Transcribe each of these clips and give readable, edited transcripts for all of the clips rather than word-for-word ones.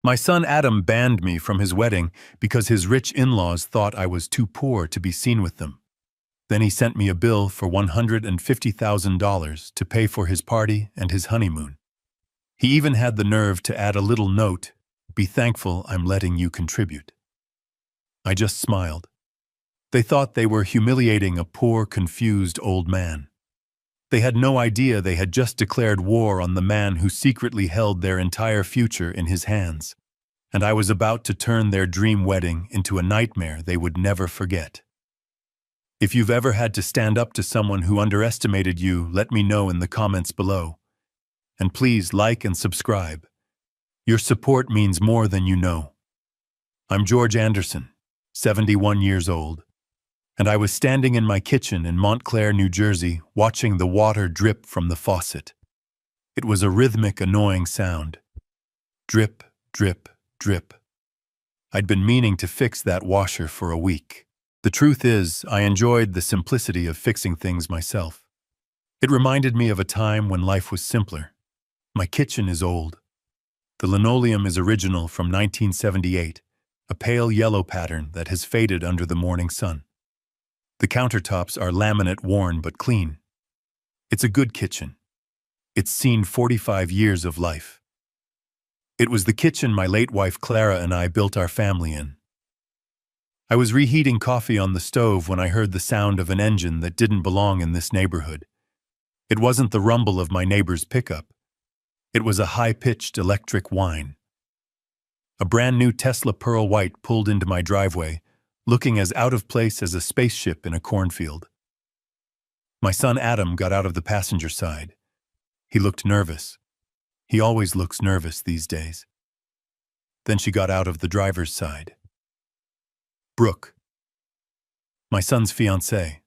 My son Adam banned me from his wedding because his rich in-laws thought I was too poor to be seen with them. Then he sent me a bill for $150,000 to pay for his party and his honeymoon. He even had the nerve to add a little note, "Be thankful I'm letting you contribute." I just smiled. They thought they were humiliating a poor, confused old man. They had no idea they had just declared war on the man who secretly held their entire future in his hands, and I was about to turn their dream wedding into a nightmare they would never forget. If you've ever had to stand up to someone who underestimated you, let me know in the comments below. And please like and subscribe. Your support means more than you know. I'm George Anderson, 71 years old, and I was standing in my kitchen in Montclair, New Jersey, watching the water drip from the faucet. It was a rhythmic, annoying sound. Drip, drip, drip. I'd been meaning to fix that washer for a week. The truth is, I enjoyed the simplicity of fixing things myself. It reminded me of a time when life was simpler. My kitchen is old. The linoleum is original from 1978, a pale yellow pattern that has faded under the morning sun. The countertops are laminate worn but clean. It's a good kitchen. It's seen 45 years of life. It was the kitchen my late wife Clara and I built our family in. I was reheating coffee on the stove when I heard the sound of an engine that didn't belong in this neighborhood. It wasn't the rumble of my neighbor's pickup. It was a high-pitched electric whine. A brand-new Tesla Pearl White pulled into my driveway, looking as out of place as a spaceship in a cornfield. My son Adam got out of the passenger side. He looked nervous. He always looks nervous these days. Then she got out of the driver's side. Brooke, my son's fiancée.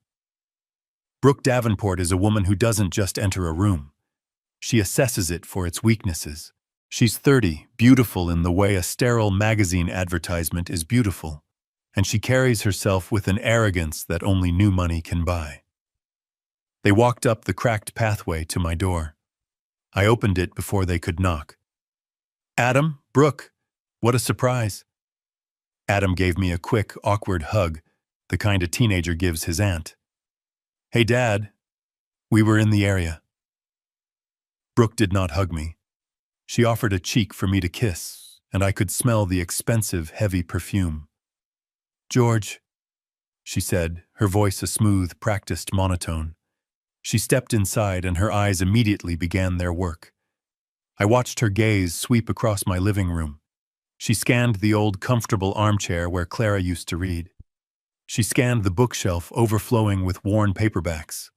Brooke Davenport is a woman who doesn't just enter a room. She assesses it for its weaknesses. She's 30, beautiful in the way a sterile magazine advertisement is beautiful, and she carries herself with an arrogance that only new money can buy. They walked up the cracked pathway to my door. I opened it before they could knock. "Adam, Brooke, what a surprise." Adam gave me a quick, awkward hug, the kind a teenager gives his aunt. "Hey, Dad." We were in the area. Brooke did not hug me. She offered a cheek for me to kiss, and I could smell the expensive, heavy perfume. "George," she said, her voice a smooth, practiced monotone. She stepped inside, and her eyes immediately began their work. I watched her gaze sweep across my living room. She scanned the old, comfortable armchair where Clara used to read. She scanned the bookshelf overflowing with worn paperbacks.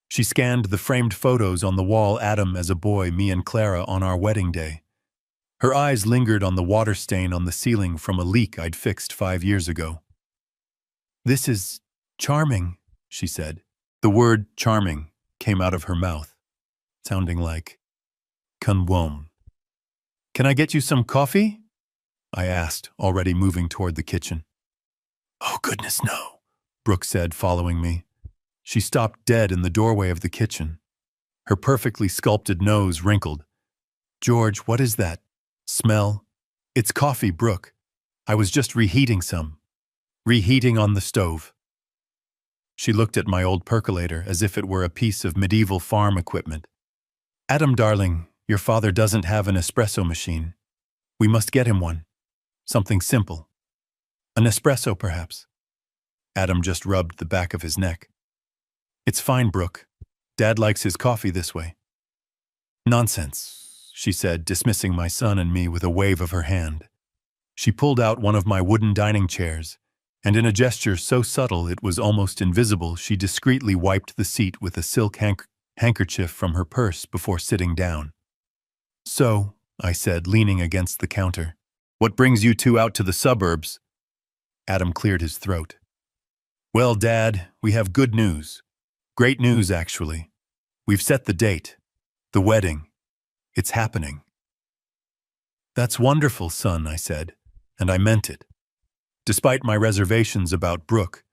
She scanned the framed photos on the wall, Adam as a boy, me and Clara on our wedding day. Her eyes lingered on the water stain on the ceiling from a leak I'd fixed 5 years ago. "This is charming," she said. The word charming came out of her mouth, sounding like "conwom." "Can I get you some coffee?" I asked, already moving toward the kitchen. "Oh, goodness, no," Brooke said, following me. She stopped dead in the doorway of the kitchen. Her perfectly sculpted nose wrinkled. "George, what is that smell?" "It's coffee, Brooke. I was just reheating some. Reheating on the stove." She looked at my old percolator as if it were a piece of medieval farm equipment. "Adam, darling, your father doesn't have an espresso machine. We must get him one. Something simple. An espresso, perhaps." Adam just rubbed the back of his neck. "It's fine, Brooke. Dad likes his coffee this way." "Nonsense," she said, dismissing my son and me with a wave of her hand. She pulled out one of my wooden dining chairs, and in a gesture so subtle it was almost invisible, she discreetly wiped the seat with a silk handkerchief from her purse before sitting down. "So," I said, leaning against the counter, "what brings you two out to the suburbs?" Adam cleared his throat. "Well, Dad, we have good news. Great news, actually. We've set the date. The wedding. It's happening." "That's wonderful, son," I said, and I meant it. Despite my reservations about Brooke,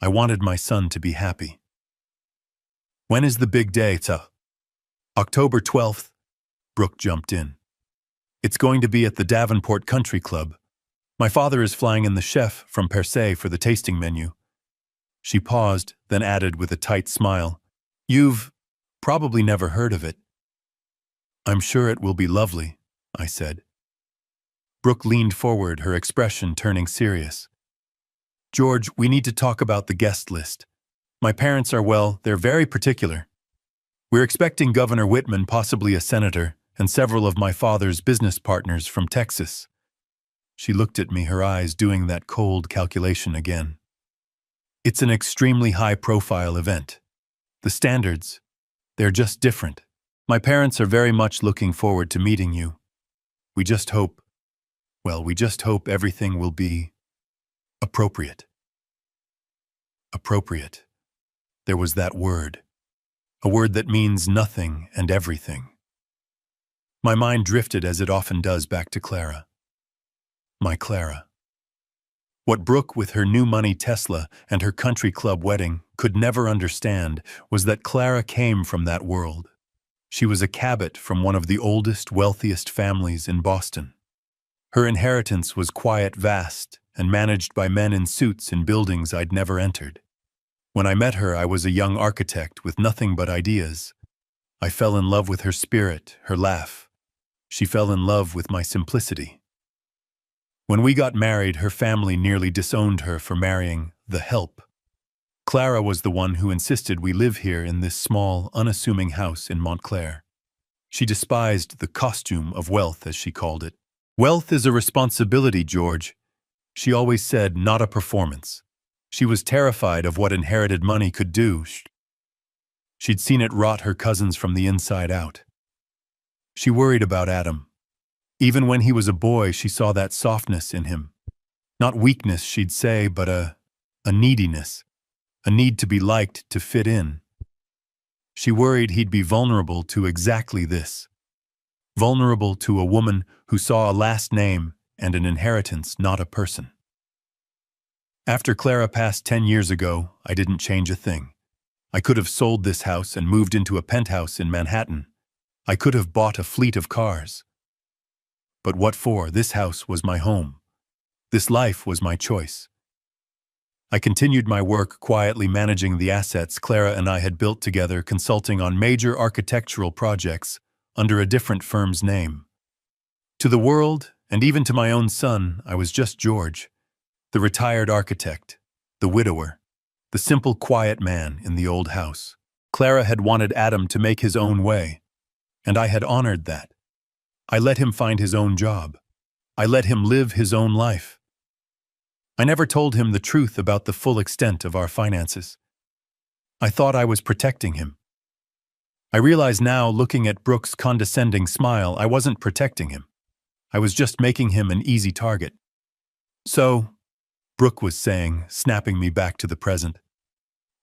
I wanted my son to be happy. "When is the big day, October 12th, Brooke jumped in. It's going to be at the Davenport Country Club. My father is flying in the chef from Percé for the tasting menu. She paused, then added with a tight smile, "You've probably never heard of it." "I'm sure it will be lovely," I said. Brooke leaned forward, her expression turning serious. "George, we need to talk about the guest list. My parents are, well, they're very particular. We're expecting Governor Whitman, possibly a senator, and several of my father's business partners from Texas." She looked at me, her eyes doing that cold calculation again. "It's an extremely high-profile event. The standards, they're just different. My parents are very much looking forward to meeting you. We just hope everything will be appropriate." Appropriate. There was that word. A word that means nothing and everything. My mind drifted, as it often does, back to Clara. My Clara. What Brooke, with her new money Tesla and her country club wedding, could never understand was that Clara came from that world. She was a Cabot from one of the oldest, wealthiest families in Boston. Her inheritance was quiet, vast, and managed by men in suits in buildings I'd never entered. When I met her, I was a young architect with nothing but ideas. I fell in love with her spirit, her laugh. She fell in love with my simplicity. When we got married, her family nearly disowned her for marrying the help. Clara was the one who insisted we live here in this small, unassuming house in Montclair. She despised the costume of wealth, as she called it. "Wealth is a responsibility, George," she always said, "not a performance." She was terrified of what inherited money could do. She'd seen it rot her cousins from the inside out. She worried about Adam. Even when he was a boy, she saw that softness in him. Not weakness, she'd say, but a neediness. A need to be liked, to fit in. She worried he'd be vulnerable to exactly this. Vulnerable to a woman who saw a last name and an inheritance, not a person. After Clara passed 10 years ago, I didn't change a thing. I could have sold this house and moved into a penthouse in Manhattan. I could have bought a fleet of cars. But what for? This house was my home. This life was my choice. I continued my work, quietly managing the assets Clara and I had built together, consulting on major architectural projects under a different firm's name. To the world, and even to my own son, I was just George, the retired architect, the widower, the simple, quiet man in the old house. Clara had wanted Adam to make his own way, and I had honored that. I let him find his own job. I let him live his own life. I never told him the truth about the full extent of our finances. I thought I was protecting him. I realize now, looking at Brooke's condescending smile, I wasn't protecting him. I was just making him an easy target. "So," Brooke was saying, snapping me back to the present,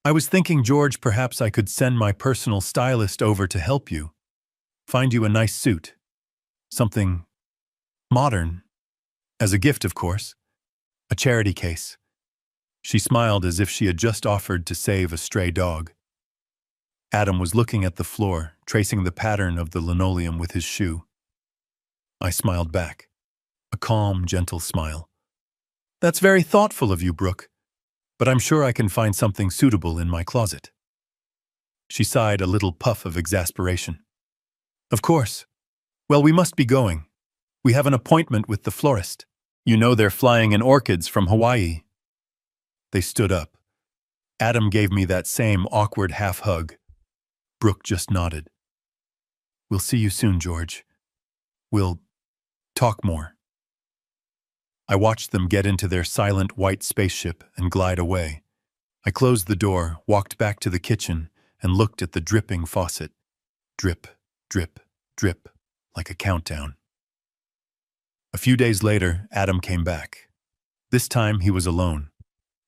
"I was thinking, George, perhaps I could send my personal stylist over to help you. Find you a nice suit. Something modern. As a gift, of course. A charity case." She smiled as if she had just offered to save a stray dog. Adam was looking at the floor, tracing the pattern of the linoleum with his shoe. I smiled back. A calm, gentle smile. "That's very thoughtful of you, Brooke, but I'm sure I can find something suitable in my closet." She sighed, a little puff of exasperation. "Of course. Well, we must be going. We have an appointment with the florist. You know they're flying in orchids from Hawaii." They stood up. Adam gave me that same awkward half-hug. Brooke just nodded. "We'll see you soon, George. We'll talk more." I watched them get into their silent white spaceship and glide away. I closed the door, walked back to the kitchen, and looked at the dripping faucet. Drip, drip, drip, like a countdown. A few days later, Adam came back. This time he was alone.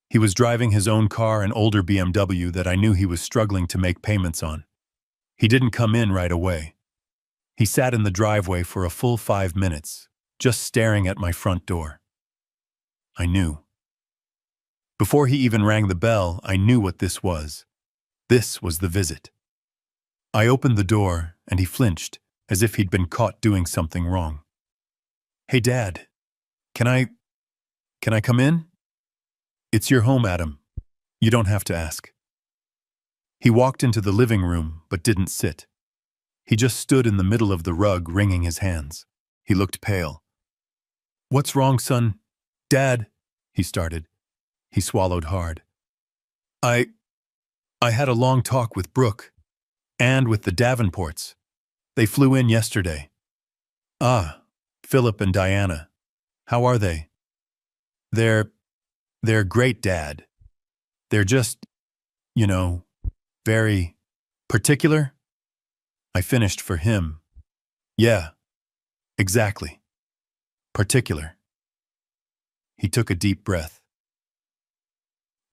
He was driving his own car, an older BMW that I knew he was struggling to make payments on. He didn't come in right away. He sat in the driveway for a full 5 minutes, just staring at my front door. I knew. Before he even rang the bell, I knew what this was. This was the visit. I opened the door, and he flinched, as if he'd been caught doing something wrong. Hey, Dad, can I, can I come in? It's your home, Adam. You don't have to ask. He walked into the living room, but didn't sit. He just stood in the middle of the rug, wringing his hands. He looked pale. What's wrong, son? Dad, he started. He swallowed hard. I had a long talk with Brooke, and with the Davenports. They flew in yesterday. Ah, Philip and Diana. How are they? They're great, Dad. They're just, you know, very particular. I finished for him. Yeah, exactly. Particular. He took a deep breath.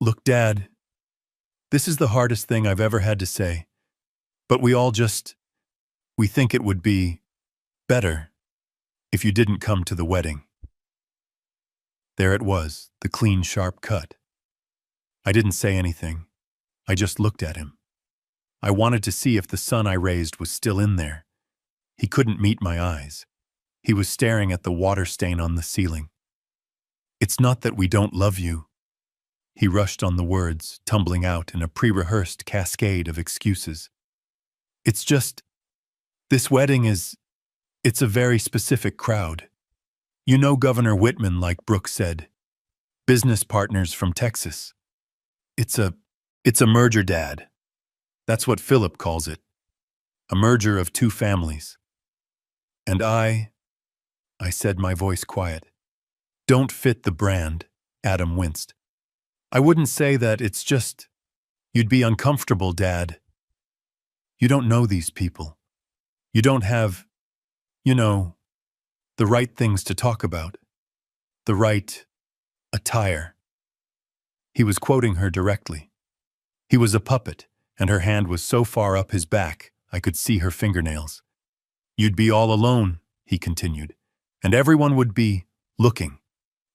Look, Dad, this is the hardest thing I've ever had to say, but we think it would be better if you didn't come to the wedding. There it was, the clean, sharp cut. I didn't say anything. I just looked at him. I wanted to see if the son I raised was still in there. He couldn't meet my eyes. He was staring at the water stain on the ceiling. It's not that we don't love you. He rushed on the words, tumbling out in a pre-rehearsed cascade of excuses. It's just, this wedding it's a very specific crowd. You know Governor Whitman, like Brooke said. Business partners from Texas. It's a merger, Dad. That's what Philip calls it. A merger of two families. And I said, my voice quiet, don't fit the brand. Adam winced. I wouldn't say that, it's just, you'd be uncomfortable, Dad. You don't know these people. You don't have, the right things to talk about. The right attire. He was quoting her directly. He was a puppet, and her hand was so far up his back, I could see her fingernails. You'd be all alone, he continued, and everyone would be looking.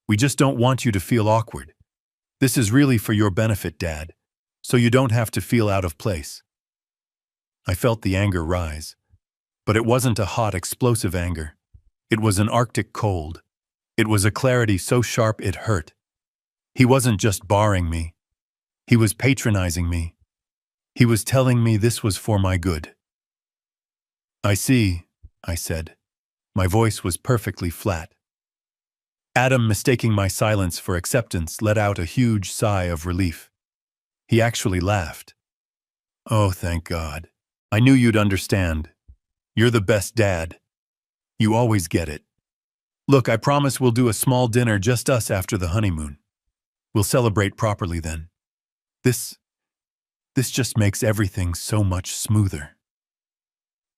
We just don't want you to feel awkward. This is really for your benefit, Dad, so you don't have to feel out of place. I felt the anger rise, but it wasn't a hot, explosive anger. It was an Arctic cold. It was a clarity so sharp it hurt. He wasn't just barring me. He was patronizing me. He was telling me this was for my good. I see, I said. My voice was perfectly flat. Adam, mistaking my silence for acceptance, let out a huge sigh of relief. He actually laughed. Oh, thank God. I knew you'd understand. You're the best dad. You always get it. Look, I promise we'll do a small dinner, just us, after the honeymoon. We'll celebrate properly then. This just makes everything so much smoother.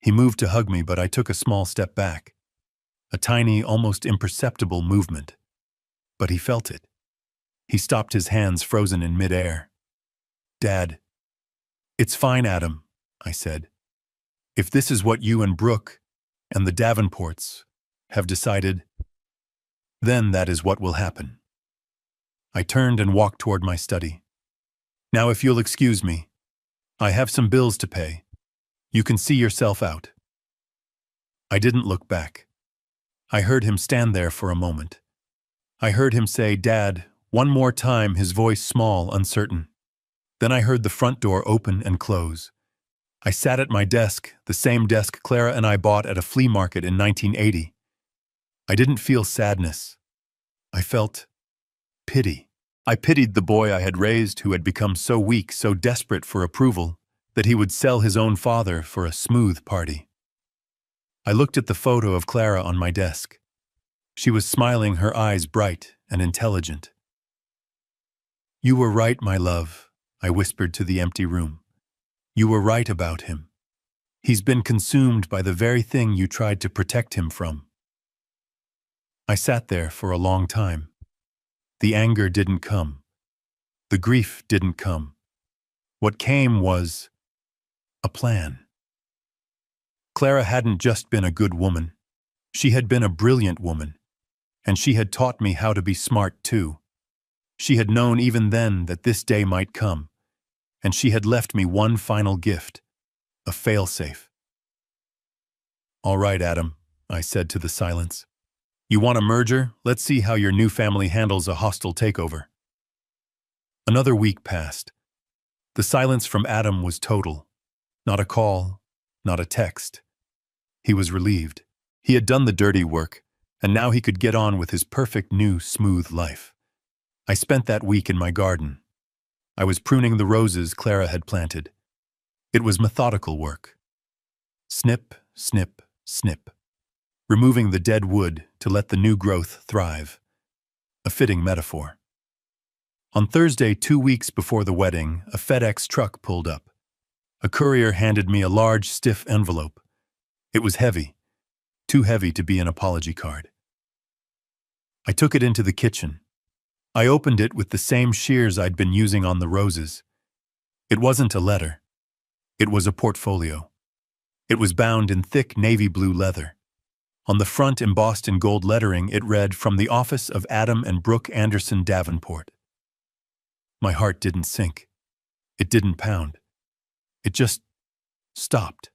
He moved to hug me, but I took a small step back. A tiny, almost imperceptible movement. But he felt it. He stopped, his hands frozen in midair. Dad. It's fine, Adam, I said. If this is what you and Brooke and the Davenports have decided, then that is what will happen. I turned and walked toward my study. Now, if you'll excuse me, I have some bills to pay. You can see yourself out. I didn't look back. I heard him stand there for a moment. I heard him say, Dad, one more time, his voice small, uncertain. Then I heard the front door open and close. I sat at my desk, the same desk Clara and I bought at a flea market in 1980. I didn't feel sadness. I felt pity. I pitied the boy I had raised, who had become so weak, so desperate for approval, that he would sell his own father for a smooth party. I looked at the photo of Clara on my desk. She was smiling, her eyes bright and intelligent. You were right, my love, I whispered to the empty room. You were right about him. He's been consumed by the very thing you tried to protect him from. I sat there for a long time. The anger didn't come. The grief didn't come. What came was a plan. Clara hadn't just been a good woman. She had been a brilliant woman. And she had taught me how to be smart too. She had known even then that this day might come. And she had left me one final gift, a failsafe. All right, Adam, I said to the silence. You want a merger? Let's see how your new family handles a hostile takeover. Another week passed. The silence from Adam was total. Not a call, not a text. He was relieved. He had done the dirty work, and now he could get on with his perfect new, smooth life. I spent that week in my garden. I was pruning the roses Clara had planted. It was methodical work. Snip, snip, snip. Removing the dead wood to let the new growth thrive. A fitting metaphor. On Thursday, 2 weeks before the wedding, a FedEx truck pulled up. A courier handed me a large, stiff envelope. It was heavy, too heavy to be an apology card. I took it into the kitchen. I opened it with the same shears I'd been using on the roses. It wasn't a letter. It was a portfolio. It was bound in thick navy blue leather. On the front, embossed in gold lettering, it read, "From the office of Adam and Brooke Anderson Davenport." My heart didn't sink. It didn't pound. It just stopped.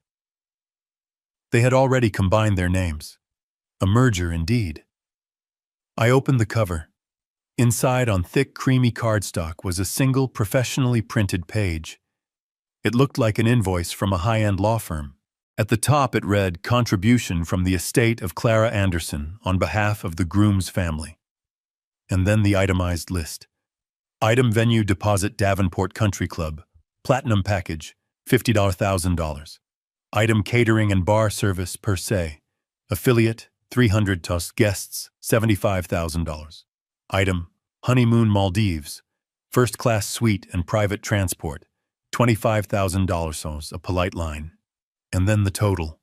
They had already combined their names. A merger indeed. I opened the cover. Inside, on thick, creamy cardstock, was a single, professionally printed page. It looked like an invoice from a high-end law firm. At the top it read, "Contribution from the estate of Clara Anderson on behalf of the groom's family." And then the itemized list. Item venue deposit Davenport Country Club. Platinum package, $50,000. Item catering and bar service per se. Affiliate, 300 guests, $75,000. Item, Honeymoon Maldives. First class suite and private transport, $25,000, a polite line. And then the total.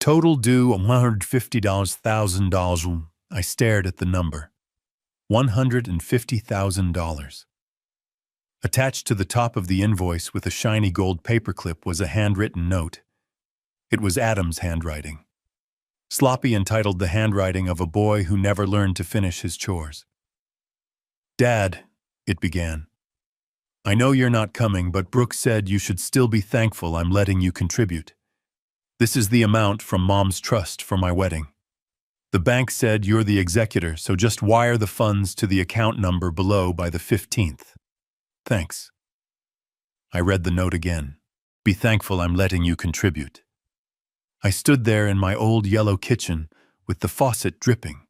Total due $150,000. I stared at the number. $150,000. Attached to the top of the invoice with a shiny gold paperclip was a handwritten note. It was Adam's handwriting. Sloppy, entitled "The Handwriting of a Boy Who Never Learned to Finish His Chores." "Dad," it began. "I know you're not coming, but Brooke said you should still be thankful I'm letting you contribute. This is the amount from Mom's trust for my wedding. The bank said you're the executor, so just wire the funds to the account number below by the 15th. Thanks." I read the note again. "Be thankful I'm letting you contribute." I stood there in my old yellow kitchen with the faucet dripping.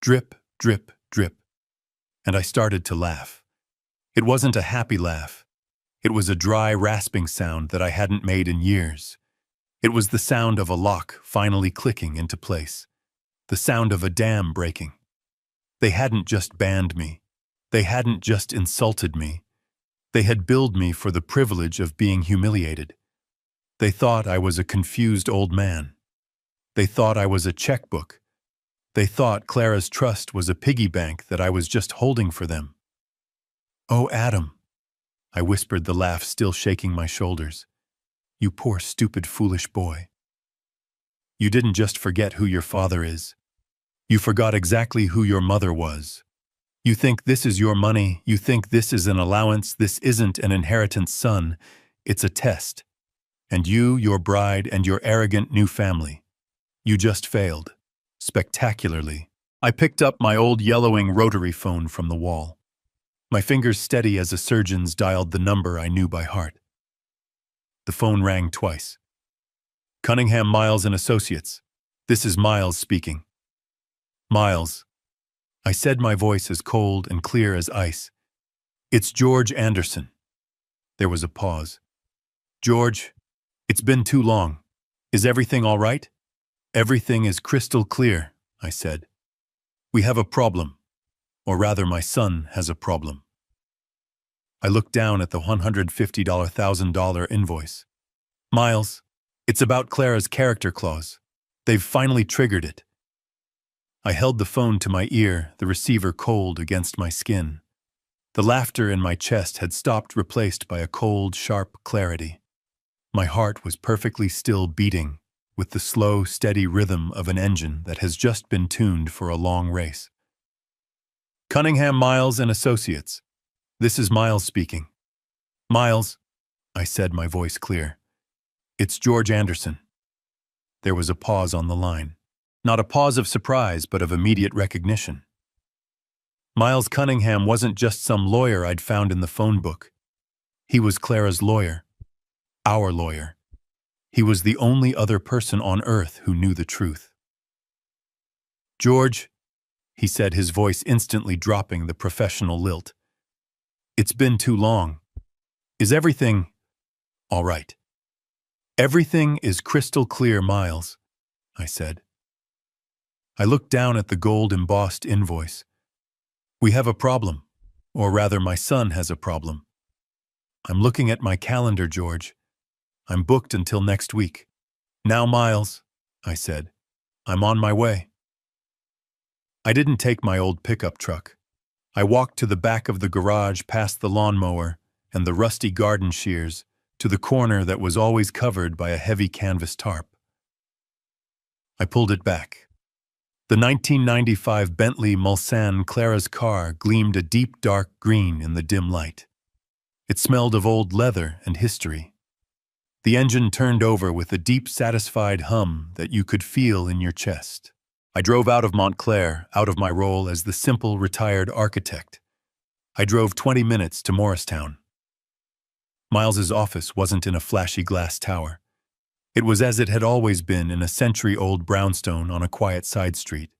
Drip, drip, drip. And I started to laugh. It wasn't a happy laugh. It was a dry, rasping sound that I hadn't made in years. It was the sound of a lock finally clicking into place. The sound of a dam breaking. They hadn't just banned me. They hadn't just insulted me. They had billed me for the privilege of being humiliated. They thought I was a confused old man. They thought I was a checkbook. They thought Clara's trust was a piggy bank that I was just holding for them. "Oh, Adam," I whispered, the laugh still shaking my shoulders. "You poor, stupid, foolish boy. You didn't just forget who your father is. You forgot exactly who your mother was. You think this is your money. You think this is an allowance. This isn't an inheritance, son. It's a test. And you, your bride, and your arrogant new family. You just failed. Spectacularly." I picked up my old yellowing rotary phone from the wall. My fingers steady as a surgeon's dialed the number I knew by heart. The phone rang twice. "Cunningham, Miles and Associates. This is Miles speaking." "Miles," I said, my voice as cold and clear as ice. "It's George Anderson." There was a pause. "George, it's been too long. Is everything all right?" "Everything is crystal clear," I said. "We have a problem. Or rather, my son has a problem." I looked down at the $150,000 invoice. "Miles, it's about Clara's character clause. They've finally triggered it." I held the phone to my ear, the receiver cold against my skin. The laughter in my chest had stopped, replaced by a cold, sharp clarity. My heart was perfectly still, beating with the slow, steady rhythm of an engine that has just been tuned for a long race. "Cunningham, Miles and Associates. This is Miles speaking." "Miles," I said, my voice clear. "It's George Anderson." There was a pause on the line. Not a pause of surprise, but of immediate recognition. Miles Cunningham wasn't just some lawyer I'd found in the phone book. He was Clara's lawyer. Our lawyer. He was the only other person on earth who knew the truth. "George," he said, his voice instantly dropping the professional lilt. "It's been too long. Is everything all right?" "Everything is crystal clear, Miles," I said. I looked down at the gold-embossed invoice. "We have a problem, or rather my son has a problem. I'm looking at my calendar, George. I'm booked until next week." "Now, Miles," I said, "I'm on my way." I didn't take my old pickup truck. I walked to the back of the garage past the lawnmower and the rusty garden shears to the corner that was always covered by a heavy canvas tarp. I pulled it back. The 1995 Bentley Mulsanne Clara's car gleamed a deep dark green in the dim light. It smelled of old leather and history. The engine turned over with a deep, satisfied hum that you could feel in your chest. I drove out of Montclair, out of my role as the simple, retired architect. I drove 20 minutes to Morristown. Miles's office wasn't in a flashy glass tower. It was as it had always been in a century-old brownstone on a quiet side street.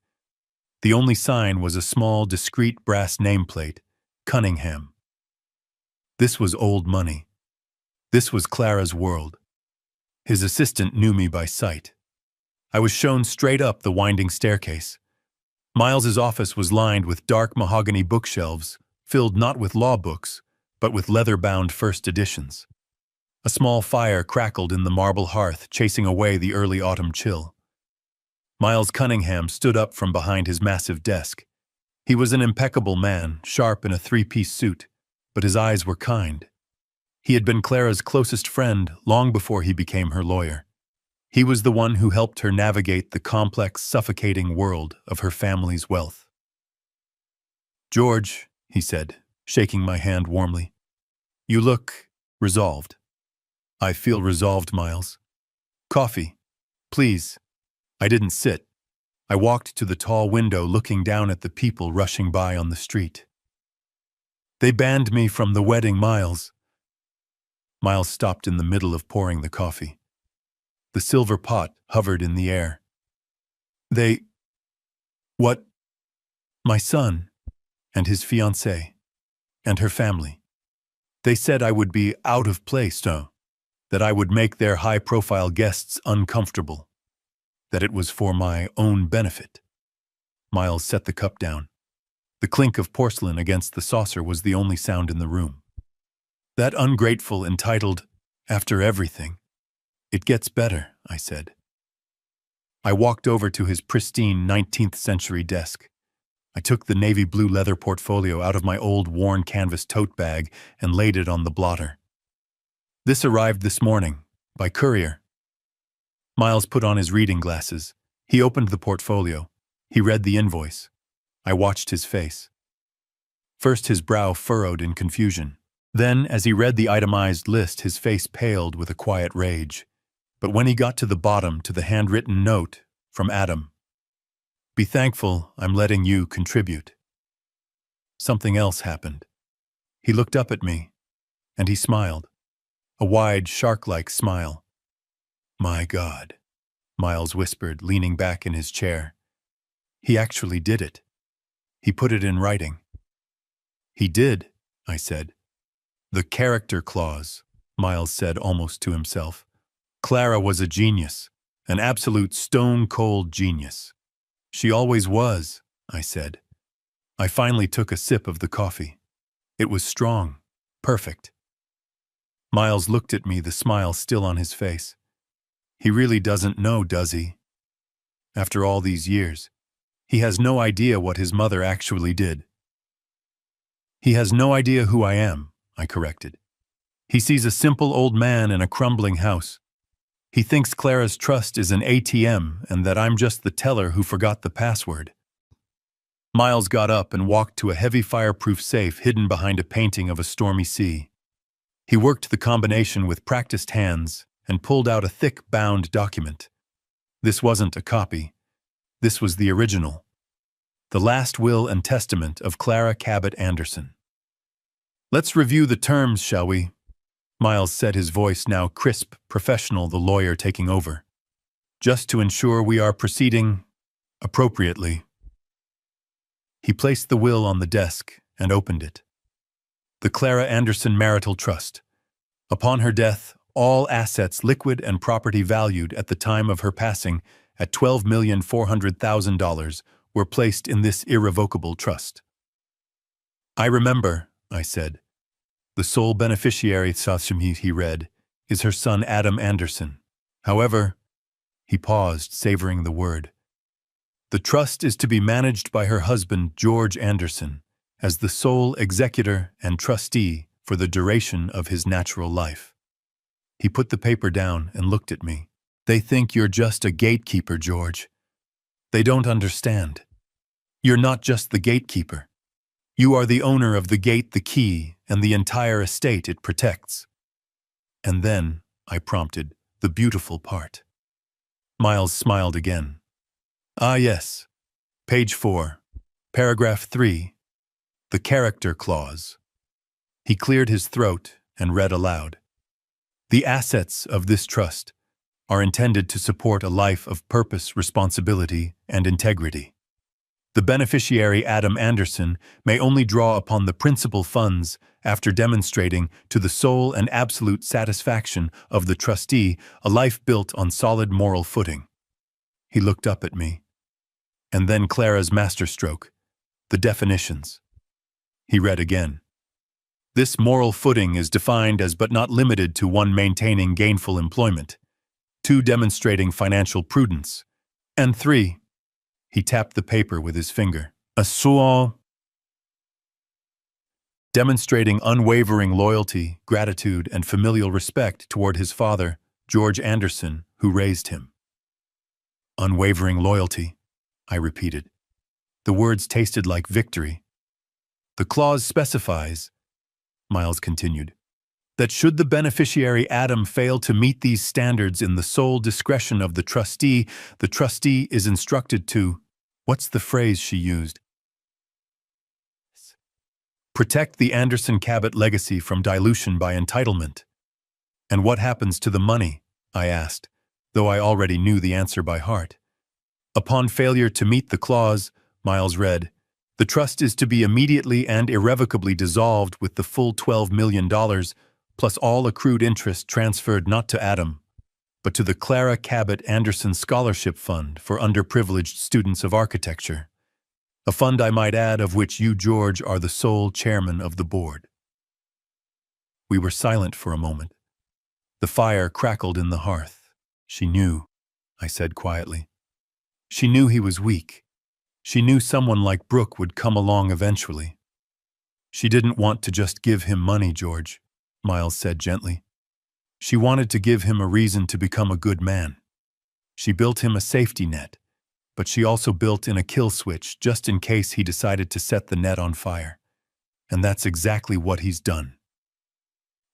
The only sign was a small, discreet brass nameplate, Cunningham. This was old money. This was Clara's world. His assistant knew me by sight. I was shown straight up the winding staircase. Miles's office was lined with dark mahogany bookshelves, filled not with law books, but with leather-bound first editions. A small fire crackled in the marble hearth, chasing away the early autumn chill. Miles Cunningham stood up from behind his massive desk. He was an impeccable man, sharp in a three-piece suit, but his eyes were kind. He had been Clara's closest friend long before he became her lawyer. He was the one who helped her navigate the complex, suffocating world of her family's wealth. "George," he said, shaking my hand warmly, "you look resolved." "I feel resolved, Miles." "Coffee, please." I didn't sit. I walked to the tall window looking down at the people rushing by on the street. "They banned me from the wedding, Miles." Miles stopped in the middle of pouring the coffee. The silver pot hovered in the air. "They... what?" "My son, and his fiancée, and her family. They said I would be out of place, no, that I would make their high-profile guests uncomfortable, that it was for my own benefit." Miles set the cup down. The clink of porcelain against the saucer was the only sound in the room. "That ungrateful, entitled, after everything. It gets better," I said. I walked over to his pristine 19th century desk. I took the navy blue leather portfolio out of my old worn canvas tote bag and laid it on the blotter. "This arrived this morning, by courier." Miles put on his reading glasses. He opened the portfolio. He read the invoice. I watched his face. First his brow furrowed in confusion. Then, as he read the itemized list, his face paled with a quiet rage. But when he got to the bottom, to the handwritten note from Adam, "Be thankful I'm letting you contribute," something else happened. He looked up at me, and he smiled. A wide, shark-like smile. "My God," Miles whispered, leaning back in his chair. "He actually did it. He put it in writing." "He did," I said. "The character clause," Miles said almost to himself. "Clara was a genius, an absolute stone-cold genius." "She always was," I said. I finally took a sip of the coffee. It was strong, perfect. Miles looked at me, the smile still on his face. "He really doesn't know, does he? After all these years, he has no idea what his mother actually did." "He has no idea who I am," I corrected. "He sees a simple old man in a crumbling house. He thinks Clara's trust is an ATM and that I'm just the teller who forgot the password." Miles got up and walked to a heavy fireproof safe hidden behind a painting of a stormy sea. He worked the combination with practiced hands and pulled out a thick, bound document. This wasn't a copy. This was the original. The last will and testament of Clara Cabot Anderson. Let's review the terms, shall we? Miles said, his voice now crisp, professional, the lawyer taking over. Just to ensure we are proceeding appropriately. He placed the will on the desk and opened it. The Clara Anderson Marital Trust. Upon her death, all assets, liquid and property valued at the time of her passing at $12,400,000, were placed in this irrevocable trust. I remember, I said. The sole beneficiary, he read, is her son Adam Anderson. However, he paused, savoring the word. The trust is to be managed by her husband, George Anderson, as the sole executor and trustee for the duration of his natural life. He put the paper down and looked at me. They think you're just a gatekeeper, George. They don't understand. You're not just the gatekeeper. You are the owner of the gate, the key, and the entire estate it protects. And then, I prompted, the beautiful part. Miles smiled again. Ah, yes. Page 4, paragraph 3, the character clause. He cleared his throat and read aloud. The assets of this trust are intended to support a life of purpose, responsibility, and integrity. The beneficiary, Adam Anderson, may only draw upon the principal funds after demonstrating to the sole and absolute satisfaction of the trustee a life built on solid moral footing. He looked up at me. And then Clara's masterstroke, the definitions. He read again. This moral footing is defined as but not limited to 1, maintaining gainful employment, 2, demonstrating financial prudence, and 3, he tapped the paper with his finger, demonstrating unwavering loyalty, gratitude, and familial respect toward his father, George Anderson, who raised him. Unwavering loyalty, I repeated. The words tasted like victory. The clause specifies, Miles continued, that should the beneficiary Adam fail to meet these standards in the sole discretion of the trustee is instructed to, what's the phrase she used? Protect the Anderson Cabot legacy from dilution by entitlement. And what happens to the money? I asked, though I already knew the answer by heart. Upon failure to meet the clause, Miles read, the trust is to be immediately and irrevocably dissolved with the full $12 million, plus all accrued interest transferred not to Adam, but to the Clara Cabot Anderson Scholarship Fund for underprivileged students of architecture, a fund, I might add, of which you, George, are the sole chairman of the board. We were silent for a moment. The fire crackled in the hearth. She knew, I said quietly. She knew he was weak. She knew someone like Brooke would come along eventually. She didn't want to just give him money, George, Miles said gently. She wanted to give him a reason to become a good man. She built him a safety net, but she also built in a kill switch just in case he decided to set the net on fire. And that's exactly what he's done.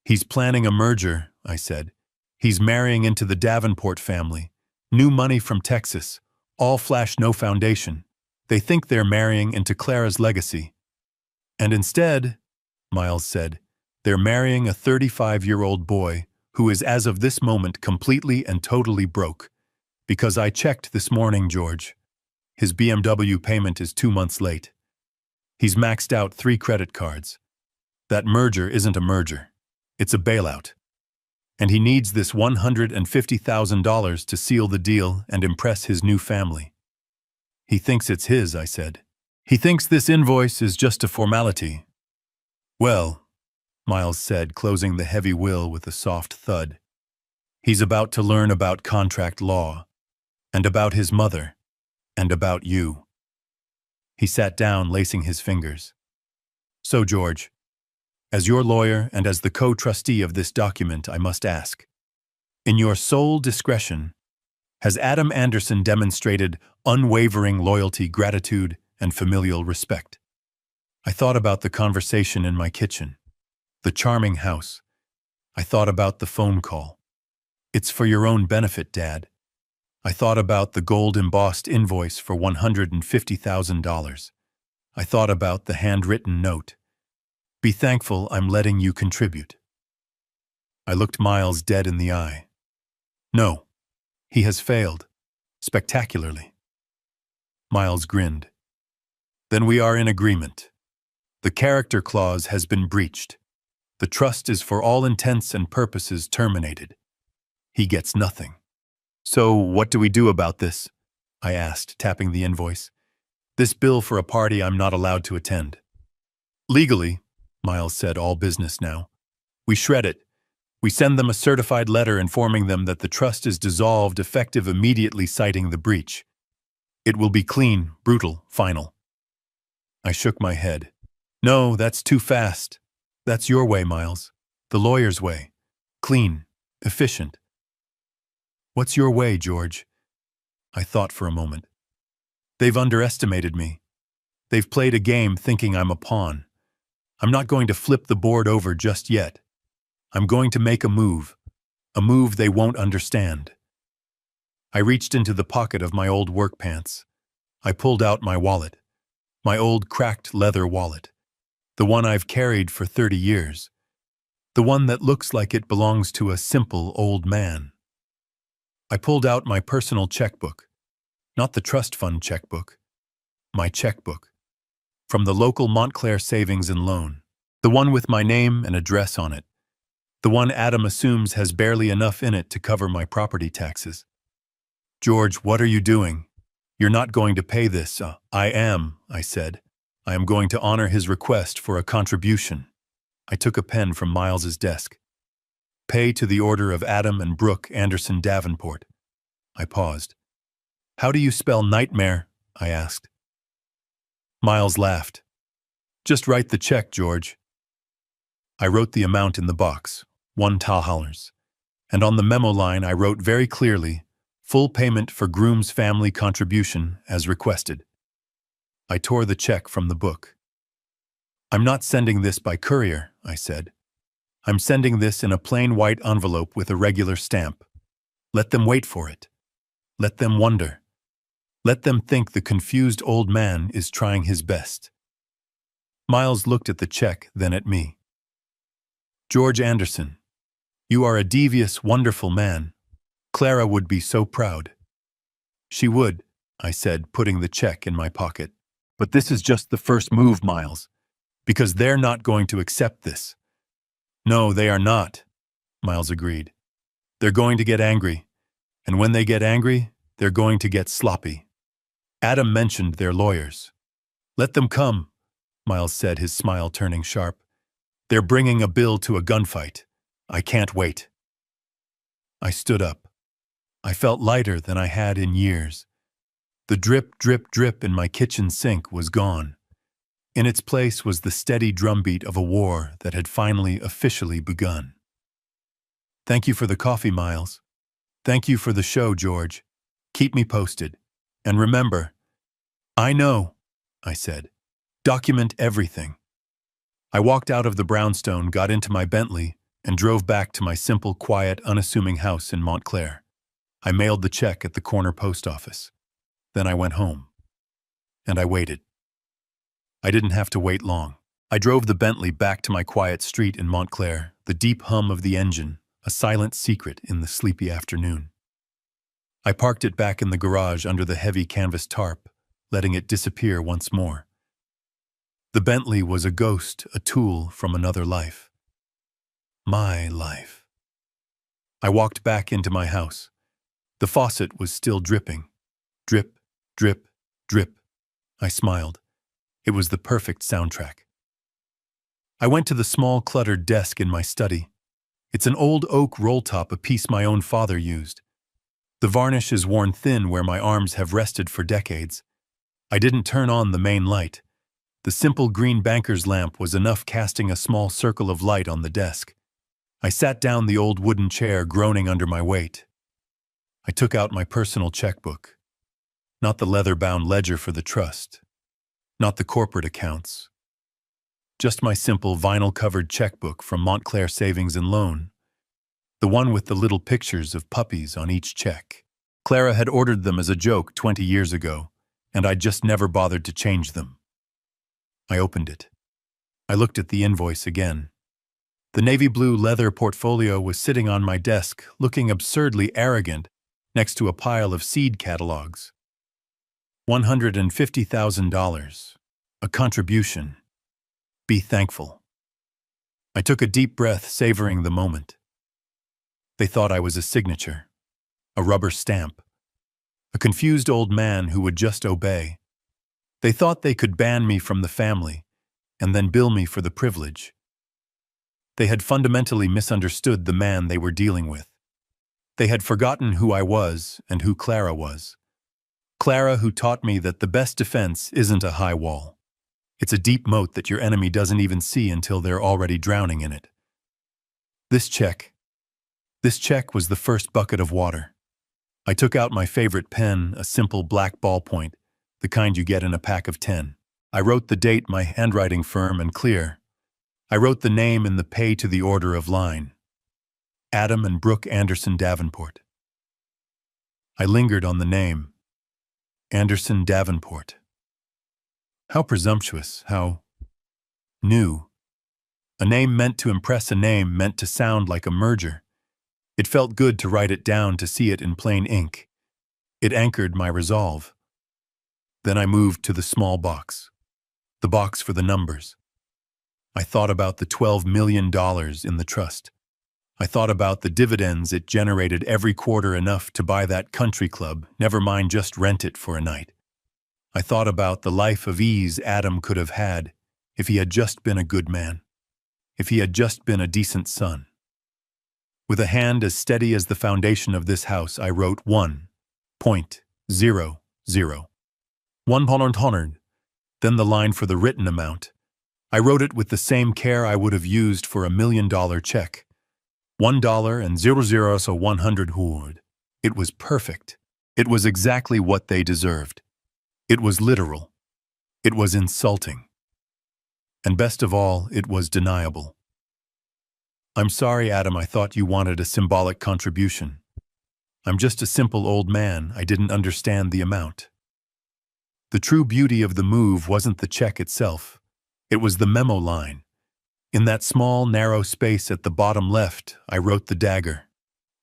He's planning a merger, I said. He's marrying into the Davenport family. New money from Texas. All flash, no foundation. They think they're marrying into Clara's legacy. And instead, Miles said, they're marrying a 35-year-old boy who is as of this moment completely and totally broke. Because I checked this morning, George. His BMW payment is 2 months late. He's maxed out 3 credit cards. That merger isn't a merger. It's a bailout. And he needs this $150,000 to seal the deal and impress his new family. He thinks it's his, I said. He thinks this invoice is just a formality. Well, Miles said, closing the heavy will with a soft thud. He's about to learn about contract law, and about his mother, and about you. He sat down, lacing his fingers. So, George, as your lawyer and as the co-trustee of this document, I must ask, in your sole discretion, has Adam Anderson demonstrated unwavering loyalty, gratitude, and familial respect? I thought about the conversation in my kitchen, the charming house. I thought about the phone call. It's for your own benefit, Dad. I thought about the gold-embossed invoice for $150,000. I thought about the handwritten note. Be thankful I'm letting you contribute. I looked Miles dead in the eye. No, he has failed. Spectacularly. Miles grinned. Then we are in agreement. The character clause has been breached. The trust is for all intents and purposes terminated. He gets nothing. So what do we do about this? I asked, tapping the invoice. This bill for a party I'm not allowed to attend. Legally, Miles said, all business now. We shred it. We send them a certified letter informing them that the trust is dissolved, effective immediately, citing the breach. It will be clean, brutal, final. I shook my head. No, that's too fast. That's your way, Miles. The lawyer's way. Clean, efficient. What's your way, George? I thought for a moment. They've underestimated me. They've played a game thinking I'm a pawn. I'm not going to flip the board over just yet. I'm going to make a move they won't understand. I reached into the pocket of my old work pants. I pulled out my wallet, my old cracked leather wallet, the one I've carried for 30 years, the one that looks like it belongs to a simple old man. I pulled out my personal checkbook, not the trust fund checkbook, my checkbook, from the local Montclair Savings and Loan, the one with my name and address on it, the one Adam assumes has barely enough in it to cover my property taxes. George, what are you doing? You're not going to pay this. I am, I said. I am going to honor his request for a contribution. I took a pen from Miles's desk. Pay to the order of Adam and Brooke Anderson Davenport. I paused. How do you spell nightmare? I asked. Miles laughed. Just write the check, George. I wrote the amount in the box, $1. And on the memo line I wrote very clearly, full payment for groom's family contribution as requested. I tore the check from the book. I'm not sending this by courier, I said. I'm sending this in a plain white envelope with a regular stamp. Let them wait for it. Let them wonder. Let them think the confused old man is trying his best. Miles looked at the check, then at me. George Anderson, you are a devious, wonderful man. Clara would be so proud. She would, I said, putting the check in my pocket. But this is just the first move, Miles, because they're not going to accept this. No, they are not, Miles agreed. They're going to get angry, and when they get angry, they're going to get sloppy. Adam mentioned their lawyers. Let them come, Miles said, his smile turning sharp. They're bringing a bill to a gunfight. I can't wait. I stood up. I felt lighter than I had in years. The drip, drip, drip in my kitchen sink was gone. In its place was the steady drumbeat of a war that had finally officially begun. Thank you for the coffee, Miles. Thank you for the show, George. Keep me posted. And remember, I know, I said. Document everything. I walked out of the brownstone, got into my Bentley, and drove back to my simple, quiet, unassuming house in Montclair. I mailed the check at the corner post office. Then I went home. And I waited. I didn't have to wait long. I drove the Bentley back to my quiet street in Montclair, the deep hum of the engine, a silent secret in the sleepy afternoon. I parked it back in the garage under the heavy canvas tarp, letting it disappear once more. The Bentley was a ghost, a tool from another life. My life. I walked back into my house. The faucet was still dripping. Drip, drip, drip. I smiled. It was the perfect soundtrack. I went to the small, cluttered desk in my study. It's an old oak roll-top, a piece my own father used. The varnish is worn thin where my arms have rested for decades. I didn't turn on the main light. The simple green banker's lamp was enough, casting a small circle of light on the desk. I sat down the old wooden chair, groaning under my weight. I took out my personal checkbook. Not the leather-bound ledger for the trust. Not the corporate accounts. Just my simple vinyl-covered checkbook from Montclair Savings and Loan. The one with the little pictures of puppies on each check. Clara had ordered them as a joke 20 years ago, and I'd just never bothered to change them. I opened it. I looked at the invoice again. The navy blue leather portfolio was sitting on my desk, looking absurdly arrogant, next to a pile of seed catalogs. $150,000. A contribution. Be thankful. I took a deep breath, savoring the moment. They thought I was a signature, a rubber stamp, a confused old man who would just obey. They thought they could ban me from the family and then bill me for the privilege. They had fundamentally misunderstood the man they were dealing with. They had forgotten who I was and who Clara was. Clara, who taught me that the best defense isn't a high wall. It's a deep moat that your enemy doesn't even see until they're already drowning in it. This check was the first bucket of water. I took out my favorite pen, a simple black ballpoint, the kind you get in a pack of 10. I wrote the date, my handwriting firm and clear. I wrote the name in the pay to the order of line. Adam and Brooke Anderson Davenport. I lingered on the name. Anderson Davenport. How presumptuous, how new. A name meant to impress, a name meant to sound like a merger. It felt good to write it down, to see it in plain ink. It anchored my resolve. Then I moved to the small box, the box for the numbers. I thought about the $12 million in the trust. I thought about the dividends it generated every quarter, enough to buy that country club, never mind just rent it for a night. I thought about the life of ease Adam could have had if he had just been a good man, if he had just been a decent son. With a hand as steady as the foundation of this house, I wrote 1.00. 100. Then the line for the written amount. I wrote it with the same care I would have used for $1 million check. $1.00, so 100 hood. It was perfect. It was exactly what they deserved. It was literal. It was insulting. And best of all, it was deniable. I'm sorry, Adam, I thought you wanted a symbolic contribution. I'm just a simple old man, I didn't understand the amount. The true beauty of the move wasn't the check itself. It was the memo line. In that small, narrow space at the bottom left, I wrote the dagger.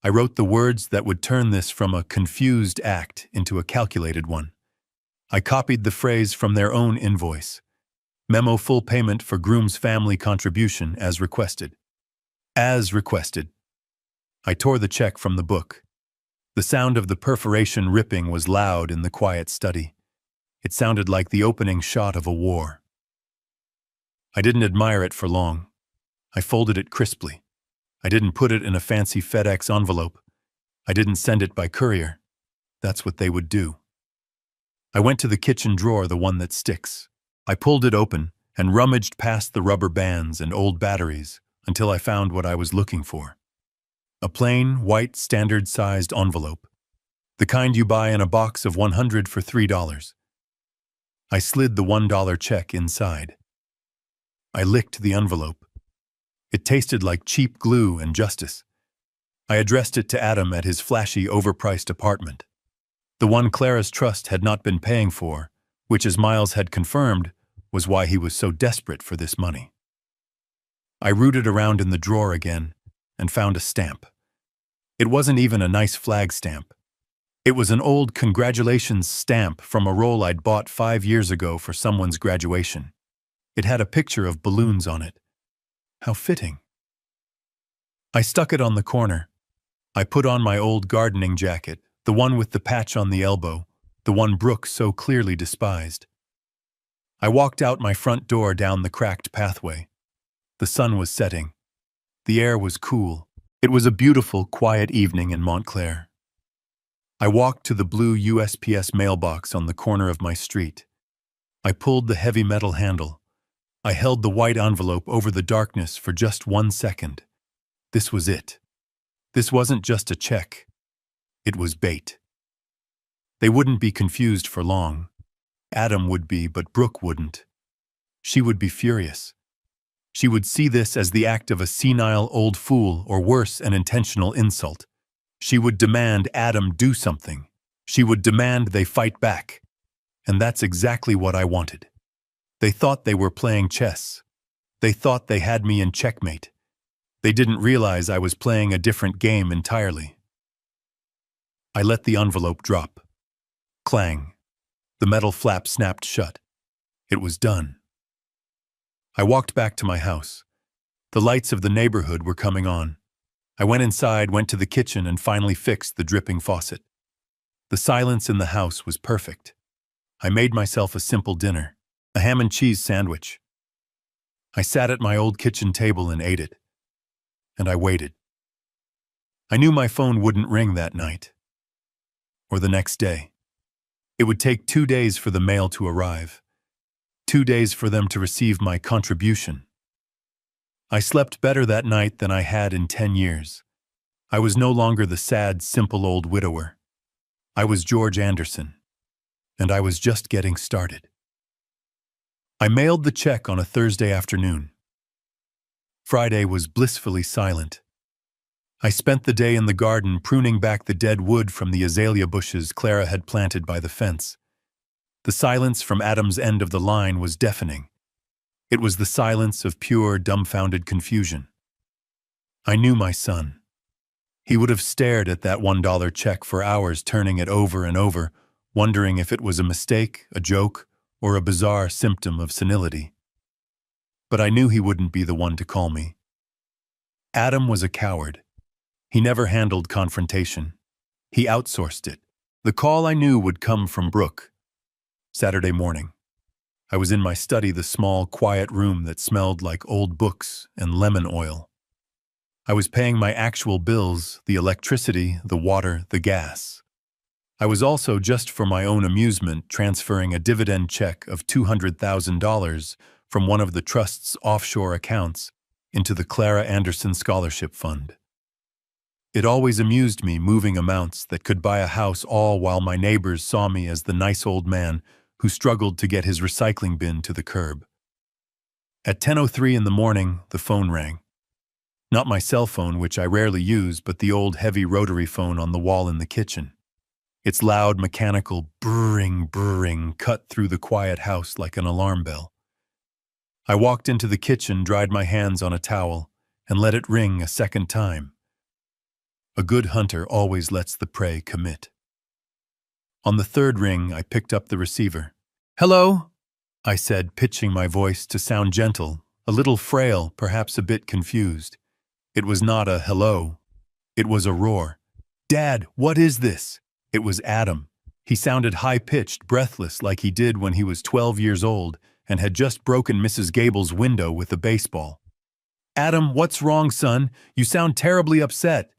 I wrote the words that would turn this from a confused act into a calculated one. I copied the phrase from their own invoice. Memo, full payment for groom's family contribution as requested. As requested. I tore the check from the book. The sound of the perforation ripping was loud in the quiet study. It sounded like the opening shot of a war. I didn't admire it for long. I folded it crisply. I didn't put it in a fancy FedEx envelope. I didn't send it by courier. That's what they would do. I went to the kitchen drawer, the one that sticks. I pulled it open and rummaged past the rubber bands and old batteries until I found what I was looking for. A plain, white, standard-sized envelope. The kind you buy in a box of 100 for $3. I slid the $1 check inside. I licked the envelope. It tasted like cheap glue and justice. I addressed it to Adam at his flashy, overpriced apartment. The one Clara's trust had not been paying for, which, as Miles had confirmed, was why he was so desperate for this money. I rooted around in the drawer again and found a stamp. It wasn't even a nice flag stamp. It was an old congratulations stamp from a roll I'd bought 5 years ago for someone's graduation. It had a picture of balloons on it. How fitting. I stuck it on the corner. I put on my old gardening jacket, the one with the patch on the elbow, the one Brooke so clearly despised. I walked out my front door down the cracked pathway. The sun was setting. The air was cool. It was a beautiful, quiet evening in Montclair. I walked to the blue USPS mailbox on the corner of my street. I pulled the heavy metal handle. I held the white envelope over the darkness for just 1 second. This was it. This wasn't just a check. It was bait. They wouldn't be confused for long. Adam would be, but Brooke wouldn't. She would be furious. She would see this as the act of a senile old fool, or worse, an intentional insult. She would demand Adam do something, She would demand they fight back. And that's exactly what I wanted. They thought they were playing chess. They thought they had me in checkmate. They didn't realize I was playing a different game entirely. I let the envelope drop. Clang. The metal flap snapped shut. It was done. I walked back to my house. The lights of the neighborhood were coming on. I went inside, went to the kitchen, and finally fixed the dripping faucet. The silence in the house was perfect. I made myself a simple dinner, a ham and cheese sandwich. I sat at my old kitchen table and ate it. And I waited. I knew my phone wouldn't ring that night. Or the next day. It would take 2 days for the mail to arrive. 2 days for them to receive my contribution. I slept better that night than I had in 10 years. I was no longer the sad, simple old widower. I was George Anderson. And I was just getting started. I mailed the check on a Thursday afternoon. Friday was blissfully silent. I spent the day in the garden pruning back the dead wood from the azalea bushes Clara had planted by the fence. The silence from Adam's end of the line was deafening. It was the silence of pure, dumbfounded confusion. I knew my son. He would have stared at that $1 check for hours, turning it over and over, wondering if it was a mistake, a joke, or a bizarre symptom of senility. But I knew he wouldn't be the one to call me. Adam was a coward. He never handled confrontation. He outsourced it. The call I knew would come from Brooke. Saturday morning. I was in my study, the small, quiet room that smelled like old books and lemon oil. I was paying my actual bills, the electricity, the water, the gas. I was also, just for my own amusement, transferring a dividend check of $200,000 from one of the trust's offshore accounts into the Clara Anderson Scholarship Fund. It always amused me moving amounts that could buy a house, all while my neighbors saw me as the nice old man who struggled to get his recycling bin to the curb. At 10:03 in the morning, the phone rang. Not my cell phone, which I rarely use, but the old heavy rotary phone on the wall in the kitchen. Its loud mechanical brrring cut through the quiet house like an alarm bell. I walked into the kitchen, dried my hands on a towel, and let it ring a second time. A good hunter always lets the prey commit. On the third ring, I picked up the receiver. "Hello?" I said, pitching my voice to sound gentle, a little frail, perhaps a bit confused. It was not a hello. It was a roar. "Dad, what is this?" It was Adam. He sounded high-pitched, breathless, like he did when he was 12 years old and had just broken Mrs. Gable's window with a baseball. "Adam, what's wrong, son? You sound terribly upset."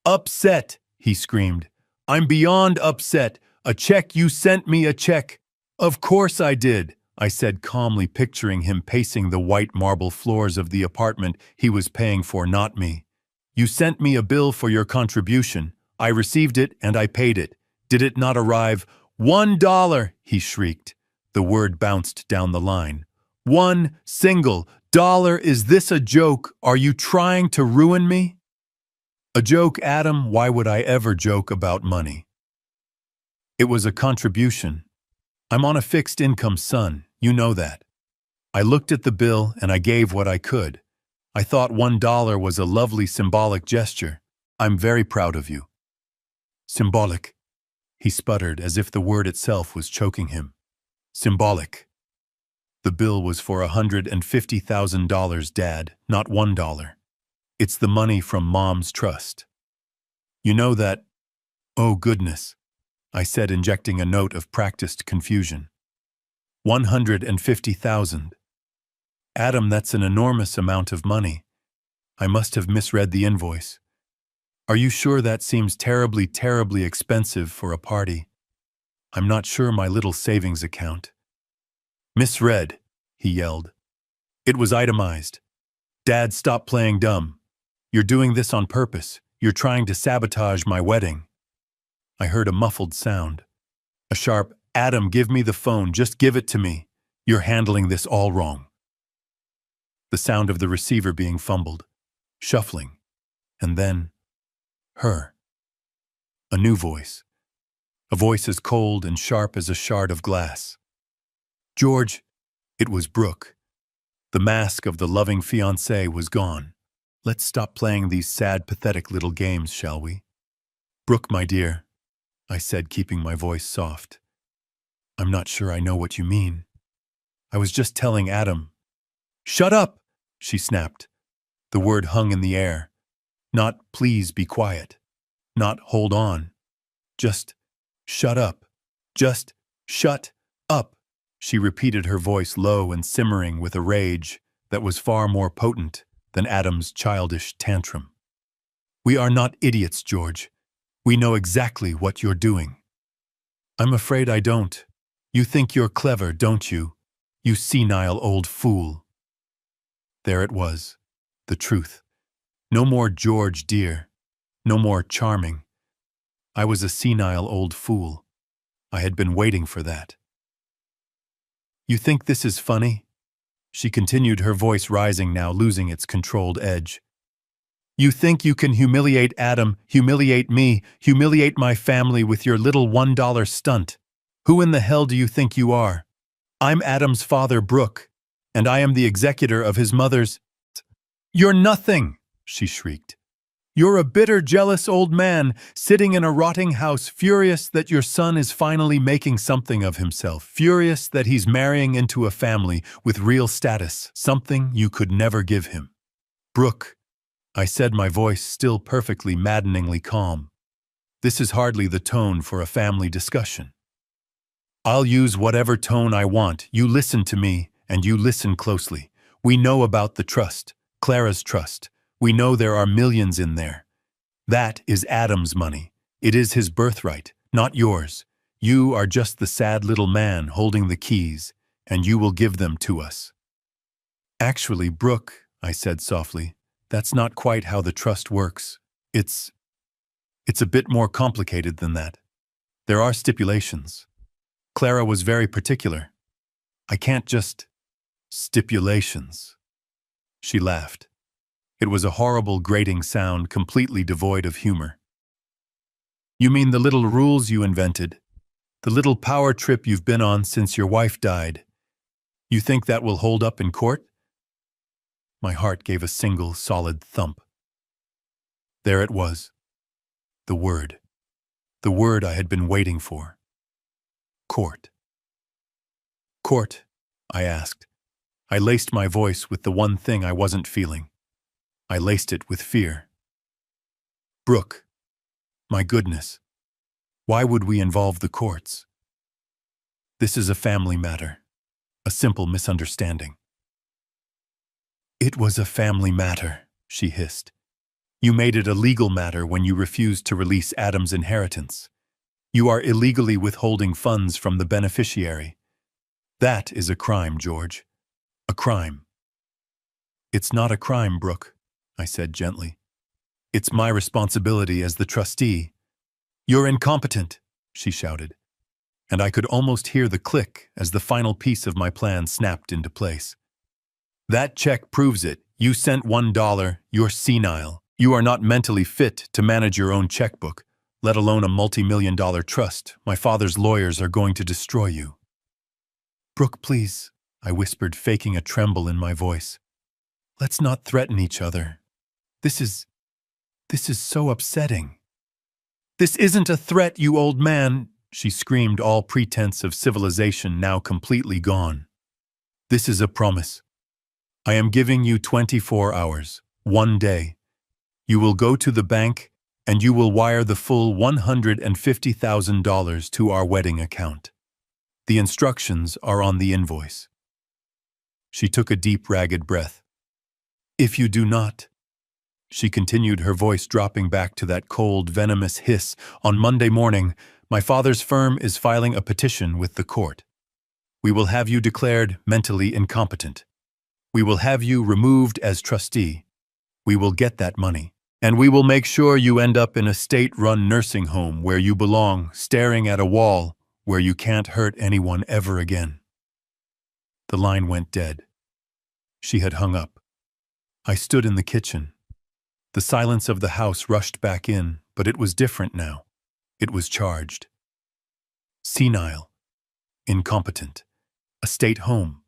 "Upset!" he screamed. "I'm beyond upset. A check, you sent me a check." "Of course I did," I said calmly, picturing him pacing the white marble floors of the apartment he was paying for, not me. "You sent me a bill for your contribution. I received it and I paid it. Did it not arrive?" $1, he shrieked. The word bounced down the line. $1 Is this a joke? Are you trying to ruin me? A joke, Adam? Why would I ever joke about money? It was a contribution. I'm on a fixed income, son. You know that. I looked at the bill and I gave what I could. I thought $1 was a lovely symbolic gesture. I'm very proud of you. Symbolic, he sputtered as if the word itself was choking him. Symbolic. The bill was for $150,000, Dad, not $1. It's the money from Mom's trust. You know that? Oh, goodness, I said, injecting a note of practiced confusion. 150,000. Adam, that's an enormous amount of money. I must have misread the invoice. Are you sure that seems terribly, terribly expensive for a party? I'm not sure my little savings account. Misread, he yelled. It was itemized. Dad, stop playing dumb. You're doing this on purpose. You're trying to sabotage my wedding. I heard a muffled sound. A sharp, Adam, give me the phone. Just give it to me. You're handling this all wrong. The sound of the receiver being fumbled, shuffling, and then her. A new voice. a voice as cold and sharp as a shard of glass. "George," it was Brooke. The mask of the loving fiancé was gone. "Let's stop playing these sad, pathetic little games, shall we?" "Brooke, my dear," I said, keeping my voice soft. "I'm not sure I know what you mean. I was just telling Adam." "Shut up!" she snapped. The word hung in the air. Not "please be quiet." Not "hold on." Just "shut up." Just "shut up." She repeated, her voice low and simmering with a rage that was far more potent than Adam's childish tantrum. "We are not idiots, George. We know exactly what you're doing." "I'm afraid I don't. You think you're clever, don't you? You senile old fool." There it was, the truth. No more George dear, no more charming. I was a senile old fool. I had been waiting for that. "You think this is funny?" she continued, her voice rising now, losing its controlled edge. "You think you can humiliate Adam, humiliate me, humiliate my family with your little $1 stunt? Who in the hell do you think you are? I'm Adam's father, Brooke, and I am the executor of his mother's—" "You're nothing!" she shrieked. "You're a bitter, jealous old man, sitting in a rotting house, furious that your son is finally making something of himself, furious that he's marrying into a family with real status, something you could never give him." "Brooke," I said, my voice still perfectly, maddeningly calm, "this is hardly the tone for a family discussion. I'll use whatever tone I want. You listen to me, and you listen closely. We know about the trust, Clara's trust. We know there are millions in there. That is Adam's money. It is his birthright, not yours. You are just the sad little man holding the keys, and you will give them to us." "Actually, Brooke," I said softly, "that's not quite how the trust works. It's a bit more complicated than that. There are stipulations. Clara was very particular. I can't just—" "Stipulations." She laughed. It was a horrible, grating sound, completely devoid of humor. "You mean the little rules you invented? The little power trip you've been on since your wife died? You think that will hold up in court?" My heart gave a single, solid thump. There it was. The word. The word I had been waiting for. Court. "Court?" I asked. I laced my voice with the one thing I wasn't feeling. I laced it with fear. "Brooke, my goodness, why would we involve the courts? This is a family matter, a simple misunderstanding." "It was a family matter," she hissed. "You made it a legal matter when you refused to release Adam's inheritance. You are illegally withholding funds from the beneficiary. That is a crime, George. A crime." "It's not a crime, Brooke," I said gently. "It's my responsibility as the trustee." "You're incompetent," she shouted, and I could almost hear the click as the final piece of my plan snapped into place. "That check proves it. You sent $1. You're senile. You are not mentally fit to manage your own checkbook, let alone a multi-million-dollar trust. My father's lawyers are going to destroy you." "Brooke, please," I whispered, faking a tremble in my voice. "Let's not threaten each other. This is so upsetting." "This isn't a threat, you old man," she screamed, all pretense of civilization now completely gone. "This is a promise. I am giving you 24 hours, 1 day. You will go to the bank and you will wire the full $150,000 to our wedding account. The instructions are on the invoice." She took a deep, ragged breath. "If you do not," she continued, her voice dropping back to that cold, venomous hiss, "on Monday morning, my father's firm is filing a petition with the court. We will have you declared mentally incompetent. We will have you removed as trustee. We will get that money, and we will make sure you end up in a state-run nursing home where you belong, staring at a wall where you can't hurt anyone ever again." The line went dead. She had hung up. I stood in the kitchen. The silence of the house rushed back in, but it was different now. It was charged. senile, incompetent, a state home.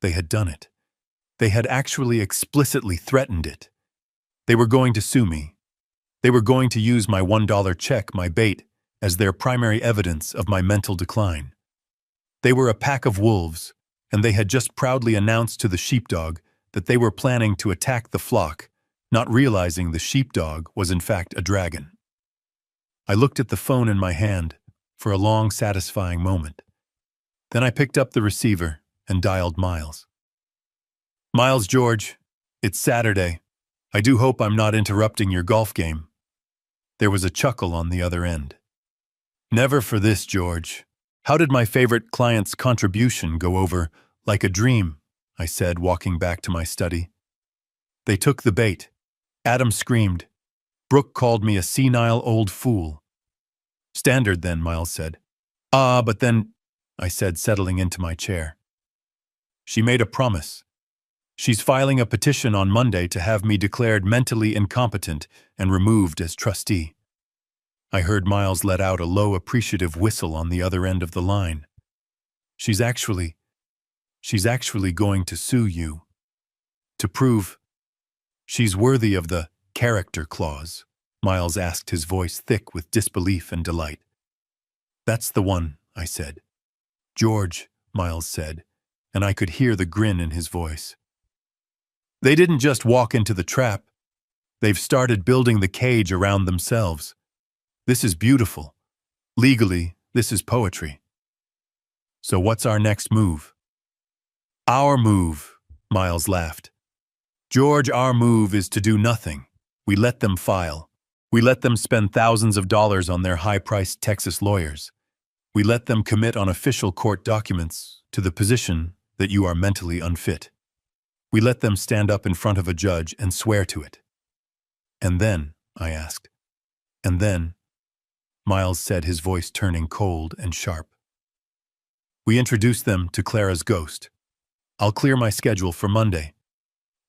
They had done it. They had actually explicitly threatened it. They were going to sue me. They were going to use my $1 check, my bait, as their primary evidence of my mental decline. They were a pack of wolves, and they had just proudly announced to the sheepdog that they were planning to attack the flock, not realizing the sheepdog was in fact a dragon. I looked at the phone in my hand for a long, satisfying moment. Then I picked up the receiver and dialed Miles. "Miles, George, it's Saturday. I do hope I'm not interrupting your golf game." There was a chuckle on the other end. "Never for this, George. How did my favorite client's contribution go over like a dream?" I said, walking back to my study. "They took the bait." Adam screamed. "Brooke called me a senile old fool." "Standard then," Miles said. But then," I said, settling into my chair. "She made a promise. She's filing a petition on Monday to have me declared mentally incompetent and removed as trustee." I heard Miles let out a low, appreciative whistle on the other end of the line. She's actually going to sue you. To prove she's worthy of the character clause," Miles asked, his voice thick with disbelief and delight. "That's the one," I said. "George," Miles said, and I could hear the grin in his voice. "They didn't just walk into the trap. They've started building the cage around themselves. This is beautiful. Legally, this is poetry. So what's our next move?" "Our move," Miles laughed. "George, our move is to do nothing. We let them file. We let them spend thousands of dollars on their high-priced Texas lawyers. We let them commit on official court documents to the position that you are mentally unfit. We let them stand up in front of a judge and swear to it." "And then," I asked. "And then," Miles said, his voice turning cold and sharp, "we introduce them to Clara's ghost. I'll clear my schedule for Monday.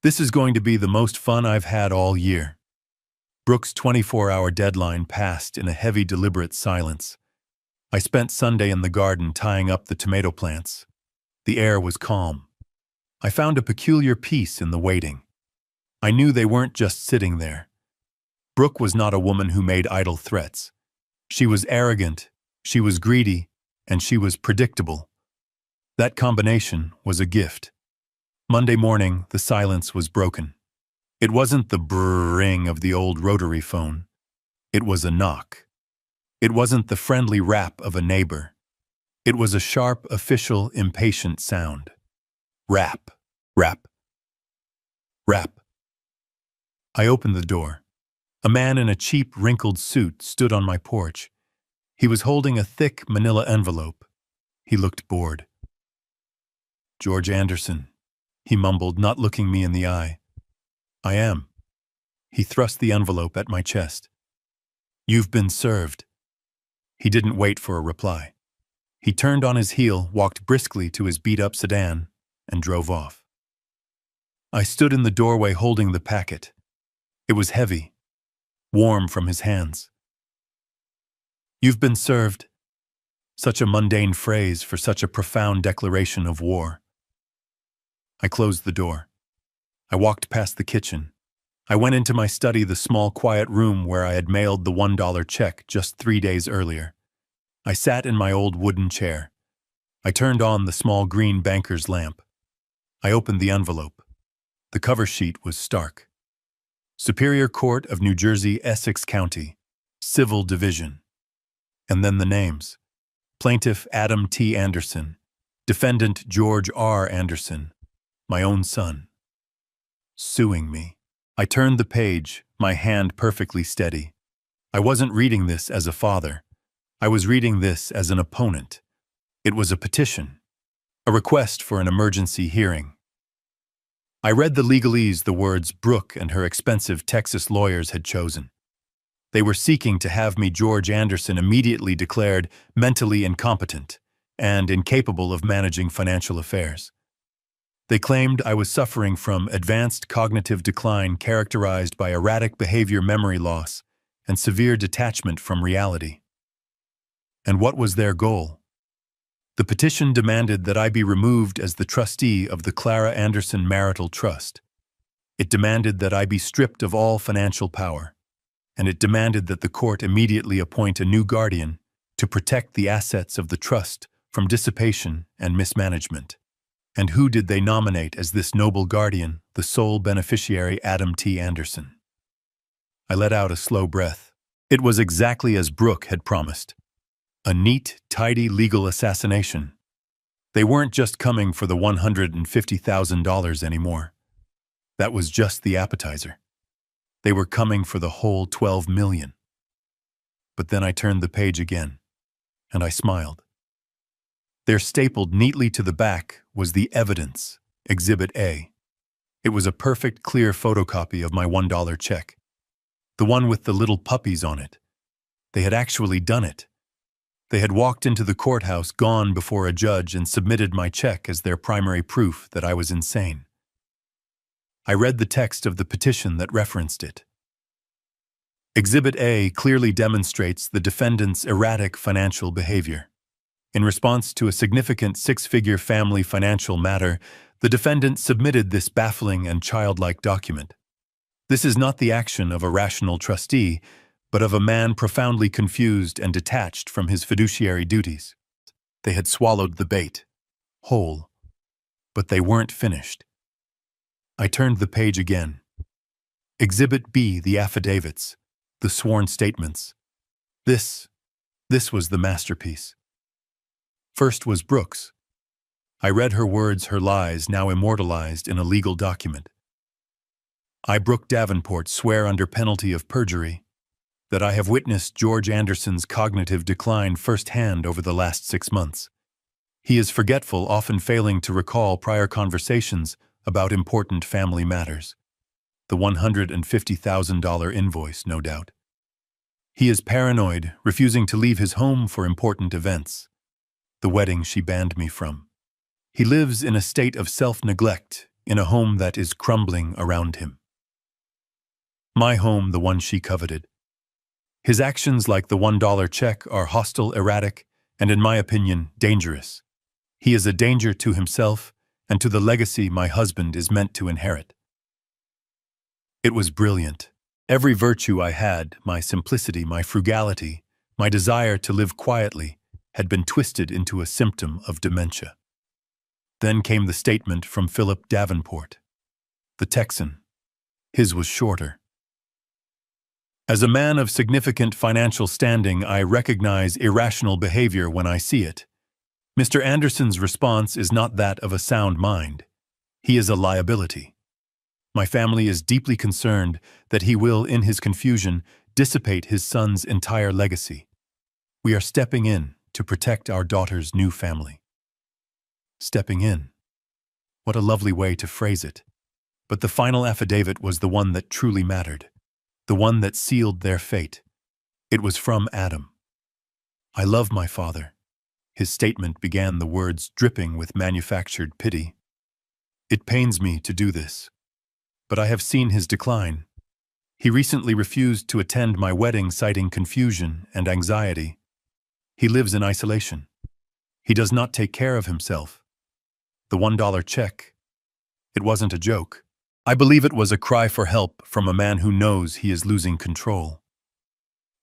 This is going to be the most fun I've had all year." Brooke's 24-hour deadline passed in a heavy, deliberate silence. I spent Sunday in the garden tying up the tomato plants. The air was calm. I found a peculiar peace in the waiting. I knew they weren't just sitting there. Brooke was not a woman who made idle threats. She was arrogant, she was greedy, and she was predictable. That combination was a gift. Monday morning, the silence was broken. It wasn't the brrring of the old rotary phone. It was a knock. It wasn't the friendly rap of a neighbor. It was a sharp, official, impatient sound. Rap, rap, rap. I opened the door. A man in a cheap, wrinkled suit stood on my porch. He was holding a thick manila envelope. He looked bored. "George Anderson," he mumbled, not looking me in the eye. "I am." He thrust the envelope at my chest. "You've been served." He didn't wait for a reply. He turned on his heel, walked briskly to his beat-up sedan, and drove off. I stood in the doorway holding the packet. It was heavy, warm from his hands. "You've been served." Such a mundane phrase for such a profound declaration of war. I closed the door. I walked past the kitchen. I went into my study, the small, quiet room where I had mailed the $1 check just 3 days earlier. I sat in my old wooden chair. I turned on the small green banker's lamp. I opened the envelope. The cover sheet was stark. Superior Court of New Jersey, Essex County, Civil Division. And then the names. Plaintiff Adam T. Anderson. Defendant George R. Anderson. My own son. Suing me. I turned the page, my hand perfectly steady. I wasn't reading this as a father. I was reading this as an opponent. It was a petition. A request for an emergency hearing. I read the legalese the words Brooke and her expensive Texas lawyers had chosen. They were seeking to have me, George Anderson, immediately declared mentally incompetent and incapable of managing financial affairs. They claimed I was suffering from advanced cognitive decline characterized by erratic behavior, memory loss, and severe detachment from reality. And what was their goal? The petition demanded that I be removed as the trustee of the Clara Anderson Marital Trust. It demanded that I be stripped of all financial power, and it demanded that the court immediately appoint a new guardian to protect the assets of the trust from dissipation and mismanagement. And who did they nominate as this noble guardian, the sole beneficiary Adam T. Anderson? I let out a slow breath. It was exactly as Brooke had promised. A neat, tidy legal assassination. They weren't just coming for the $150,000 anymore. That was just the appetizer. They were coming for the whole $12 million. But then I turned the page again, and I smiled. There, stapled neatly to the back, was the evidence, Exhibit A. It was a perfect, clear photocopy of my $1 check. The one with the little puppies on it. They had actually done it. They had walked into the courthouse, gone before a judge, and submitted my check as their primary proof that I was insane. I read the text of the petition that referenced it. Exhibit A clearly demonstrates the defendant's erratic financial behavior. In response to a significant six-figure family financial matter, the defendant submitted this baffling and childlike document. This is not the action of a rational trustee, but of a man profoundly confused and detached from his fiduciary duties. They had swallowed the bait, whole, but they weren't finished. I turned the page again. Exhibit B, the affidavits, the sworn statements. This was the masterpiece. First was Brooke's. I read her words, her lies, now immortalized in a legal document. I, Brooke Davenport, swear under penalty of perjury that I have witnessed George Anderson's cognitive decline firsthand over the last 6 months. He is forgetful, often failing to recall prior conversations about important family matters. The $150,000 invoice, no doubt. He is paranoid, refusing to leave his home for important events. The wedding she banned me from. He lives in a state of self-neglect, in a home that is crumbling around him. My home, the one she coveted. His actions, like the $1 check, are hostile, erratic, and, in my opinion, dangerous. He is a danger to himself and to the legacy my husband is meant to inherit. It was brilliant. Every virtue I had, my simplicity, my frugality, my desire to live quietly, had been twisted into a symptom of dementia. Then came the statement from Philip Davenport, the Texan. His was shorter. As a man of significant financial standing, I recognize irrational behavior when I see it. Mr. Anderson's response is not that of a sound mind. He is a liability. My family is deeply concerned that he will, in his confusion, dissipate his son's entire legacy. We are stepping in to protect our daughter's new family. Stepping in. What a lovely way to phrase it. But the final affidavit was the one that truly mattered, the one that sealed their fate. It was from Adam. I love my father. His statement began, the words dripping with manufactured pity. It pains me to do this, but I have seen his decline. He recently refused to attend my wedding, citing confusion and anxiety. He lives in isolation. He does not take care of himself. The $1 check. It wasn't a joke. I believe it was a cry for help from a man who knows he is losing control.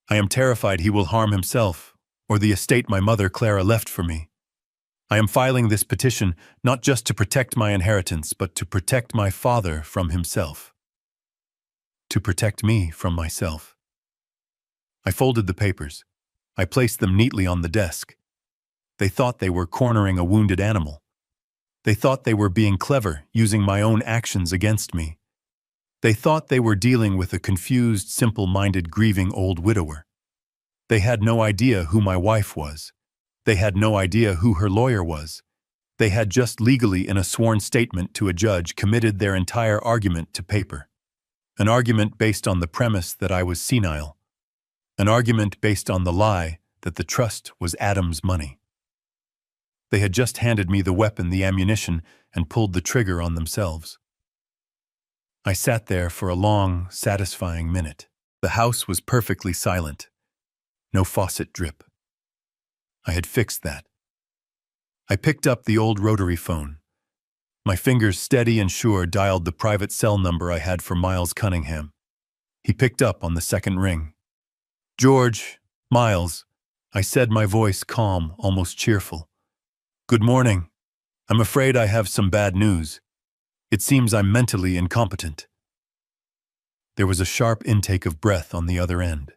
I am terrified he will harm himself or the estate my mother Clara left for me. I am filing this petition not just to protect my inheritance, but to protect my father from himself. To protect me from myself. I folded the papers. I placed them neatly on the desk. They thought they were cornering a wounded animal. They thought they were being clever, using my own actions against me. They thought they were dealing with a confused, simple-minded, grieving old widower. They had no idea who my wife was. They had no idea who her lawyer was. They had just legally, in a sworn statement to a judge, committed their entire argument to paper. An argument based on the premise that I was senile. An argument based on the lie that the trust was Adam's money. They had just handed me the weapon, the ammunition, and pulled the trigger on themselves. I sat there for a long, satisfying minute. The house was perfectly silent. No faucet drip. I had fixed that. I picked up the old rotary phone. My fingers, steady and sure, dialed the private cell number I had for Miles Cunningham. He picked up on the second ring. "George, Miles," I said, my voice calm, almost cheerful. "Good morning. I'm afraid I have some bad news. It seems I'm mentally incompetent." There was a sharp intake of breath on the other end.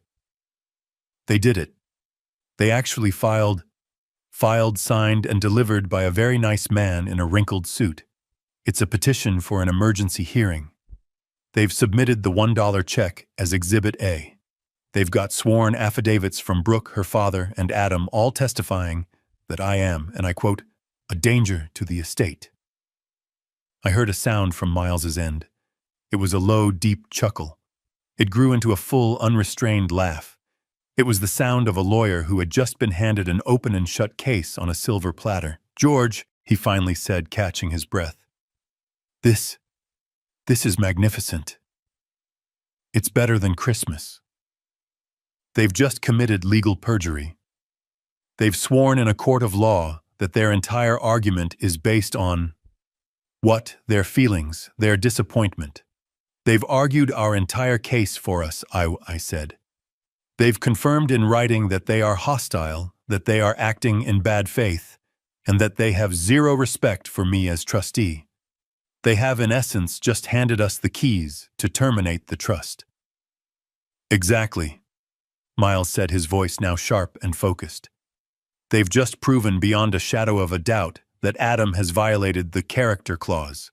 They did it. They actually filed, signed, and delivered by a very nice man in a wrinkled suit. It's a petition for an emergency hearing. They've submitted the $1 check as Exhibit A. They've got sworn affidavits from Brooke, her father, and Adam, all testifying that I am, and I quote, "a danger to the estate." I heard a sound from Miles's end. It was a low, deep chuckle. It grew into a full, unrestrained laugh. It was the sound of a lawyer who had just been handed an open and shut case on a silver platter. "George," he finally said, catching his breath. This is magnificent. It's better than Christmas. They've just committed legal perjury. They've sworn in a court of law that their entire argument is based on what? Their feelings, their disappointment. They've argued our entire case for us, I said. They've confirmed in writing that they are hostile, that they are acting in bad faith, and that they have zero respect for me as trustee. They have, in essence, just handed us the keys to terminate the trust. Exactly, Miles said, his voice now sharp and focused. They've just proven beyond a shadow of a doubt that Adam has violated the character clause.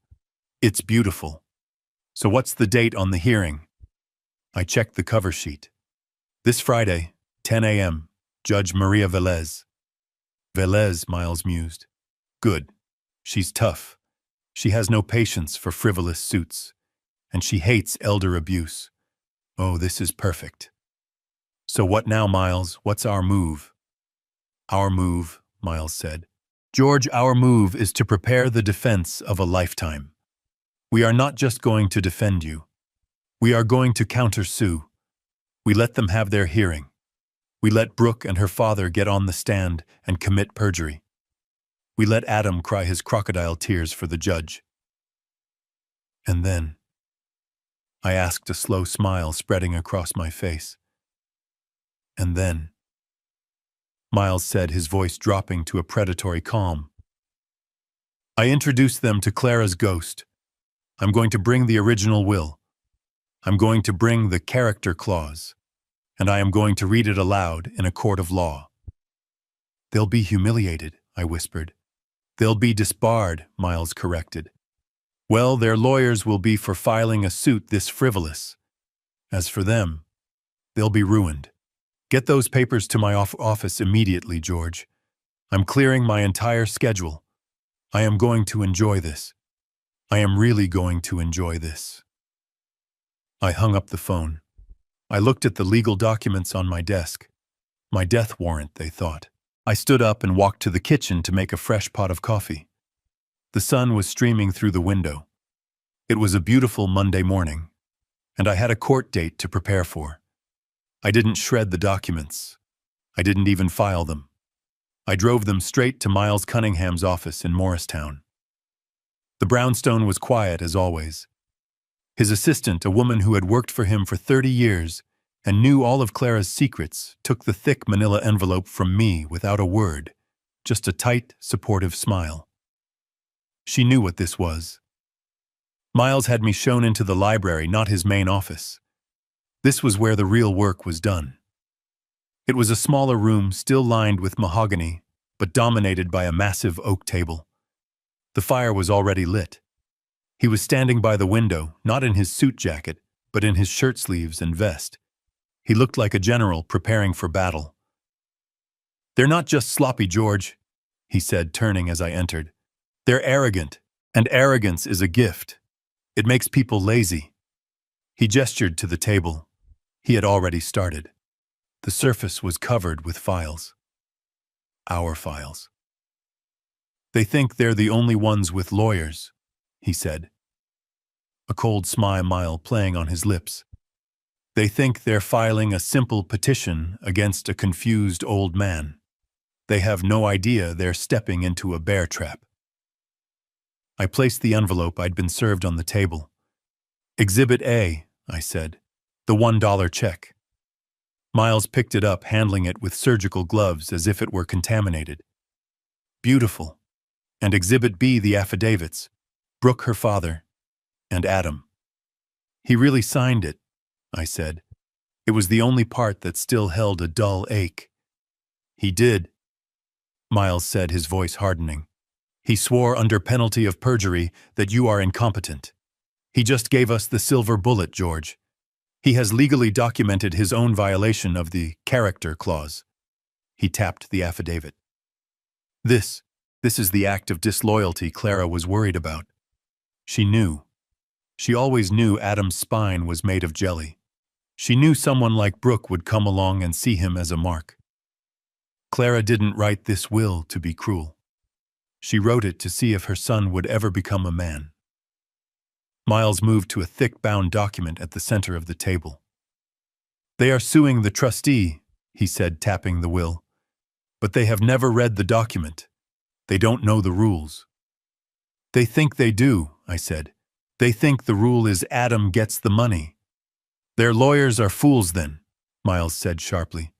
It's beautiful. So what's the date on the hearing? I checked the cover sheet. This Friday, 10 a.m., Judge Maria Velez. Velez, Miles mused. Good. She's tough. She has no patience for frivolous suits, and she hates elder abuse. Oh, this is perfect. So what now, Miles? What's our move? Our move, Miles said. George, our move is to prepare the defense of a lifetime. We are not just going to defend you. We are going to countersue. We let them have their hearing. We let Brooke and her father get on the stand and commit perjury. We let Adam cry his crocodile tears for the judge. And then, I asked, a slow smile spreading across my face. And then, Miles said, his voice dropping to a predatory calm. I introduced them to Clara's ghost. I'm going to bring the original will. I'm going to bring the character clause. And I am going to read it aloud in a court of law. They'll be humiliated, I whispered. They'll be disbarred, Miles corrected. Well, their lawyers will be for filing a suit this frivolous. As for them, they'll be ruined. Get those papers to my office immediately, George. I'm clearing my entire schedule. I am going to enjoy this. I am really going to enjoy this. I hung up the phone. I looked at the legal documents on my desk. My death warrant, they thought. I stood up and walked to the kitchen to make a fresh pot of coffee. The sun was streaming through the window. It was a beautiful Monday morning, and I had a court date to prepare for. I didn't shred the documents. I didn't even file them. I drove them straight to Miles Cunningham's office in Morristown. The brownstone was quiet as always. His assistant, a woman who had worked for him for 30 years and knew all of Clara's secrets, took the thick manila envelope from me without a word, just a tight, supportive smile. She knew what this was. Miles had me shown into the library, not his main office. This was where the real work was done. It was a smaller room, still lined with mahogany, but dominated by a massive oak table. The fire was already lit. He was standing by the window, not in his suit jacket, but in his shirt sleeves and vest. He looked like a general preparing for battle. They're not just sloppy, George, he said, turning as I entered. They're arrogant, and arrogance is a gift. It makes people lazy. He gestured to the table. He had already started. The surface was covered with files. Our files. They think they're the only ones with lawyers, he said. A cold smile playing on his lips. They think they're filing a simple petition against a confused old man. They have no idea they're stepping into a bear trap. I placed the envelope I'd been served on the table. Exhibit A, I said. The $1 check. Miles picked it up, handling it with surgical gloves as if it were contaminated. Beautiful. And Exhibit B, the affidavits. Brooke, her father, and Adam. He really signed it, I said. It was the only part that still held a dull ache. He did, Miles said, his voice hardening. He swore under penalty of perjury that you are incompetent. He just gave us the silver bullet, George. He has legally documented his own violation of the character clause. He tapped the affidavit. This is the act of disloyalty Clara was worried about. She knew. She always knew Adam's spine was made of jelly. She knew someone like Brooke would come along and see him as a mark. Clara didn't write this will to be cruel. She wrote it to see if her son would ever become a man. Miles moved to a thick bound document at the center of the table. They are suing the trustee, he said, tapping the will. But they have never read the document. They don't know the rules. They think they do, I said. They think the rule is Adam gets the money. Their lawyers are fools then, Miles said sharply.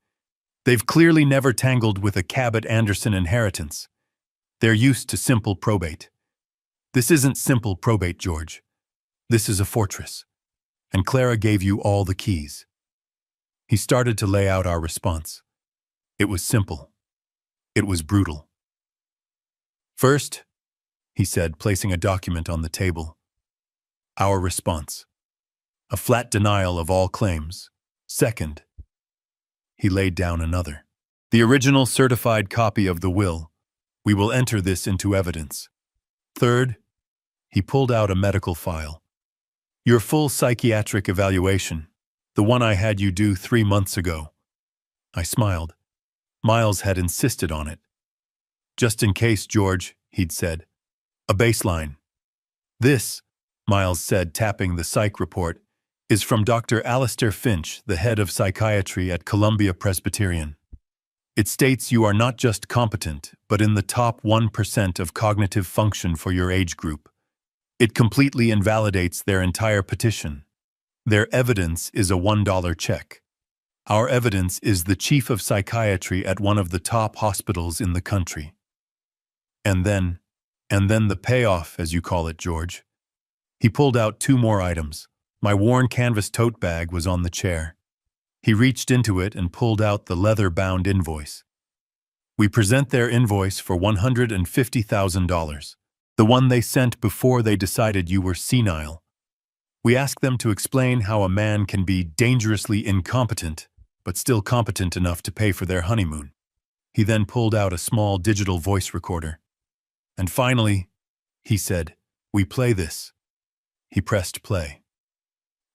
They've clearly never tangled with a Cabot-Anderson inheritance. They're used to simple probate. This isn't simple probate, George. This is a fortress. And Clara gave you all the keys. He started to lay out our response. It was simple. It was brutal. First, he said, placing a document on the table. Our response. A flat denial of all claims. Second, he laid down another. The original certified copy of the will. We will enter this into evidence. Third, he pulled out a medical file. Your full psychiatric evaluation, the one I had you do 3 months ago. I smiled. Miles had insisted on it. Just in case, George, he'd said. A baseline. This, Miles said, tapping the psych report, is from Dr. Alistair Finch, the head of psychiatry at Columbia Presbyterian. It states you are not just competent, but in the top 1% of cognitive function for your age group. It completely invalidates their entire petition. Their evidence is a $1 check. Our evidence is the chief of psychiatry at one of the top hospitals in the country. And then the payoff, as you call it, George. He pulled out 2 more items. My worn canvas tote bag was on the chair. He reached into it and pulled out the leather-bound invoice. We present their invoice for $150,000, the one they sent before they decided you were senile. We ask them to explain how a man can be dangerously incompetent, but still competent enough to pay for their honeymoon. He then pulled out a small digital voice recorder. And finally, he said, we play this. He pressed play.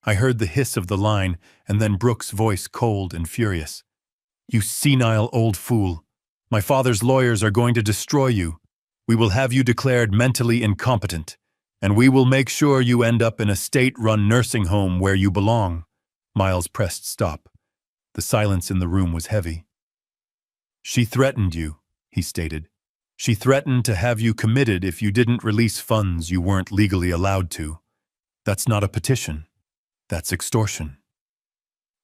I heard the hiss of the line, and then Brooke's voice, cold and furious. You senile old fool. My father's lawyers are going to destroy you. We will have you declared mentally incompetent, and we will make sure you end up in a state-run nursing home where you belong. Miles pressed stop. The silence in the room was heavy. She threatened you, he stated. She threatened to have you committed if you didn't release funds you weren't legally allowed to. That's not a petition. That's extortion.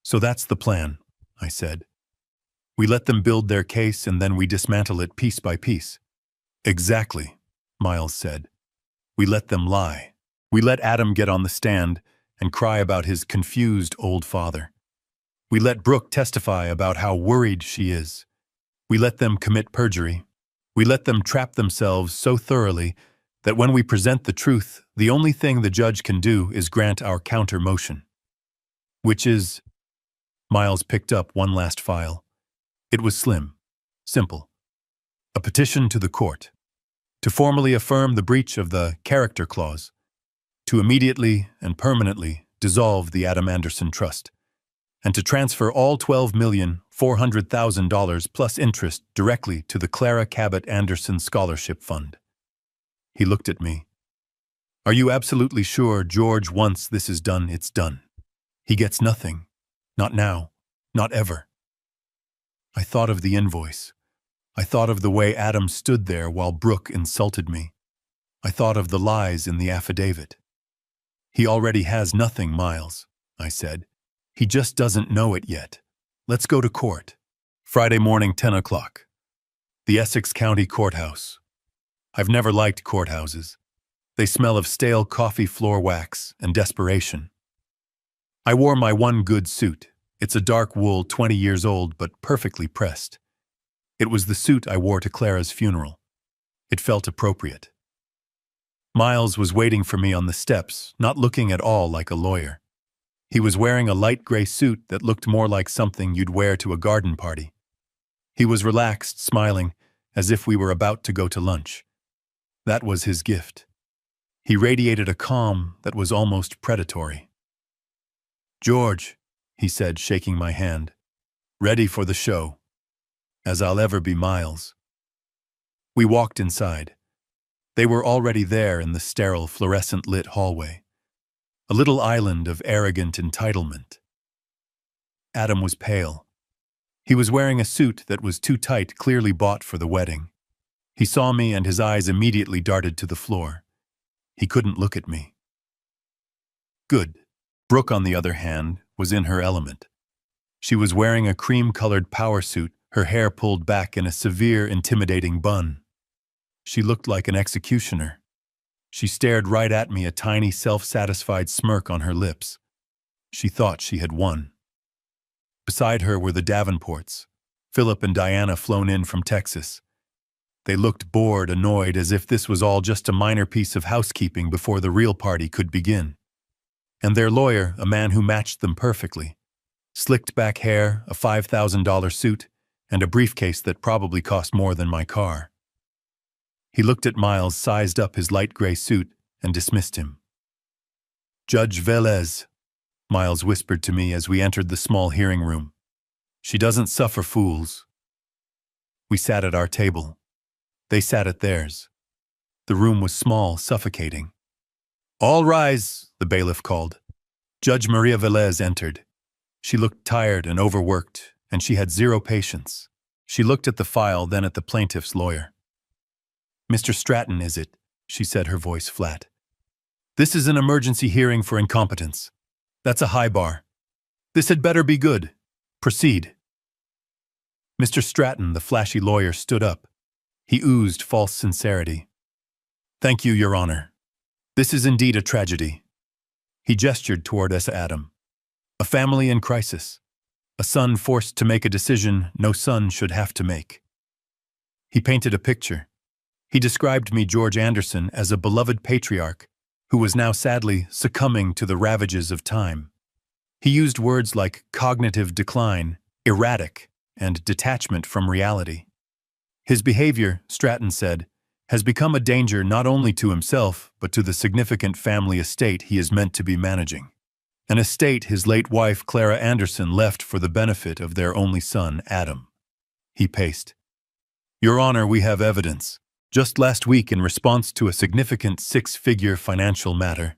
So that's the plan, I said. We let them build their case and then we dismantle it piece by piece. Exactly, Miles said. We let them lie. We let Adam get on the stand and cry about his confused old father. We let Brooke testify about how worried she is. We let them commit perjury. We let them trap themselves so thoroughly that when we present the truth, the only thing the judge can do is grant our counter motion. Which is... Miles picked up one last file. It was slim, simple. A petition to the court. To formally affirm the breach of the character clause. To immediately and permanently dissolve the Adam Anderson Trust. And to transfer all $12,400,000 plus interest directly to the Clara Cabot Anderson Scholarship Fund. He looked at me. Are you absolutely sure, George, once this is done, it's done? He gets nothing. Not now. Not ever. I thought of the invoice. I thought of the way Adam stood there while Brooke insulted me. I thought of the lies in the affidavit. He already has nothing, Miles, I said. He just doesn't know it yet. Let's go to court. Friday morning, 10 o'clock. The Essex County Courthouse. I've never liked courthouses. They smell of stale coffee floor wax and desperation. I wore my one good suit. It's a dark wool, 20 years old, but perfectly pressed. It was the suit I wore to Clara's funeral. It felt appropriate. Miles was waiting for me on the steps, not looking at all like a lawyer. He was wearing a light gray suit that looked more like something you'd wear to a garden party. He was relaxed, smiling, as if we were about to go to lunch. That was his gift. He radiated a calm that was almost predatory. "George," he said, shaking my hand, "ready for the show. As I'll ever be, Miles." We walked inside. They were already there in the sterile, fluorescent-lit hallway. A little island of arrogant entitlement. Adam was pale. He was wearing a suit that was too tight, clearly bought for the wedding. He saw me and his eyes immediately darted to the floor. He couldn't look at me. Good. Brooke, on the other hand, was in her element. She was wearing a cream-colored power suit, her hair pulled back in a severe, intimidating bun. She looked like an executioner. She stared right at me, a tiny, self-satisfied smirk on her lips. She thought she had won. Beside her were the Davenports, Philip and Diana, flown in from Texas. They looked bored, annoyed, as if this was all just a minor piece of housekeeping before the real party could begin. And their lawyer, a man who matched them perfectly. Slicked back hair, a $5,000 suit, and a briefcase that probably cost more than my car. He looked at Miles, sized up his light gray suit, and dismissed him. "Judge Velez," Miles whispered to me as we entered the small hearing room. "She doesn't suffer fools." We sat at our table. They sat at theirs. The room was small, suffocating. "All rise," the bailiff called. Judge Maria Velez entered. She looked tired and overworked, and she had zero patience. She looked at the file, then at the plaintiff's lawyer. "Mr. Stratton, is it?" she said, her voice flat. "This is an emergency hearing for incompetence. That's a high bar. This had better be good. Proceed." Mr. Stratton, the flashy lawyer, stood up. He oozed false sincerity. "Thank you, Your Honor. This is indeed a tragedy." He gestured toward Adam. "A family in crisis. A son forced to make a decision no son should have to make." He painted a picture. He described me, George Anderson, as a beloved patriarch who was now sadly succumbing to the ravages of time. He used words like cognitive decline, erratic, and detachment from reality. His behavior, Stratton said, has become a danger not only to himself, but to the significant family estate he is meant to be managing. An estate his late wife, Clara Anderson, left for the benefit of their only son, Adam. He paced. "Your Honor, we have evidence. Just last week, in response to a significant six-figure financial matter,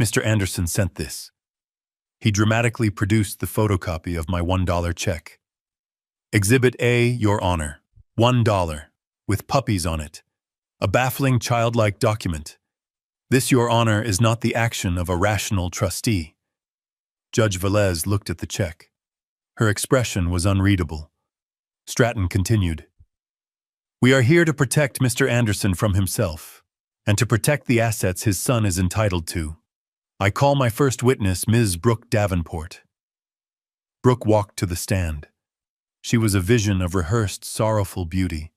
Mr. Anderson sent this." He dramatically produced the photocopy of my $1 check. "Exhibit A, Your Honor, $1, with puppies on it. A baffling, childlike document. This, Your Honor, is not the action of a rational trustee." Judge Velez looked at the check. Her expression was unreadable. Stratton continued. "We are here to protect Mr. Anderson from himself, and to protect the assets his son is entitled to. I call my first witness, Ms. Brooke Davenport." Brooke walked to the stand. She was a vision of rehearsed, sorrowful beauty.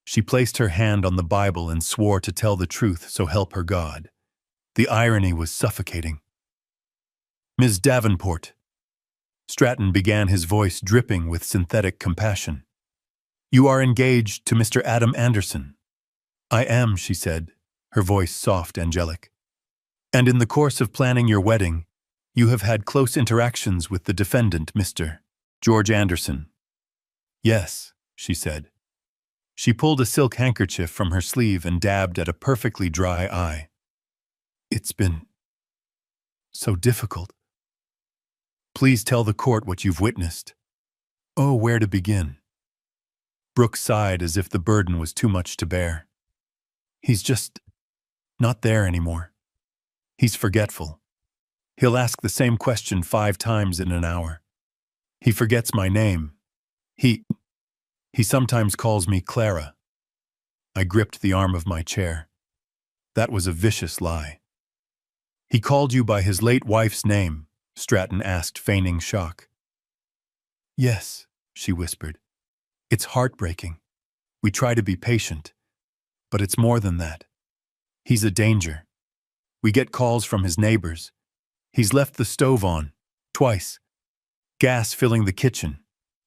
She placed her hand on the Bible and swore to tell the truth, so help her God. The irony was suffocating. "Ms. Davenport." Stratton began, his voice dripping with synthetic compassion. "You are engaged to Mr. Adam Anderson." "I am," she said, her voice soft, angelic. "And in the course of planning your wedding, you have had close interactions with the defendant, Mr. George Anderson." "Yes," she said. She pulled a silk handkerchief from her sleeve and dabbed at a perfectly dry eye. "It's been so difficult. Please tell the court what you've witnessed." "Oh, where to begin?" Brooke sighed as if the burden was too much to bear. He's just not there anymore. He's forgetful. He'll ask the same question 5 times in an hour. He forgets my name. He sometimes calls me Clara. I gripped the arm of my chair. That was a vicious lie. He called you by his late wife's name, Stratton asked, feigning shock. Yes, she whispered. It's heartbreaking. We try to be patient, but it's more than that. He's a danger. We get calls from his neighbors. He's left the stove on, twice. Gas filling the kitchen.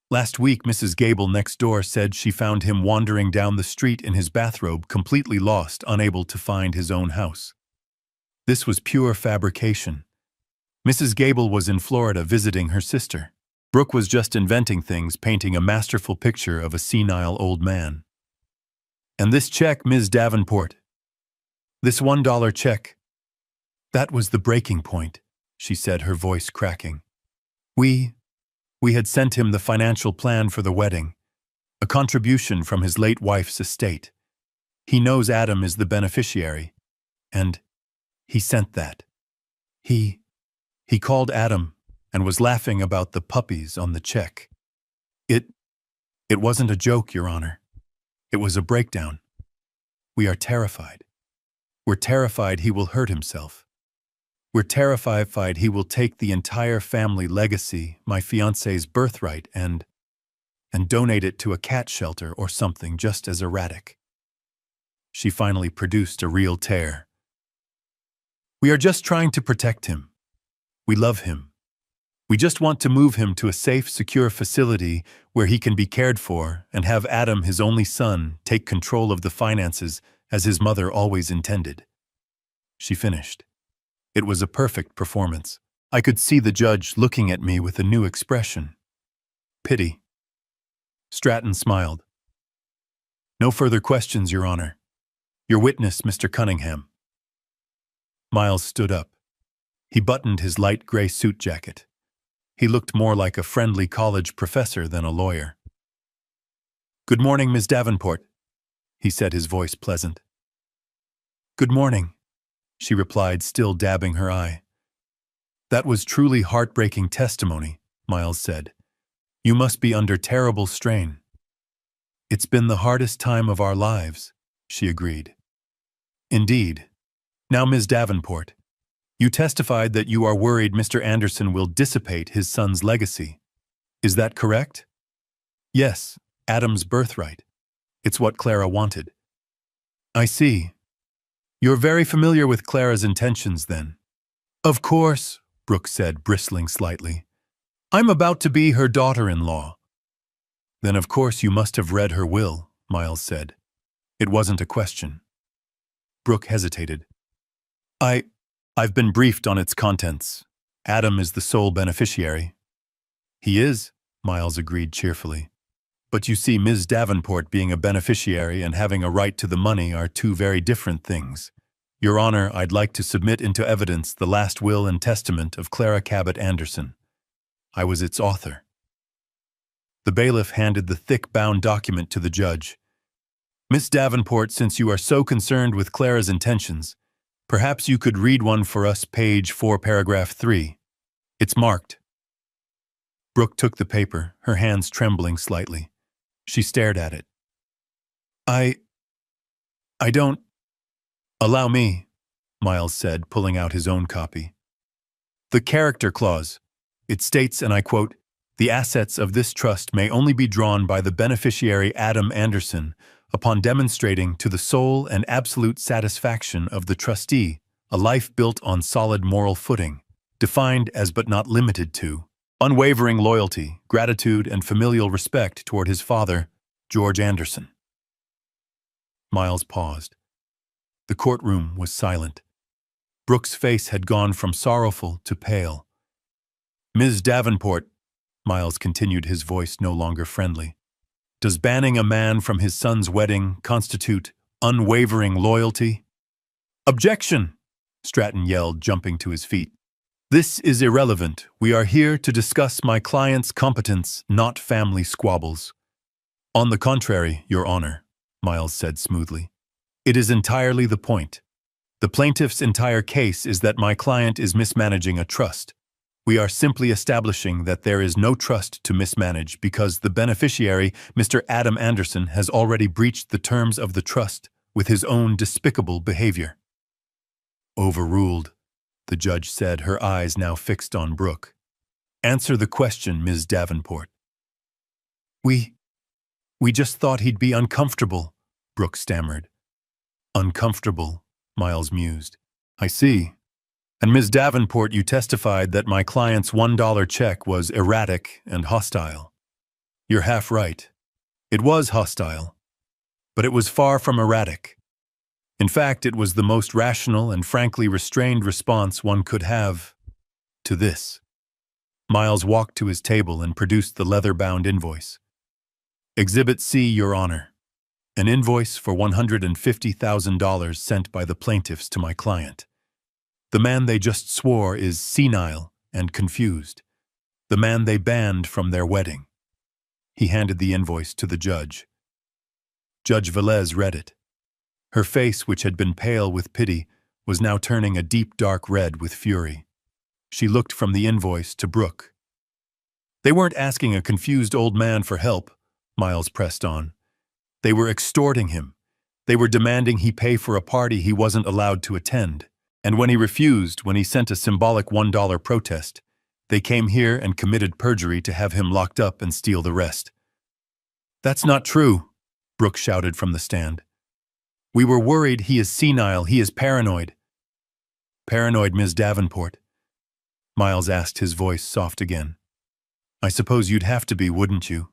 Last week, Mrs. Gable next door said she found him wandering down the street in his bathrobe, completely lost, unable to find his own house. This was pure fabrication. Mrs. Gable was in Florida visiting her sister. Brooke was just inventing things, painting a masterful picture of a senile old man. And this check, Ms. Davenport. This $1 check. That was the breaking point, she said, her voice cracking. We had sent him the financial plan for the wedding, a contribution from his late wife's estate. He knows Adam is the beneficiary, and he sent that. He called Adam and was laughing about the puppies on the check. It wasn't a joke, Your Honor. It was a breakdown. We are terrified. We're terrified he will hurt himself. We're terrified he will take the entire family legacy, my fiancé's birthright, and donate it to a cat shelter or something just as erratic. She finally produced a real tear. We are just trying to protect him. We love him. We just want to move him to a safe, secure facility where he can be cared for and have Adam, his only son, take control of the finances as his mother always intended. She finished. It was a perfect performance. I could see the judge looking at me with a new expression. Pity. Stratton smiled. No further questions, Your Honor. Your witness, Mr. Cunningham. Miles stood up. He buttoned his light gray suit jacket. He looked more like a friendly college professor than a lawyer. Good morning, Ms. Davenport, he said, his voice pleasant. Good morning, she replied, still dabbing her eye. That was truly heartbreaking testimony, Miles said. You must be under terrible strain. It's been the hardest time of our lives, she agreed. Indeed. Now, Ms. Davenport, you testified that you are worried Mr. Anderson will dissipate his son's legacy. Is that correct? Yes, Adam's birthright. It's what Clara wanted. I see. You're very familiar with Clara's intentions, then. Of course, Brooke said, bristling slightly. I'm about to be her daughter-in-law. Then of course you must have read her will, Miles said. It wasn't a question. Brooke hesitated. I've been briefed on its contents. Adam is the sole beneficiary. He is, Miles agreed cheerfully. But you see, Ms. Davenport being a beneficiary and having a right to the money are two very different things. Your Honor, I'd like to submit into evidence the last will and testament of Clara Cabot Anderson. I was its author. The bailiff handed the thick bound document to the judge. Miss Davenport, since you are so concerned with Clara's intentions, perhaps you could read one for us, page 4, paragraph 3. It's marked. Brooke took the paper, her hands trembling slightly. She stared at it. I don't... Allow me, Miles said, pulling out his own copy. The character clause. It states, and I quote, "The assets of this trust may only be drawn by the beneficiary Adam Anderson upon demonstrating to the sole and absolute satisfaction of the trustee a life built on solid moral footing, defined as but not limited to unwavering loyalty, gratitude, and familial respect toward his father, George Anderson." Miles paused. The courtroom was silent. Brooke's face had gone from sorrowful to pale. Ms. Davenport, Miles continued, his voice no longer friendly, does banning a man from his son's wedding constitute unwavering loyalty? Objection! Stratton yelled, jumping to his feet. This is irrelevant. We are here to discuss my client's competence, not family squabbles. On the contrary, Your Honor, Miles said smoothly. It is entirely the point. The plaintiff's entire case is that my client is mismanaging a trust. We are simply establishing that there is no trust to mismanage because the beneficiary, Mr. Adam Anderson, has already breached the terms of the trust with his own despicable behavior. Overruled, the judge said, her eyes now fixed on Brooke. Answer the question, Ms. Davenport. We just thought he'd be uncomfortable, Brooke stammered. Uncomfortable, Miles mused. I see. And Ms. Davenport, you testified that my client's $1 check was erratic and hostile. You're half right. It was hostile. But it was far from erratic. In fact, it was the most rational and frankly restrained response one could have to this. Miles walked to his table and produced the leather-bound invoice. Exhibit C, Your Honor. An invoice for $150,000 sent by the plaintiffs to my client. The man they just swore is senile and confused. The man they banned from their wedding. He handed the invoice to the judge. Judge Velez read it. Her face, which had been pale with pity, was now turning a deep dark red with fury. She looked from the invoice to Brooke. They weren't asking a confused old man for help, Miles pressed on. They were extorting him. They were demanding he pay for a party he wasn't allowed to attend. And when he refused, when he sent a symbolic $1 protest, they came here and committed perjury to have him locked up and steal the rest. That's not true, Brooke shouted from the stand. We were worried. He is senile. He is paranoid. Paranoid, Ms. Davenport? Miles asked, his voice soft again. I suppose you'd have to be, wouldn't you,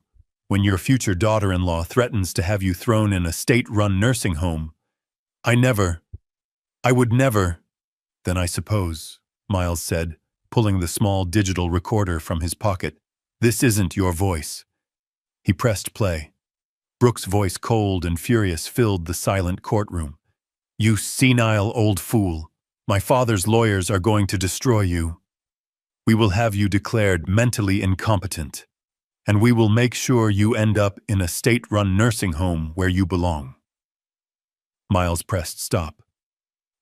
when your future daughter-in-law threatens to have you thrown in a state-run nursing home? I would never. Then I suppose, Miles said, pulling the small digital recorder from his pocket. This isn't your voice. He pressed play. Brooke's voice, cold and furious, filled the silent courtroom. You senile old fool. My father's lawyers are going to destroy you. We will have you declared mentally incompetent, and we will make sure you end up in a state-run nursing home where you belong. Miles pressed stop.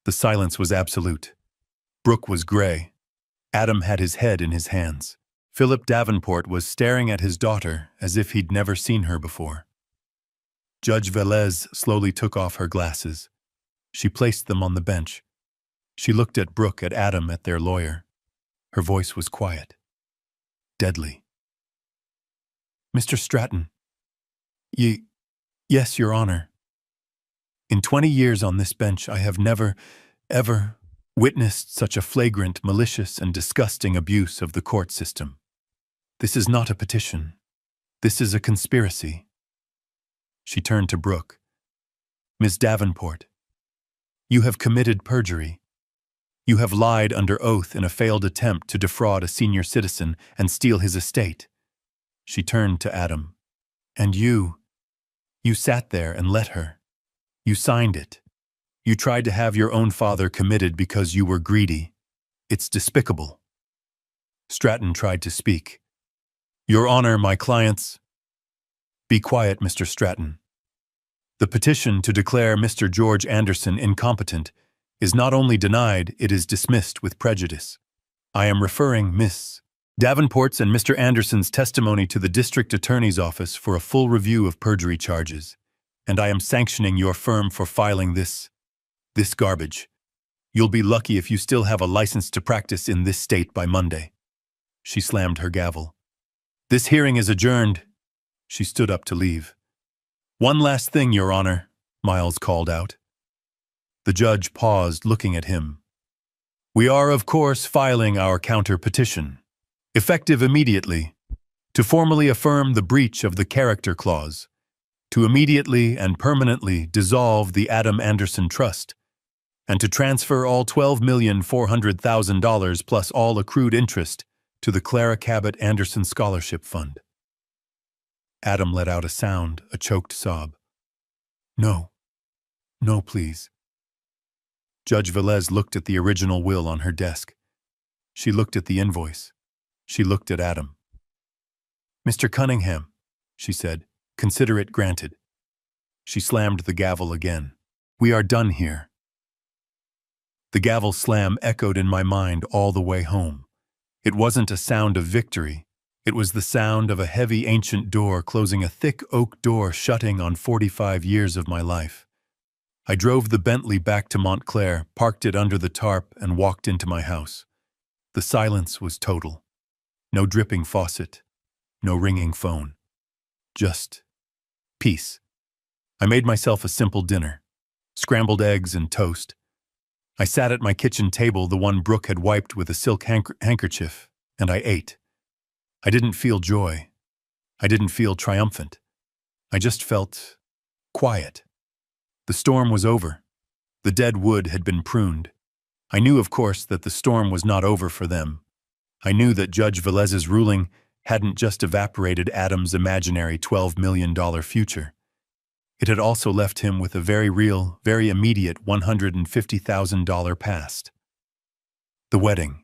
The silence was absolute. Brooke was gray. Adam had his head in his hands. Philip Davenport was staring at his daughter as if he'd never seen her before. Judge Velez slowly took off her glasses. She placed them on the bench. She looked at Brooke, at Adam, at their lawyer. Her voice was quiet. Deadly. Mr. Stratton. Yes, Your Honor. In 20 years on this bench, I have never, ever witnessed such a flagrant, malicious, and disgusting abuse of the court system. This is not a petition. This is a conspiracy. She turned to Brooke. Ms. Davenport, you have committed perjury. You have lied under oath in a failed attempt to defraud a senior citizen and steal his estate. She turned to Adam. And you sat there and let her. You signed it. You tried to have your own father committed because you were greedy. It's despicable. Stratton tried to speak. Your Honor, my clients. Be quiet, Mr. Stratton. The petition to declare Mr. George Anderson incompetent is not only denied, it is dismissed with prejudice. I am referring Miss Davenport's and Mr. Anderson's testimony to the District Attorney's Office for a full review of perjury charges, and I am sanctioning your firm for filing this garbage. You'll be lucky if you still have a license to practice in this state by Monday. She slammed her gavel. This hearing is adjourned. She stood up to leave. One last thing, Your Honor, Miles called out. The judge paused, looking at him. We are, of course, filing our counter-petition, effective immediately, to formally affirm the breach of the character clause, to immediately and permanently dissolve the Adam Anderson Trust, and to transfer all $12,400,000 plus all accrued interest to the Clara Cabot Anderson Scholarship Fund. Adam let out a sound, a choked sob. No, please. Judge Velez looked at the original will on her desk. She looked at the invoice. She looked at Adam. Mr. Cunningham, she said, Consider it granted." She slammed the gavel again. "We are done here." The gavel slam echoed in my mind all the way home. It wasn't a sound of victory. It was the sound of a heavy ancient door closing, a thick oak door shutting on 45 years of my life. I drove the Bentley back to Montclair, parked it under the tarp, and walked into my house. The silence was total. No dripping faucet. No ringing phone. Just peace. I made myself a simple dinner. Scrambled eggs and toast. I sat at my kitchen table, the one Brooke had wiped with a silk handkerchief, and I ate. I didn't feel joy. I didn't feel triumphant. I just felt quiet. The storm was over. The dead wood had been pruned. I knew, of course, that the storm was not over for them. I knew that Judge Velez's ruling hadn't just evaporated Adam's imaginary $12 million future. It had also left him with a very real, very immediate $150,000 past. The wedding.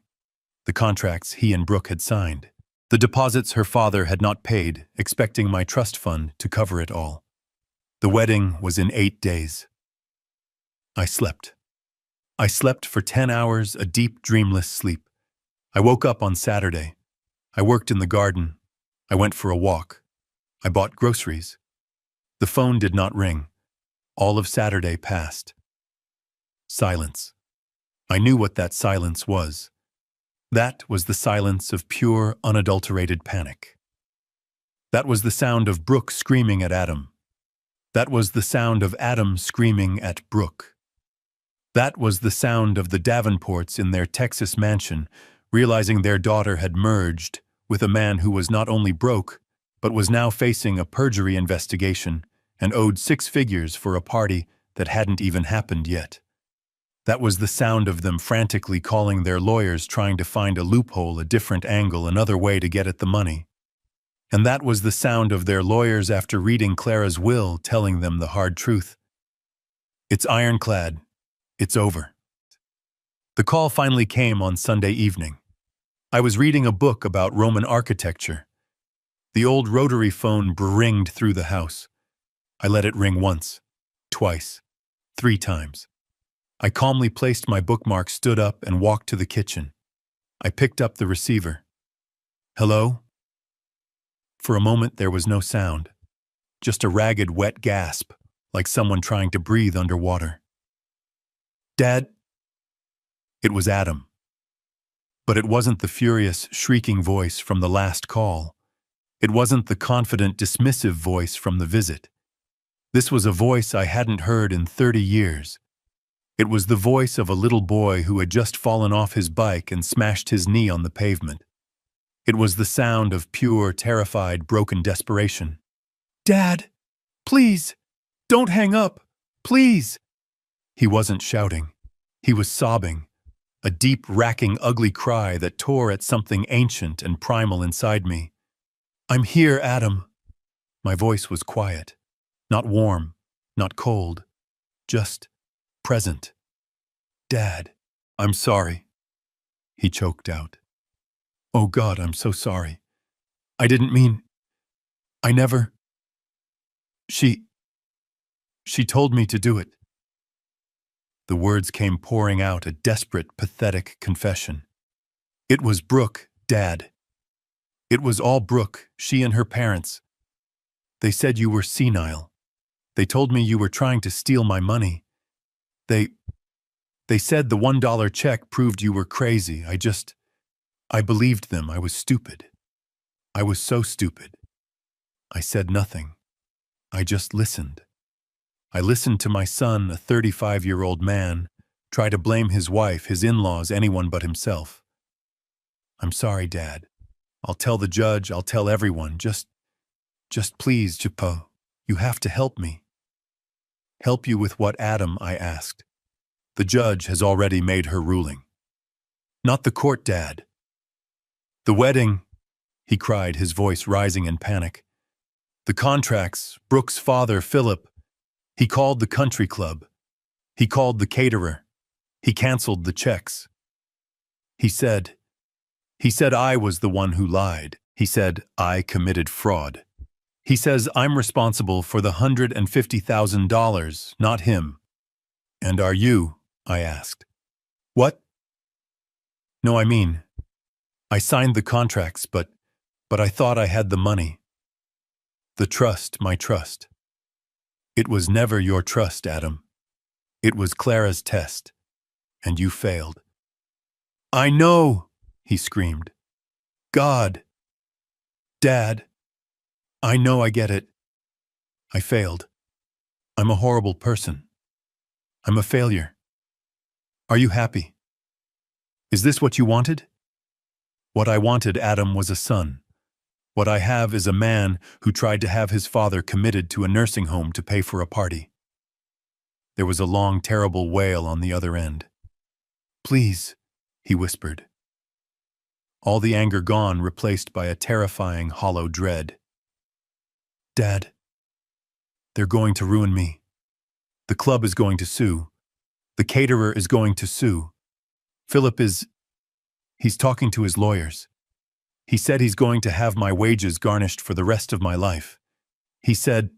The contracts he and Brooke had signed. The deposits her father had not paid, expecting my trust fund to cover it all. The wedding was in 8 days. I slept. I slept for 10 hours, a deep, dreamless sleep. I woke up on Saturday. I worked in the garden. I went for a walk. I bought groceries. The phone did not ring. All of Saturday passed. Silence. I knew what that silence was. That was the silence of pure, unadulterated panic. That was the sound of Brooke screaming at Adam. That was the sound of Adam screaming at Brooke. That was the sound of the Davenports in their Texas mansion, realizing their daughter had merged with a man who was not only broke, but was now facing a perjury investigation and owed 6 figures for a party that hadn't even happened yet. That was the sound of them frantically calling their lawyers, trying to find a loophole, a different angle, another way to get at the money. And that was the sound of their lawyers after reading Clara's will, telling them the hard truth. It's ironclad. It's over. The call finally came on Sunday evening. I was reading a book about Roman architecture. The old rotary phone ringed through the house. I let it ring once, twice, 3 times. I calmly placed my bookmark, stood up, and walked to the kitchen. I picked up the receiver. "Hello?" For a moment there was no sound, just a ragged, wet gasp, like someone trying to breathe underwater. "Dad?" It was Adam. But it wasn't the furious, shrieking voice from the last call. It wasn't the confident, dismissive voice from the visit. This was a voice I hadn't heard in 30 years. It was the voice of a little boy who had just fallen off his bike and smashed his knee on the pavement. It was the sound of pure, terrified, broken desperation. "Dad, please, don't hang up, please." He wasn't shouting. He was sobbing, a deep, racking, ugly cry that tore at something ancient and primal inside me. "I'm here, Adam." My voice was quiet, not warm, not cold, just present. "Dad, I'm sorry," he choked out. "Oh God, I'm so sorry. I didn't mean... I never... She told me to do it." The words came pouring out, a desperate, pathetic confession. "It was Brooke, Dad. It was all Brooke, she and her parents. They said you were senile. They told me you were trying to steal my money. They said the $1 check proved you were crazy. I believed them. I was stupid. I was so stupid. I said nothing. I just listened. I listened to my son, a 35-year-old man, try to blame his wife, his in-laws, anyone but himself. I'm sorry, Dad. I'll tell the judge, I'll tell everyone. Just please, Japo, you have to help me." "Help you with what, Adam?" I asked. "The judge has already made her ruling." "Not the court, Dad." "The wedding," he cried, his voice rising in panic. "The contracts, Brooke's father, Philip, he called the country club. He called the caterer. He canceled the checks. He said I was the one who lied. He said I committed fraud. He says I'm responsible for the $150,000, not him. And are you? I asked. What? No, I signed the contracts, but I thought I had the money. The trust, my trust. It was never your trust, Adam. It was Clara's test, and you failed. I know, he screamed. God. Dad. I know I get it. I failed. I'm a horrible person. I'm a failure. Are you happy? Is this what you wanted? What I wanted, Adam, was a son. What I have is a man who tried to have his father committed to a nursing home to pay for a party. There was a long, terrible wail on the other end. Please, he whispered. All the anger gone, replaced by a terrifying, hollow dread. Dad, they're going to ruin me. The club is going to sue. The caterer is going to sue. Philip he's talking to his lawyers. He said he's going to have my wages garnished for the rest of my life. He said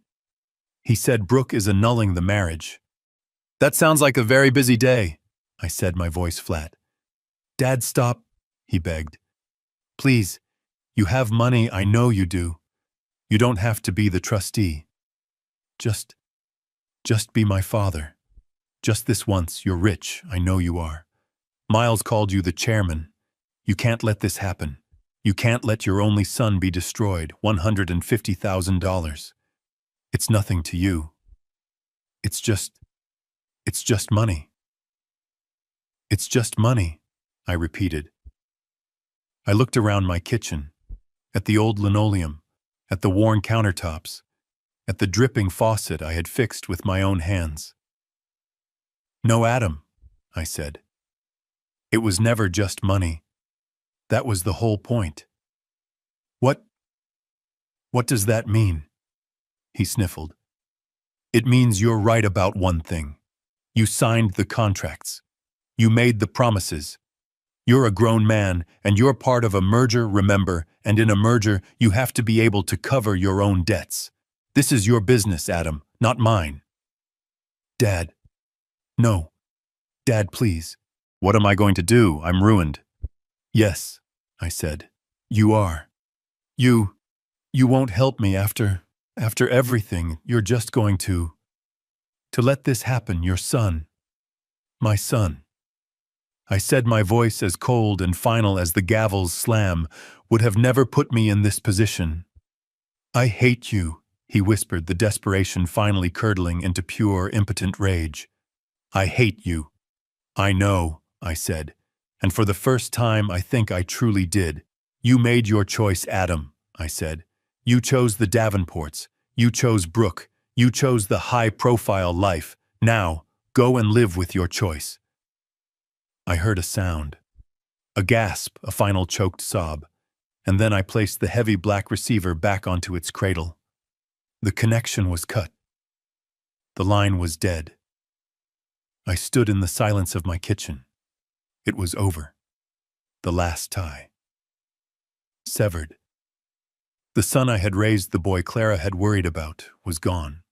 Brooke is annulling the marriage. That sounds like a very busy day, I said, my voice flat. Dad, stop, he begged. Please, you have money, I know you do. You don't have to be the trustee. Just be my father. Just this once, you're rich, I know you are. Miles called you the chairman. You can't let this happen. You can't let your only son be destroyed, $150,000. It's nothing to you. It's just money. It's just money, I repeated. I looked around my kitchen, at the old linoleum, at the worn countertops, at the dripping faucet I had fixed with my own hands. No, Adam, I said. It was never just money. That was the whole point. What does that mean? He sniffled. It means you're right about one thing. You signed the contracts. You made the promises. You're a grown man, and you're part of a merger, remember, and in a merger, you have to be able to cover your own debts. This is your business, Adam, not mine. Dad. No. Dad, please. What am I going to do? I'm ruined. Yes, I said. You are. You won't help me after everything. You're just going to let this happen, your son. My son. I said, my voice as cold and final as the gavel's slam would have never put me in this position. I hate you, he whispered, the desperation finally curdling into pure, impotent rage. I hate you. I know, I said, and for the first time I think I truly did. You made your choice, Adam, I said. You chose the Davenports. You chose Brooke. You chose the high-profile life. Now, go and live with your choice. I heard a sound. A gasp, a final choked sob, and then I placed the heavy black receiver back onto its cradle. The connection was cut. The line was dead. I stood in the silence of my kitchen. It was over. The last tie. Severed. The son I had raised, the boy Clara had worried about, was gone.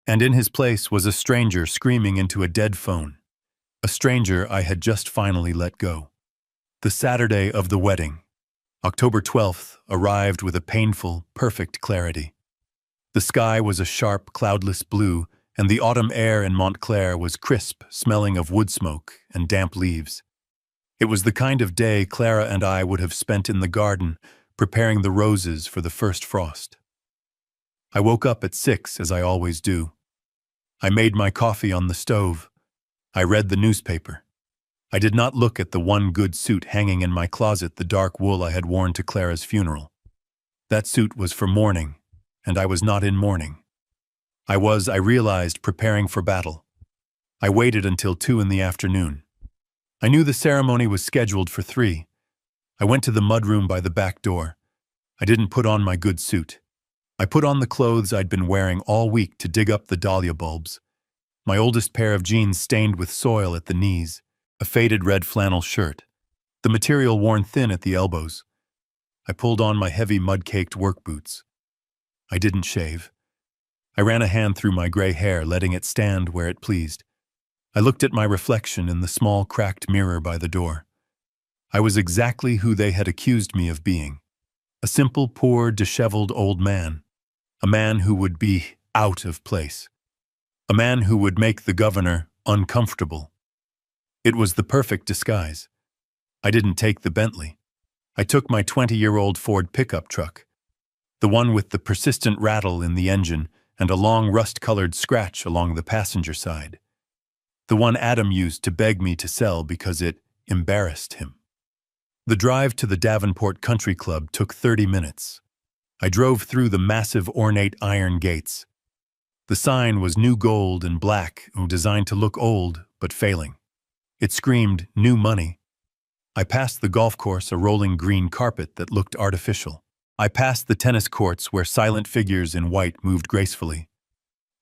And in his place was a stranger screaming into a dead phone. A stranger I had just finally let go. The Saturday of the wedding, October 12th, arrived with a painful, perfect clarity. The sky was a sharp, cloudless blue, and the autumn air in Montclair was crisp, smelling of wood smoke and damp leaves. It was the kind of day Clara and I would have spent in the garden, preparing the roses for the first frost. I woke up at 6, as I always do. I made my coffee on the stove. I read the newspaper. I did not look at the one good suit hanging in my closet, the dark wool I had worn to Clara's funeral. That suit was for mourning, and I was not in mourning. I realized, preparing for battle. I waited until 2 in the afternoon. I knew the ceremony was scheduled for 3. I went to the mudroom by the back door. I didn't put on my good suit. I put on the clothes I'd been wearing all week to dig up the dahlia bulbs. My oldest pair of jeans stained with soil at the knees, a faded red flannel shirt, the material worn thin at the elbows. I pulled on my heavy mud-caked work boots. I didn't shave. I ran a hand through my gray hair, letting it stand where it pleased. I looked at my reflection in the small, cracked mirror by the door. I was exactly who they had accused me of being. A simple, poor, disheveled old man. A man who would be out of place. A man who would make the governor uncomfortable. It was the perfect disguise. I didn't take the Bentley. I took my 20-year-old Ford pickup truck. The one with the persistent rattle in the engine and a long rust-colored scratch along the passenger side. The one Adam used to beg me to sell because it embarrassed him. The drive to the Davenport Country Club took 30 minutes. I drove through the massive ornate iron gates. The sign was new gold and black, designed to look old but failing. It screamed, "New money." I passed the golf course, a rolling green carpet that looked artificial. I passed the tennis courts where silent figures in white moved gracefully.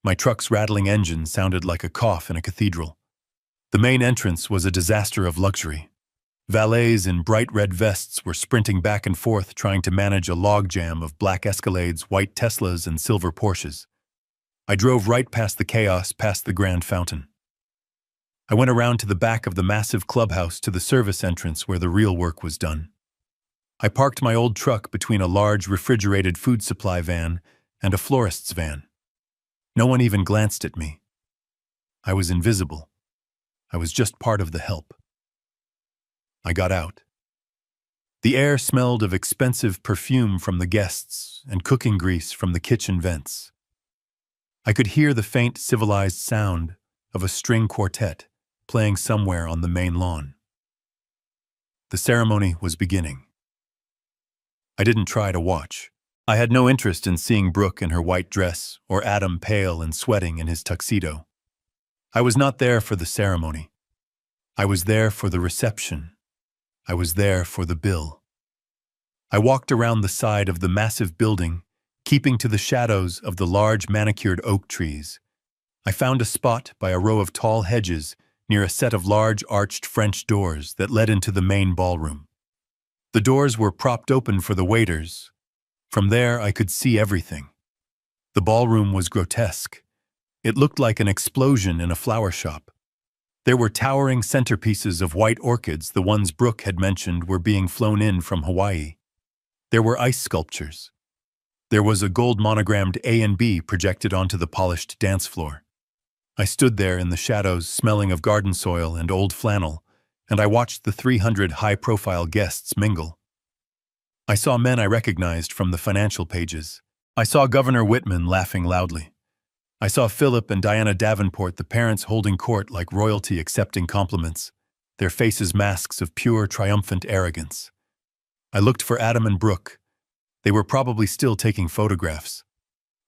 My truck's rattling engine sounded like a cough in a cathedral. The main entrance was a disaster of luxury. Valets in bright red vests were sprinting back and forth trying to manage a logjam of black Escalades, white Teslas, and silver Porsches. I drove right past the chaos, past the grand fountain. I went around to the back of the massive clubhouse to the service entrance where the real work was done. I parked my old truck between a large refrigerated food supply van and a florist's van. No one even glanced at me. I was invisible. I was just part of the help. I got out. The air smelled of expensive perfume from the guests and cooking grease from the kitchen vents. I could hear the faint, civilized sound of a string quartet playing somewhere on the main lawn. The ceremony was beginning. I didn't try to watch. I had no interest in seeing Brooke in her white dress or Adam pale and sweating in his tuxedo. I was not there for the ceremony. I was there for the reception. I was there for the bill. I walked around the side of the massive building, keeping to the shadows of the large manicured oak trees. I found a spot by a row of tall hedges near a set of large arched French doors that led into the main ballroom. The doors were propped open for the waiters. From there, I could see everything. The ballroom was grotesque. It looked like an explosion in a flower shop. There were towering centerpieces of white orchids, the ones Brooke had mentioned were being flown in from Hawaii. There were ice sculptures. There was a gold monogrammed A and B projected onto the polished dance floor. I stood there in the shadows, smelling of garden soil and old flannel, and I watched the 300 high-profile guests mingle. I saw men I recognized from the financial pages. I saw Governor Whitman laughing loudly. I saw Philip and Diana Davenport, the parents holding court like royalty accepting compliments, their faces masks of pure, triumphant arrogance. I looked for Adam and Brooke. They were probably still taking photographs.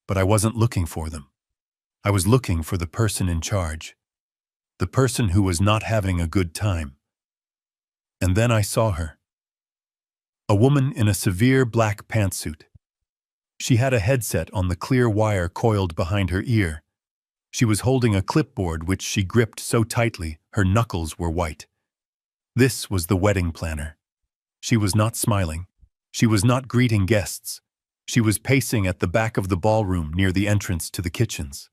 But I wasn't looking for them. I was looking for the person in charge. The person who was not having a good time. And then I saw her. A woman in a severe black pantsuit. She had a headset on the clear wire coiled behind her ear. She was holding a clipboard which she gripped so tightly her knuckles were white. This was the wedding planner. She was not smiling. She was not greeting guests. She was pacing at the back of the ballroom near the entrance to the kitchens.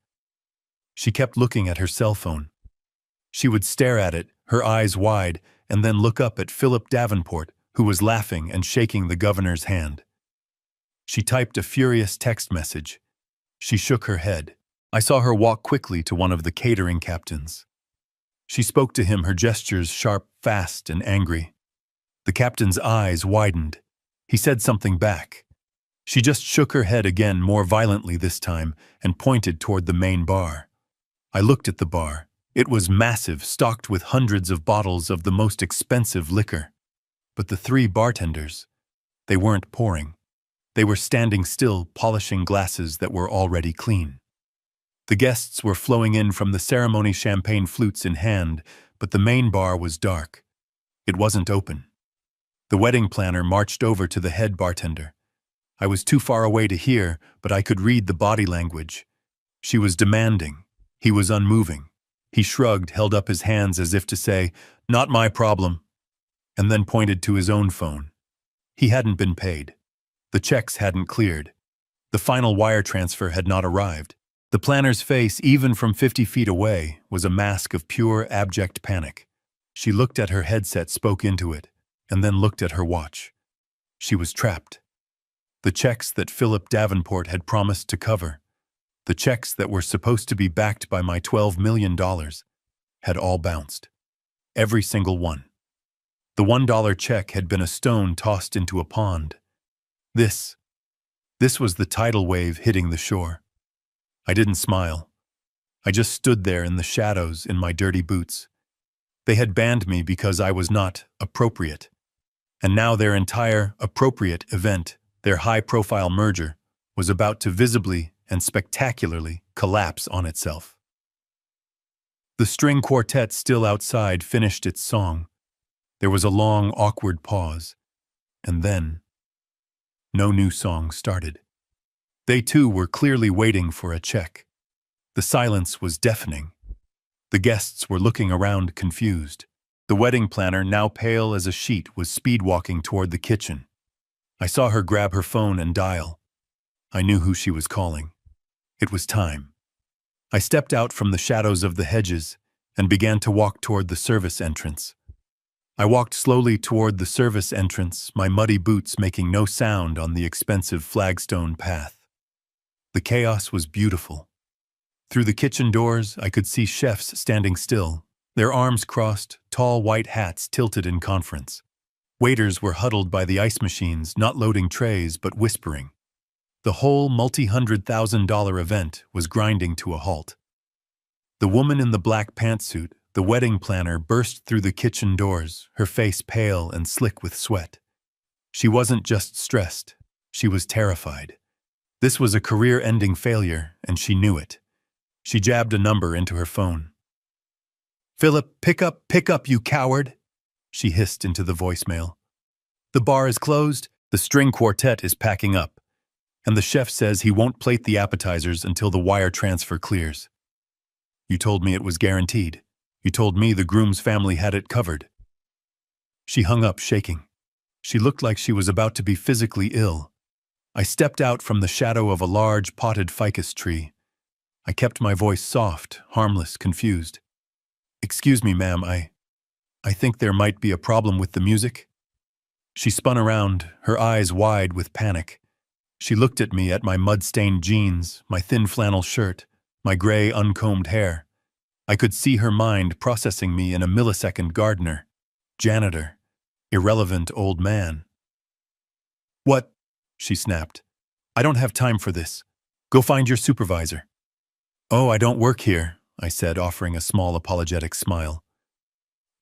She kept looking at her cell phone. She would stare at it, her eyes wide, and then look up at Philip Davenport, who was laughing and shaking the governor's hand. She typed a furious text message. She shook her head. I saw her walk quickly to one of the catering captains. She spoke to him, her gestures sharp, fast, and angry. The captain's eyes widened. He said something back. She just shook her head again, more violently this time, and pointed toward the main bar. I looked at the bar. It was massive, stocked with hundreds of bottles of the most expensive liquor. But the three bartenders, they weren't pouring. They were standing still, polishing glasses that were already clean. The guests were flowing in from the ceremony, champagne flutes in hand, but the main bar was dark. It wasn't open. The wedding planner marched over to the head bartender. I was too far away to hear, but I could read the body language. She was demanding. He was unmoving. He shrugged, held up his hands as if to say, "Not my problem," and then pointed to his own phone. He hadn't been paid. The checks hadn't cleared. The final wire transfer had not arrived. The planner's face, even from 50 feet away, was a mask of pure, abject panic. She looked at her headset, spoke into it, and then looked at her watch. She was trapped. The checks that Philip Davenport had promised to cover, the checks that were supposed to be backed by my $12 million, had all bounced. Every single one. The $1 check had been a stone tossed into a pond. This was the tidal wave hitting the shore. I didn't smile. I just stood there in the shadows in my dirty boots. They had banned me because I was not appropriate. And now their entire appropriate event, their high-profile merger, was about to visibly and spectacularly collapse on itself. The string quartet still outside finished its song. There was a long, awkward pause. And then, no new song started. They too were clearly waiting for a check. The silence was deafening. The guests were looking around confused. The wedding planner, now pale as a sheet, was speed-walking toward the kitchen. I saw her grab her phone and dial. I knew who she was calling. It was time. I stepped out from the shadows of the hedges and began to walk toward the service entrance. I walked slowly toward the service entrance, my muddy boots making no sound on the expensive flagstone path. The chaos was beautiful. Through the kitchen doors, I could see chefs standing still, their arms crossed, tall white hats tilted in conference. Waiters were huddled by the ice machines, not loading trays but whispering. The whole multi-$100,000 event was grinding to a halt. The woman in the black pantsuit, the wedding planner, burst through the kitchen doors, her face pale and slick with sweat. She wasn't just stressed, she was terrified. This was a career-ending failure, and she knew it. She jabbed a number into her phone. "Philip, pick up, you coward!" she hissed into the voicemail. "The bar is closed, the string quartet is packing up, and the chef says he won't plate the appetizers until the wire transfer clears. You told me it was guaranteed. You told me the groom's family had it covered." She hung up, shaking. She looked like she was about to be physically ill. I stepped out from the shadow of a large potted ficus tree. I kept my voice soft, harmless, confused. "Excuse me, ma'am, I think there might be a problem with the music." She spun around, her eyes wide with panic. She looked at me, at my mud-stained jeans, my thin flannel shirt, my gray, uncombed hair. I could see her mind processing me in a millisecond: gardener, janitor, irrelevant old man. "What?" she snapped. "I don't have time for this. Go find your supervisor." "Oh, I don't work here," I said, offering a small apologetic smile.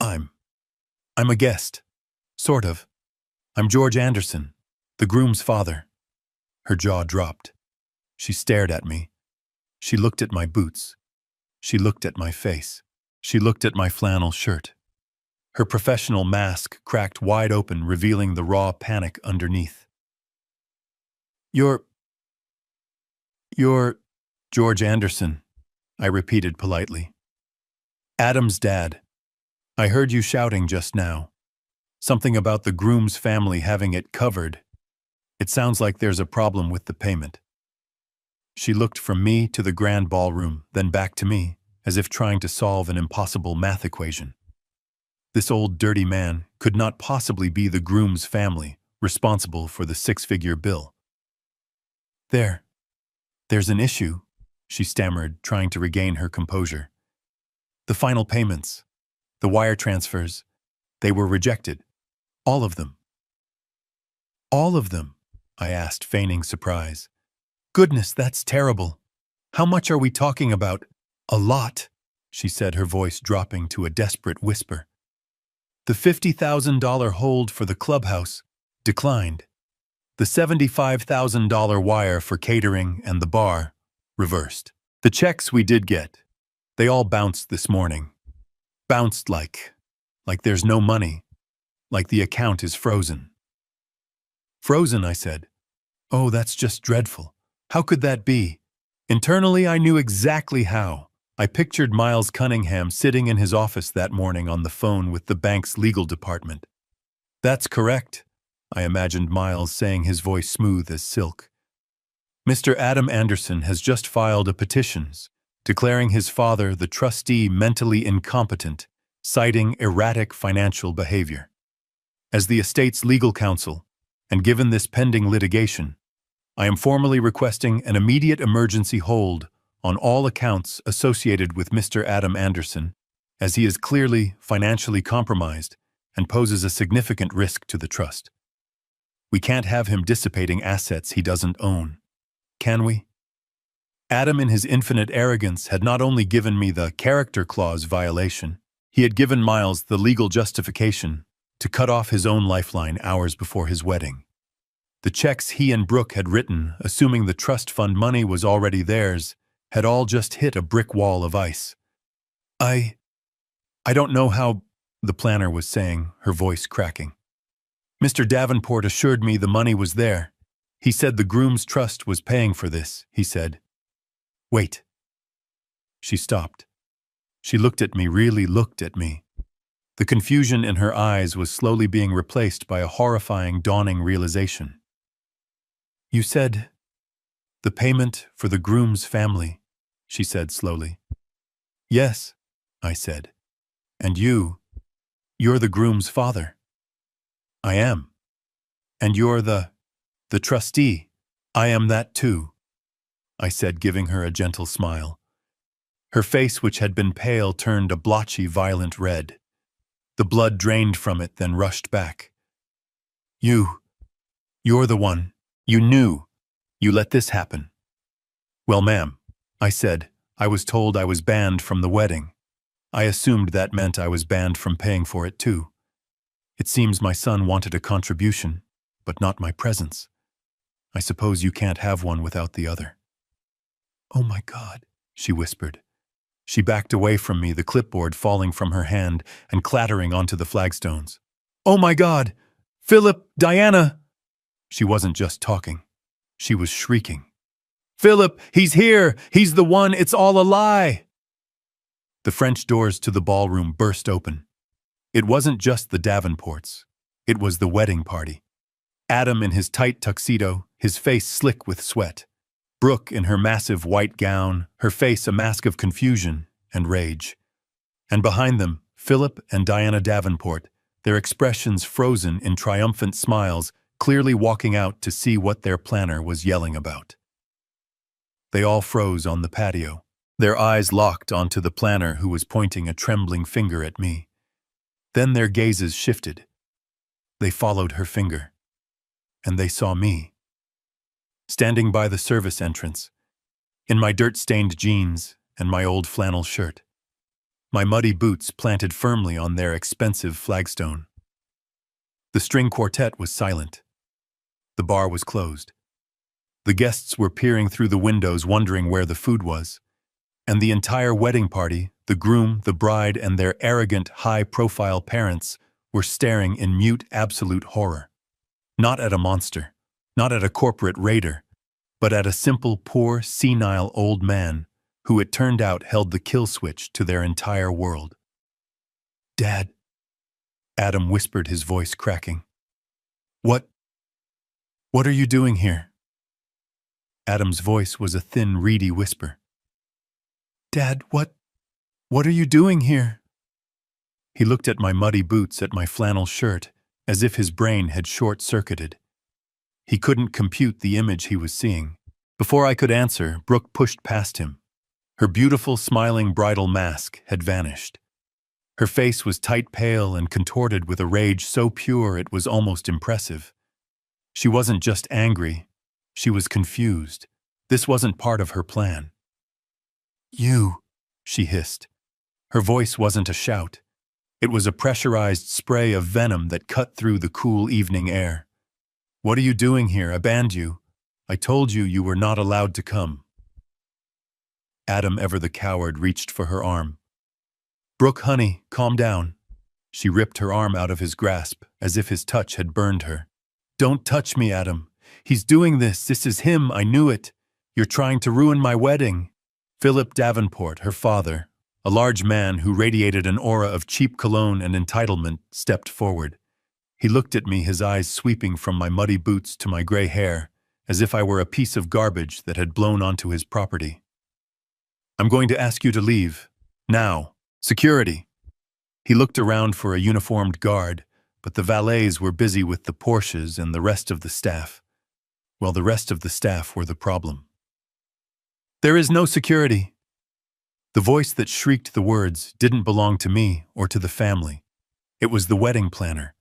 I'm a guest. Sort of. I'm George Anderson, the groom's father." Her jaw dropped. She stared at me. She looked at my boots. She looked at my face. She looked at my flannel shirt. Her professional mask cracked wide open, revealing the raw panic underneath. You're George Anderson," I repeated politely. "Adam's dad. I heard you shouting just now. Something about the groom's family having it covered. It sounds like there's a problem with the payment." She looked from me to the grand ballroom, then back to me, as if trying to solve an impossible math equation. This old dirty man could not possibly be the groom's family responsible for the six-figure bill. There's an issue," she stammered, trying to regain her composure. "The final payments, the wire transfers, they were rejected. All of them." "All of them?" I asked, feigning surprise. "Goodness, that's terrible. How much are we talking about?" "A lot," she said, her voice dropping to a desperate whisper. "The $50,000 hold for the clubhouse declined. The $75,000 wire for catering and the bar reversed. The checks we did get, they all bounced this morning. Bounced like there's no money, like the account is frozen." "Frozen," I said. "Oh, that's just dreadful. How could that be?" Internally, I knew exactly how. I pictured Miles Cunningham sitting in his office that morning on the phone with the bank's legal department. "That's correct," I imagined Miles saying, his voice smooth as silk. Mr. Adam Anderson has just filed a petition declaring his father the trustee mentally incompetent, citing erratic financial behavior. As the estate's legal counsel, and given this pending litigation, I am formally requesting an immediate emergency hold on all accounts associated with Mr. Adam Anderson, as he is clearly financially compromised and poses a significant risk to the trust. We can't have him dissipating assets he doesn't own, can we? Adam, in his infinite arrogance, had not only given me the character clause violation, he had given Miles the legal justification to cut off his own lifeline hours before his wedding. The checks he and Brooke had written, assuming the trust fund money was already theirs, had all just hit a brick wall of ice. I don't know how, the planner was saying, her voice cracking. Mr. Davenport assured me the money was there. He said the groom's trust was paying for this, he said. Wait. She stopped. She looked at me, really looked at me. The confusion in her eyes was slowly being replaced by a horrifying, dawning realization. You said, the payment for the groom's family, she said slowly. Yes, I said. And you're the groom's father. I am. And you're the trustee. I am that too, I said, giving her a gentle smile. Her face, which had been pale, turned a blotchy, violent red. The blood drained from it, then rushed back. You're the one. You knew. You let this happen. Well, ma'am, I said, I was told I was banned from the wedding. I assumed that meant I was banned from paying for it too. It seems my son wanted a contribution, but not my presence. I suppose you can't have one without the other. Oh my God, she whispered. She backed away from me, the clipboard falling from her hand and clattering onto the flagstones. Oh my God! Philip! Diana! She wasn't just talking. She was shrieking. Philip! He's here! He's the one! It's all a lie! The French doors to the ballroom burst open. It wasn't just the Davenports. It was the wedding party. Adam in his tight tuxedo, his face slick with sweat. Brooke in her massive white gown, her face a mask of confusion and rage. And behind them, Philip and Diana Davenport, their expressions frozen in triumphant smiles, clearly walking out to see what their planner was yelling about. They all froze on the patio, their eyes locked onto the planner who was pointing a trembling finger at me. Then their gazes shifted. They followed her finger, and they saw me. Standing by the service entrance, in my dirt-stained jeans and my old flannel shirt, my muddy boots planted firmly on their expensive flagstone. The string quartet was silent. The bar was closed. The guests were peering through the windows, wondering where the food was. And the entire wedding party, the groom, the bride, and their arrogant, high-profile parents were staring in mute, absolute horror. Not at a monster, not at a corporate raider, but at a simple, poor, senile old man who it turned out held the kill switch to their entire world. Dad, Adam whispered, his voice cracking. What are you doing here? Adam's voice was a thin, reedy whisper. Dad, what are you doing here? He looked at my muddy boots, at my flannel shirt, as if his brain had short-circuited. He couldn't compute the image he was seeing. Before I could answer, Brooke pushed past him. Her beautiful, smiling bridal mask had vanished. Her face was tight, pale, and contorted with a rage so pure it was almost impressive. She wasn't just angry. She was confused. This wasn't part of her plan. You, she hissed. Her voice wasn't a shout. It was a pressurized spray of venom that cut through the cool evening air. What are you doing here? I banned you. I told you you were not allowed to come. Adam, ever the coward, reached for her arm. Brooke, honey, calm down. She ripped her arm out of his grasp, as if his touch had burned her. Don't touch me, Adam. He's doing this. This is him. I knew it. You're trying to ruin my wedding. Philip Davenport, her father, a large man who radiated an aura of cheap cologne and entitlement, stepped forward. He looked at me, his eyes sweeping from my muddy boots to my gray hair, as if I were a piece of garbage that had blown onto his property. "I'm going to ask you to leave. Now. Security." He looked around for a uniformed guard, but the valets were busy with the Porsches and the rest of the staff. Well, the rest of the staff were the problem. "There is no security." The voice that shrieked the words didn't belong to me or to the family. It was the wedding planner.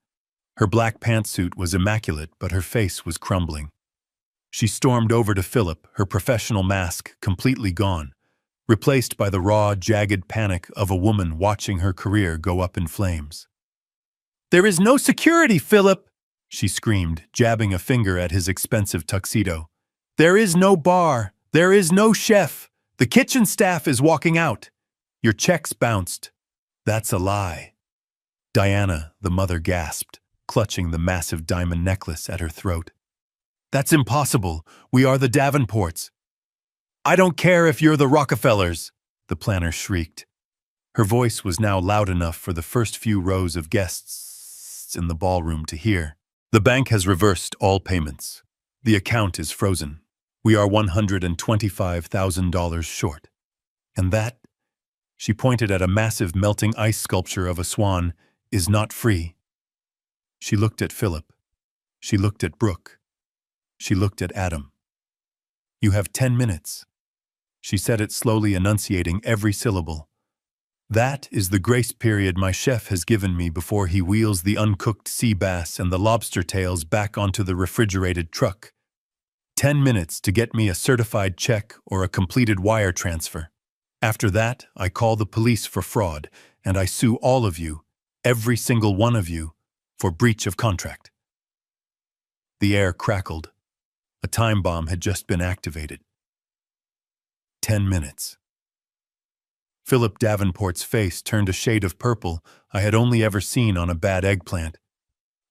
Her black pantsuit was immaculate, but her face was crumbling. She stormed over to Philip, her professional mask completely gone, replaced by the raw, jagged panic of a woman watching her career go up in flames. "There is no security, Philip!" she screamed, jabbing a finger at his expensive tuxedo. "There is no bar. There is no chef. The kitchen staff is walking out. Your checks bounced." "That's a lie." Diana, the mother, gasped, clutching the massive diamond necklace at her throat. "That's impossible. We are the Davenports." "I don't care if you're the Rockefellers," the planner shrieked. Her voice was now loud enough for the first few rows of guests in the ballroom to hear. "The bank has reversed all payments. The account is frozen. We are $125,000 short. And that," she pointed at a massive melting ice sculpture of a swan, "is not free." She looked at Philip. She looked at Brooke. She looked at Adam. "You have 10 minutes." She said it slowly, enunciating every syllable. "That is the grace period my chef has given me before he wheels the uncooked sea bass and the lobster tails back onto the refrigerated truck. 10 minutes to get me a certified check or a completed wire transfer. After that, I call the police for fraud, and I sue all of you, every single one of you, for breach of contract." The air crackled. A time bomb had just been activated. 10 minutes. Philip Davenport's face turned a shade of purple I had only ever seen on a bad eggplant.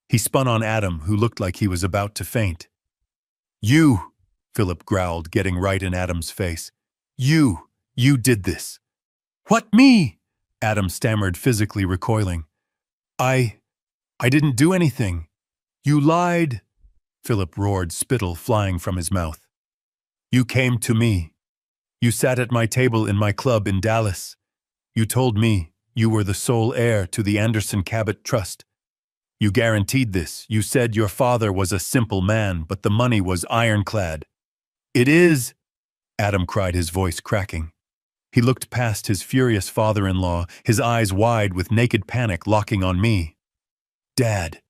He spun on Adam, who looked like he was about to faint. "You," Philip growled, getting right in Adam's face. You did this." "What, me?" Adam stammered, physically recoiling. I didn't do anything." "You lied," Philip roared, spittle flying from his mouth. "You came to me. You sat at my table in my club in Dallas. You told me you were the sole heir to the Anderson Cabot Trust. You guaranteed this. You said your father was a simple man, but the money was ironclad." "It is," Adam cried, his voice cracking. He looked past his furious father-in-law, his eyes wide with naked panic locking on me. "Dad,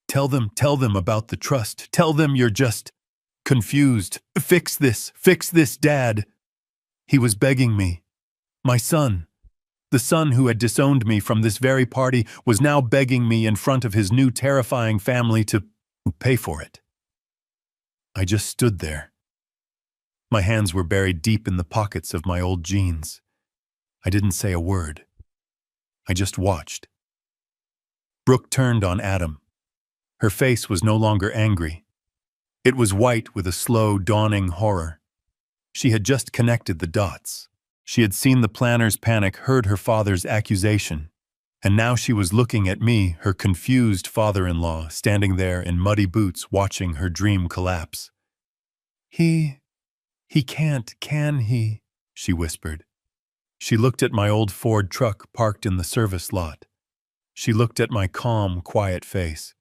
tell them about the trust. Tell them you're just confused. Fix this, Dad." He was begging me. My son, the son who had disowned me from this very party, was now begging me in front of his new terrifying family to pay for it. I just stood there. My hands were buried deep in the pockets of my old jeans. I didn't say a word. I just watched. Brooke turned on Adam. Her face was no longer angry. It was white with a slow, dawning horror. She had just connected the dots. She had seen the planner's panic, heard her father's accusation, and now she was looking at me, her confused father-in-law, standing there in muddy boots watching her dream collapse. He can't, can he?" she whispered. She looked at my old Ford truck parked in the service lot. She looked at my calm, quiet face.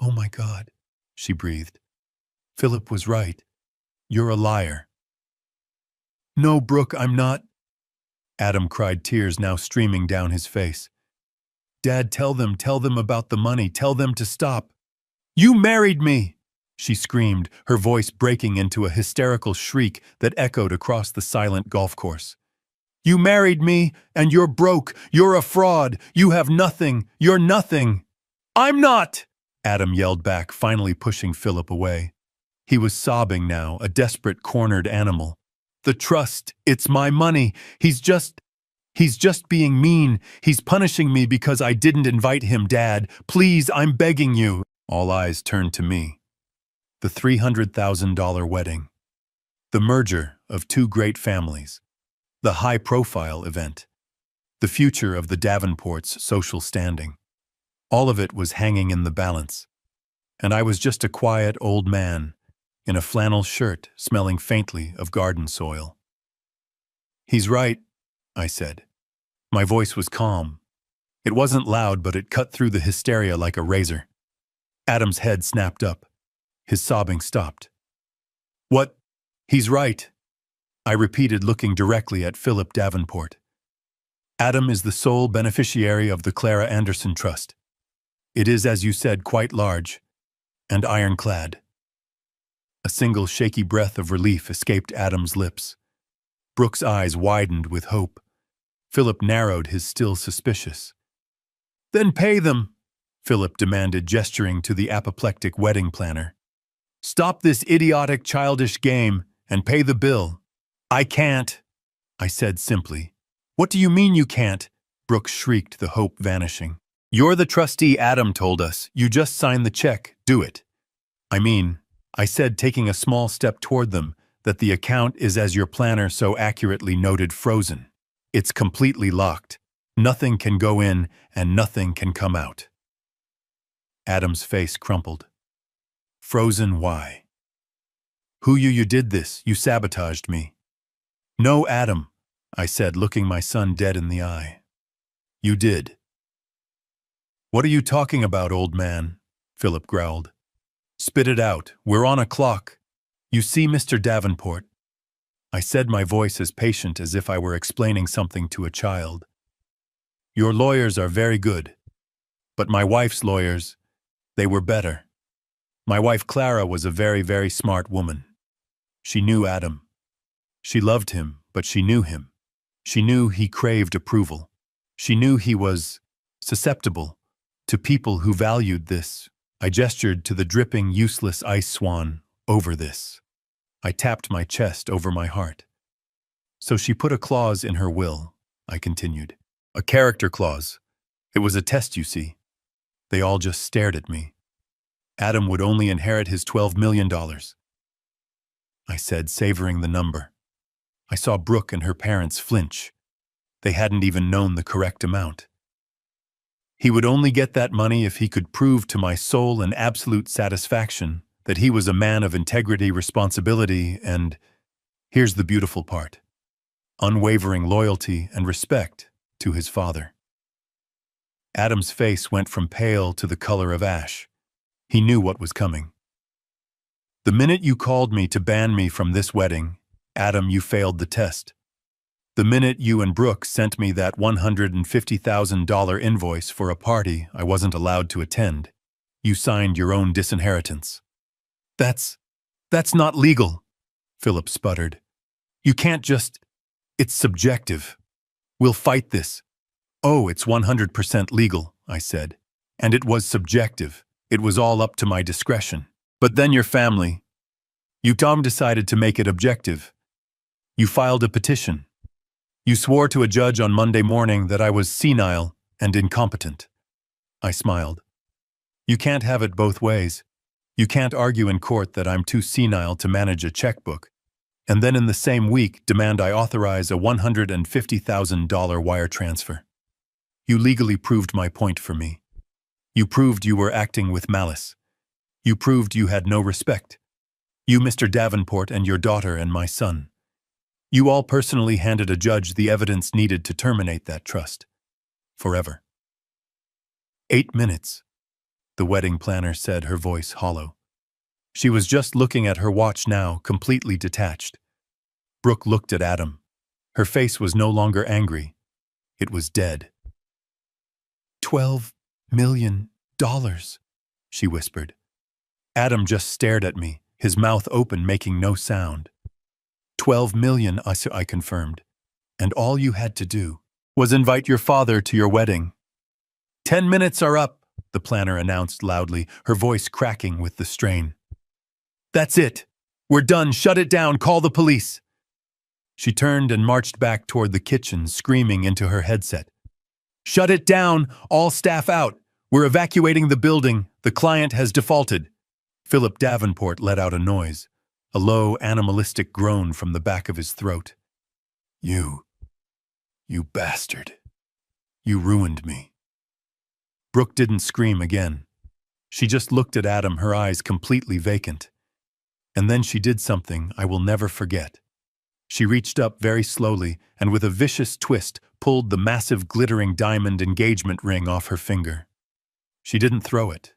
"Oh my God," she breathed. "Philip was right. You're a liar." "No, Brooke, I'm not." Adam cried, tears now streaming down his face. "Dad, tell them about the money. Tell them to stop." "You married me!" she screamed, her voice breaking into a hysterical shriek that echoed across the silent golf course. "You married me, and you're broke. You're a fraud. You have nothing. You're nothing." "I'm not!" Adam yelled back, finally pushing Philip away. He was sobbing now, a desperate, cornered animal. "The trust, it's my money. He's just being mean. He's punishing me because I didn't invite him, Dad. Please, I'm begging you." All eyes turned to me. The $300,000 wedding. The merger of two great families. The high-profile event. The future of the Davenports' social standing. All of it was hanging in the balance. And I was just a quiet old man, in a flannel shirt smelling faintly of garden soil. "He's right," I said. My voice was calm. It wasn't loud, but it cut through the hysteria like a razor. Adam's head snapped up. His sobbing stopped. "What? He's right," I repeated, looking directly at Philip Davenport. "Adam is the sole beneficiary of the Clara Anderson Trust. It is, as you said, quite large and ironclad." A single shaky breath of relief escaped Adam's lips. Brooke's eyes widened with hope. Philip narrowed his still suspicious. "Then pay them," Philip demanded, gesturing to the apoplectic wedding planner. "Stop this idiotic, childish game and pay the bill." "I can't," I said simply. "What do you mean you can't?" Brooke shrieked, the hope vanishing. "You're the trustee Adam told us. You just sign the check. Do it." "I mean," I said, taking a small step toward them, "that the account is, as your planner so accurately noted, frozen. It's completely locked. Nothing can go in and nothing can come out." Adam's face crumpled. "Frozen, why?" "Who you did this? You sabotaged me." "No, Adam," I said, looking my son dead in the eye. "You did." "What are you talking about, old man?" Philip growled. "Spit it out. We're on a clock. You see, Mr. Davenport," I said, my voice as patient as if I were explaining something to a child. "Your lawyers are very good. But my wife's lawyers, they were better. My wife Clara was a very, very smart woman. She knew Adam. She loved him, but she knew him. She knew he craved approval. She knew he was susceptible to people who valued this." I gestured to the dripping, useless ice swan over this. I tapped my chest over my heart. "So she put a clause in her will," I continued. "A character clause. It was a test, you see." They all just stared at me. "Adam would only inherit his $12 million, I said, savoring the number. I saw Brooke and her parents flinch. They hadn't even known the correct amount. "He would only get that money if he could prove to my sole and absolute satisfaction that he was a man of integrity, responsibility, and, here's the beautiful part, unwavering loyalty and respect to his father." Adam's face went from pale to the color of ash. He knew what was coming. "The minute you called me to ban me from this wedding, Adam, you failed the test. The minute you and Brooke sent me that $150,000 invoice for a party I wasn't allowed to attend, you signed your own disinheritance." That's not legal," Philip sputtered. "You can't just... It's subjective. We'll fight this." "Oh, it's 100% legal," I said. "And it was subjective. It was all up to my discretion. But then your family... You decided to make it objective. You filed a petition. You swore to a judge on Monday morning that I was senile and incompetent." I smiled. "You can't have it both ways. You can't argue in court that I'm too senile to manage a checkbook, and then in the same week demand I authorize a $150,000 wire transfer. You legally proved my point for me. You proved you were acting with malice. You proved you had no respect. You, Mr. Davenport, and your daughter and my son. You all personally handed a judge the evidence needed to terminate that trust. Forever." 8 minutes, the wedding planner said, her voice hollow. She was just looking at her watch now, completely detached. Brooke looked at Adam. Her face was no longer angry. It was dead. $12 million, she whispered. Adam just stared at me, his mouth open, making no sound. 12 million, I confirmed. And all you had to do was invite your father to your wedding. 10 minutes are up, the planner announced loudly, her voice cracking with the strain. That's it. We're done. Shut it down. Call the police. She turned and marched back toward the kitchen, screaming into her headset. Shut it down. All staff out. We're evacuating the building. The client has defaulted. Philip Davenport let out a noise, a low, animalistic groan from the back of his throat. You bastard. You ruined me. Brooke didn't scream again. She just looked at Adam, her eyes completely vacant. And then she did something I will never forget. She reached up very slowly and with a vicious twist pulled the massive glittering diamond engagement ring off her finger. She didn't throw it.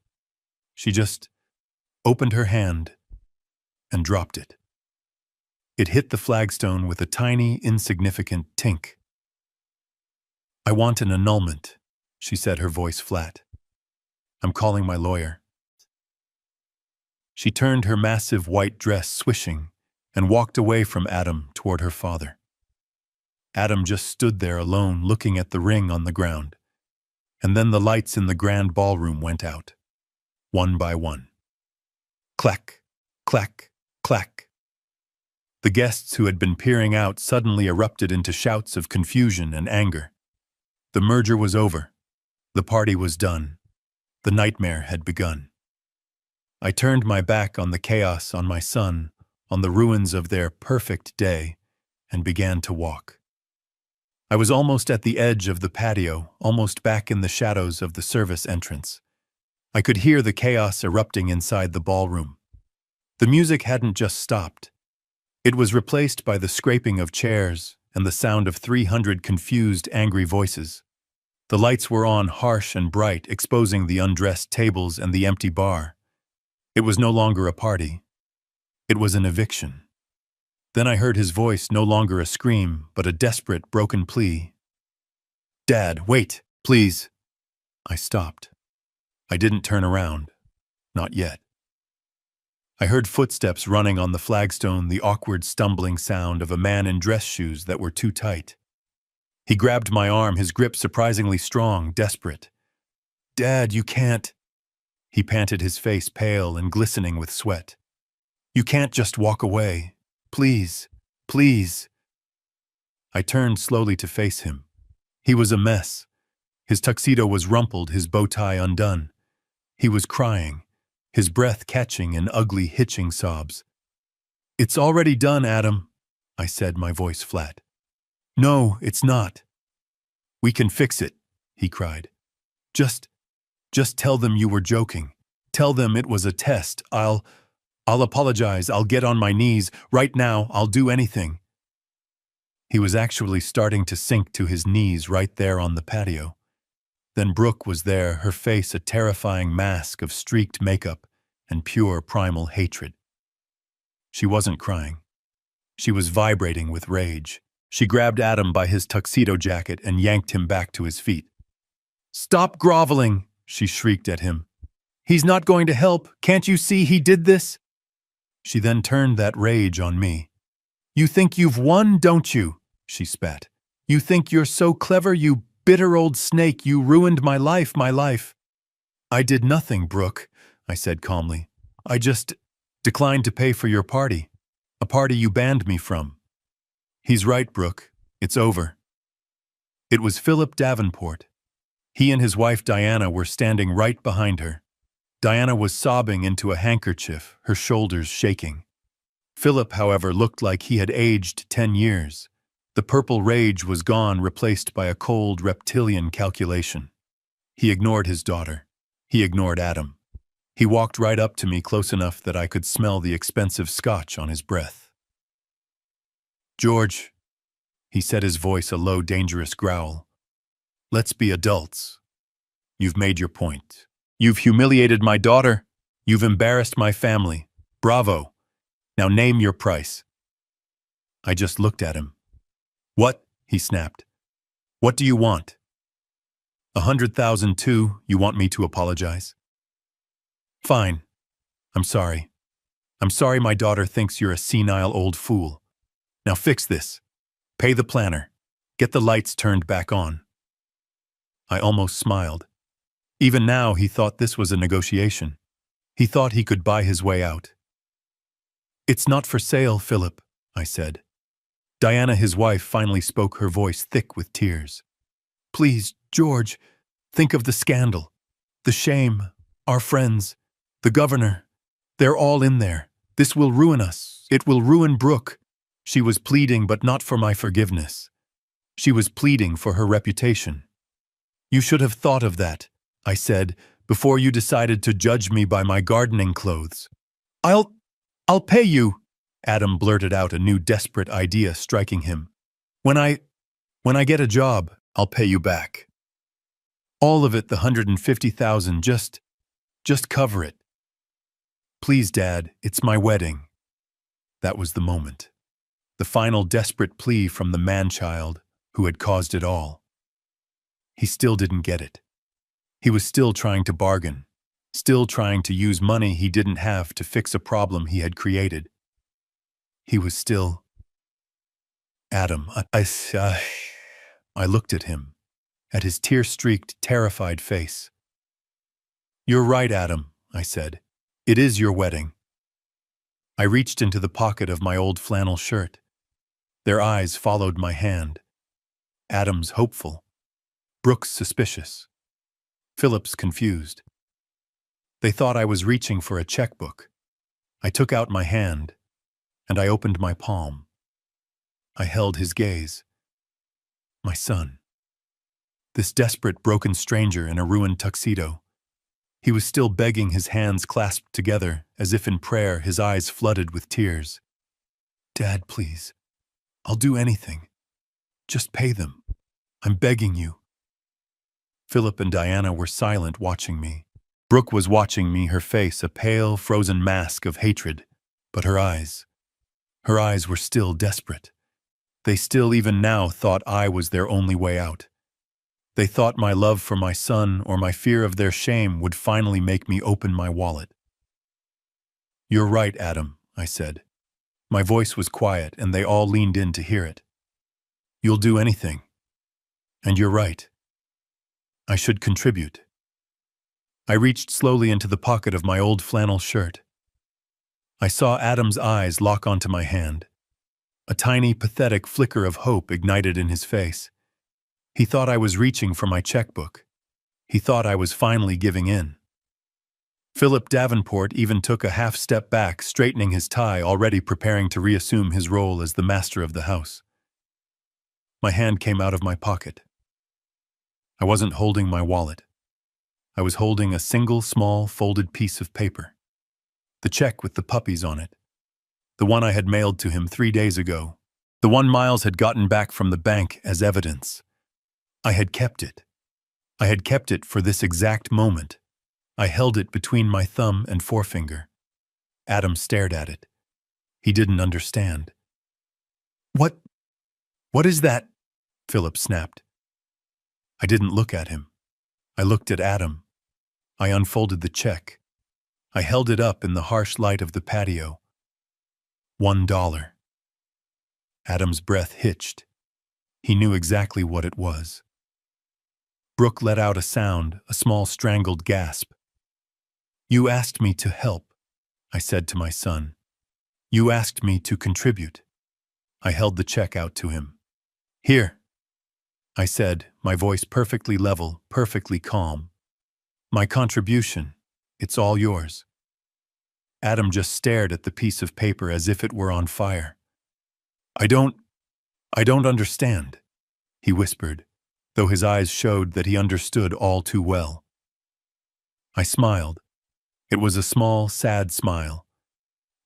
She just opened her hand and dropped it. It hit the flagstone with a tiny, insignificant tink. "I want an annulment," she said, her voice flat. "I'm calling my lawyer." She turned her massive white dress swishing and walked away from Adam toward her father. Adam just stood there alone looking at the ring on the ground. And then the lights in the grand ballroom went out, one by one. Clack, clack, clack. The guests who had been peering out suddenly erupted into shouts of confusion and anger. The merger was over. The party was done. The nightmare had begun. I turned my back on the chaos, on my son, on the ruins of their perfect day, and began to walk. I was almost at the edge of the patio, almost back in the shadows of the service entrance. I could hear the chaos erupting inside the ballroom. The music hadn't just stopped. It was replaced by the scraping of chairs and the sound of 300 confused, angry voices. The lights were on harsh and bright, exposing the undressed tables and the empty bar. It was no longer a party. It was an eviction. Then I heard his voice, no longer a scream, but a desperate, broken plea. "Dad, wait, please." I stopped. I didn't turn around. Not yet. I heard footsteps running on the flagstone, the awkward, stumbling sound of a man in dress shoes that were too tight. He grabbed my arm, his grip surprisingly strong, desperate. "Dad, you can't." He panted, his face pale and glistening with sweat. "You can't just walk away. Please, please." I turned slowly to face him. He was a mess. His tuxedo was rumpled, his bow tie undone. He was crying, his breath catching in ugly, hitching sobs. "It's already done, Adam," I said, my voice flat. "No, it's not." "We can fix it," he cried. Just tell them you were joking. Tell them it was a test. I'll apologize. I'll get on my knees. Right now, I'll do anything." He was actually starting to sink to his knees right there on the patio. Then Brooke was there, her face a terrifying mask of streaked makeup and pure primal hatred. She wasn't crying. She was vibrating with rage. She grabbed Adam by his tuxedo jacket and yanked him back to his feet. "Stop groveling," she shrieked at him. "He's not going to help. Can't you see he did this?" She then turned that rage on me. "You think you've won, don't you?" she spat. "You think you're so clever, you bitter old snake. You ruined my life, my life." "I did nothing, Brooke," I said calmly. "I just declined to pay for your party, a party you banned me from." "He's right, Brooke. It's over." It was Philip Davenport. He and his wife Diana were standing right behind her. Diana was sobbing into a handkerchief, her shoulders shaking. Philip, however, looked like he had aged 10 years. The purple rage was gone, replaced by a cold reptilian calculation. He ignored his daughter. He ignored Adam. He walked right up to me, close enough that I could smell the expensive scotch on his breath. "George," he said, his voice a low, dangerous growl. "Let's be adults. You've made your point. You've humiliated my daughter. You've embarrassed my family. Bravo. Now name your price." I just looked at him. "What?" he snapped. "What do you want?" 100,000 too, you want me to apologize? Fine. I'm sorry. I'm sorry my daughter thinks you're a senile old fool. Now fix this. Pay the planner. Get the lights turned back on. I almost smiled. Even now, he thought this was a negotiation. He thought he could buy his way out. "It's not for sale, Philip," I said. Diana, his wife, finally spoke, her voice thick with tears. "Please, George, think of the scandal, the shame, our friends, the governor. They're all in there. This will ruin us. It will ruin Brooke." She was pleading, but not for my forgiveness. She was pleading for her reputation. "You should have thought of that," I said, "before you decided to judge me by my gardening clothes." I'll I'll pay you, Adam blurted out, a new desperate idea striking him. When I get a job, I'll pay you back. All of it, the 150,000, just cover it. Please, Dad, it's my wedding. That was the moment. The final desperate plea from the man-child who had caused it all. He still didn't get it. He was still trying to bargain, still trying to use money he didn't have to fix a problem he had created. He was still... Adam, I looked at him, at his tear-streaked, terrified face. You're right, Adam, I said. It is your wedding. I reached into the pocket of my old flannel shirt. Their eyes followed my hand. Adam's hopeful. Brooks suspicious. Philip's confused. They thought I was reaching for a checkbook. I took out my hand, and I opened my palm. I held his gaze. My son. This desperate, broken stranger in a ruined tuxedo. He was still begging, his hands clasped together, as if in prayer, his eyes flooded with tears. Dad, please. I'll do anything. Just pay them. I'm begging you. Philip and Diana were silent, watching me. Brooke was watching me, her face a pale, frozen mask of hatred. But her eyes were still desperate. They still, even now, thought I was their only way out. They thought my love for my son or my fear of their shame would finally make me open my wallet. You're right, Adam, I said. My voice was quiet, and they all leaned in to hear it. You'll do anything. And you're right. I should contribute. I reached slowly into the pocket of my old flannel shirt. I saw Adam's eyes lock onto my hand. A tiny, pathetic flicker of hope ignited in his face. He thought I was reaching for my checkbook. He thought I was finally giving in. Philip Davenport even took a half step back, straightening his tie, already preparing to reassume his role as the master of the house. My hand came out of my pocket. I wasn't holding my wallet. I was holding a single, small, folded piece of paper. The check with the puppies on it. The one I had mailed to him 3 days ago. The one Miles had gotten back from the bank as evidence. I had kept it. I had kept it for this exact moment. I held it between my thumb and forefinger. Adam stared at it. He didn't understand. What is that? Philip snapped. I didn't look at him. I looked at Adam. I unfolded the check. I held it up in the harsh light of the patio. $1. Adam's breath hitched. He knew exactly what it was. Brooke let out a sound, a small strangled gasp. You asked me to help, I said to my son. You asked me to contribute. I held the check out to him. Here, I said, my voice perfectly level, perfectly calm. My contribution, it's all yours. Adam just stared at the piece of paper as if it were on fire. I don't understand, he whispered, though his eyes showed that he understood all too well. I smiled. It was a small, sad smile.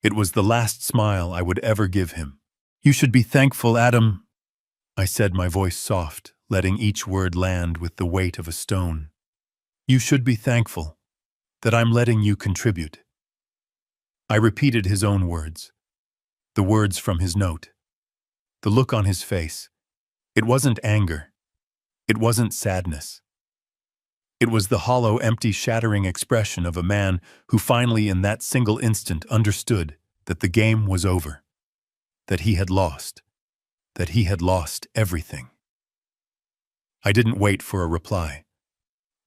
It was the last smile I would ever give him. You should be thankful, Adam, I said, my voice soft, letting each word land with the weight of a stone. You should be thankful that I'm letting you contribute. I repeated his own words, the words from his note. The look on his face. It wasn't anger. It wasn't sadness. It was the hollow, empty, shattering expression of a man who finally, in that single instant, understood that the game was over, that he had lost everything. I didn't wait for a reply.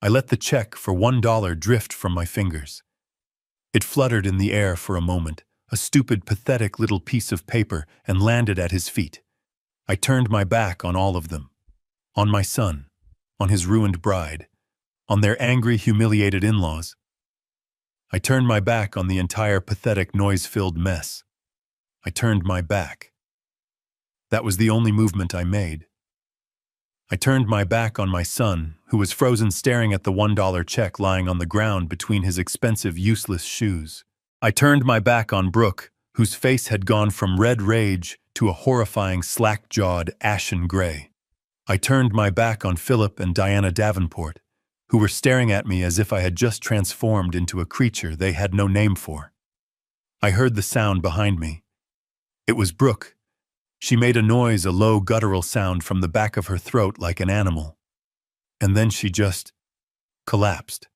I let the check for $1 drift from my fingers. It fluttered in the air for a moment, a stupid, pathetic little piece of paper, and landed at his feet. I turned my back on all of them. On my son, on his ruined bride, on their angry, humiliated in-laws. I turned my back on the entire pathetic, noise-filled mess. I turned my back. That was the only movement I made. I turned my back on my son, who was frozen staring at the $1 check lying on the ground between his expensive, useless shoes. I turned my back on Brooke, whose face had gone from red rage to a horrifying slack-jawed ashen gray. I turned my back on Philip and Diana Davenport, who were staring at me as if I had just transformed into a creature they had no name for. I heard the sound behind me. It was Brooke. She made a noise, a low guttural sound from the back of her throat like an animal. And then she just collapsed.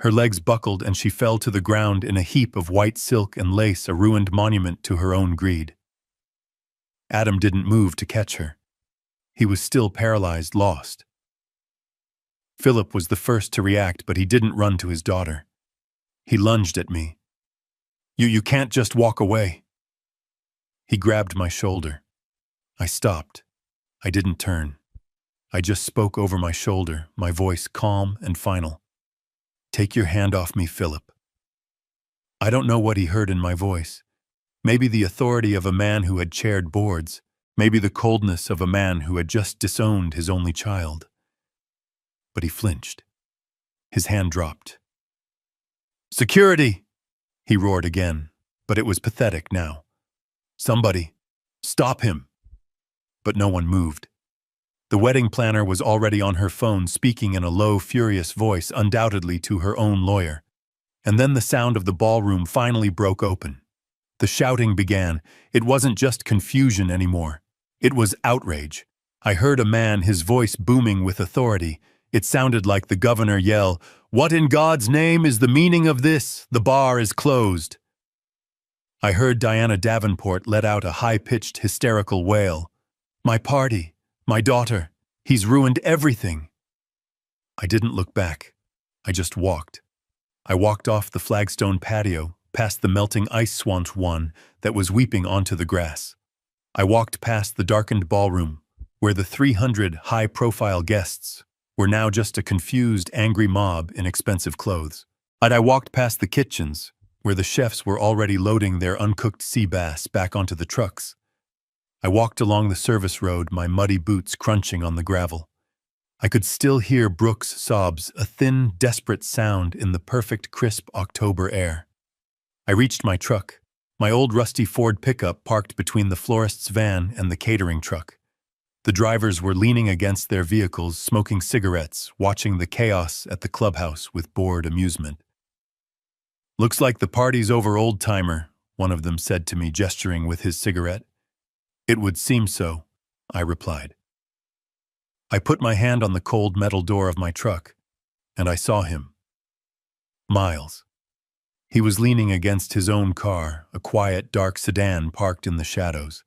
Her legs buckled and she fell to the ground in a heap of white silk and lace, a ruined monument to her own greed. Adam didn't move to catch her. He was still paralyzed, lost. Philip was the first to react, but he didn't run to his daughter. He lunged at me. You can't just walk away." He grabbed my shoulder. I stopped. I didn't turn. I just spoke over my shoulder, my voice calm and final. "Take your hand off me, Philip." I don't know what he heard in my voice. Maybe the authority of a man who had chaired boards. Maybe the coldness of a man who had just disowned his only child. But he flinched. His hand dropped. "Security!" he roared again, but it was pathetic now. "Somebody, stop him!" But no one moved. The wedding planner was already on her phone, speaking in a low, furious voice, undoubtedly to her own lawyer. And then the sound of the ballroom finally broke open. The shouting began. It wasn't just confusion anymore. It was outrage. I heard a man, his voice booming with authority. It sounded like the governor yell, "What in God's name is the meaning of this? The bar is closed." I heard Diana Davenport let out a high-pitched, hysterical wail. "My party, my daughter, he's ruined everything." I didn't look back. I just walked. I walked off the flagstone patio, past the melting ice swamp one that was weeping onto the grass. I walked past the darkened ballroom, where the 300 high-profile guests were now just a confused, angry mob in expensive clothes. And I walked past the kitchens, where the chefs were already loading their uncooked sea bass back onto the trucks. I walked along the service road, my muddy boots crunching on the gravel. I could still hear Brooke's sobs, a thin, desperate sound in the perfect, crisp October air. I reached my truck, my old rusty Ford pickup parked between the florist's van and the catering truck. The drivers were leaning against their vehicles, smoking cigarettes, watching the chaos at the clubhouse with bored amusement. "Looks like the party's over, old-timer," one of them said to me, gesturing with his cigarette. "It would seem so," I replied. I put my hand on the cold metal door of my truck, and I saw him. Miles. He was leaning against his own car, a quiet, dark sedan parked in the shadows.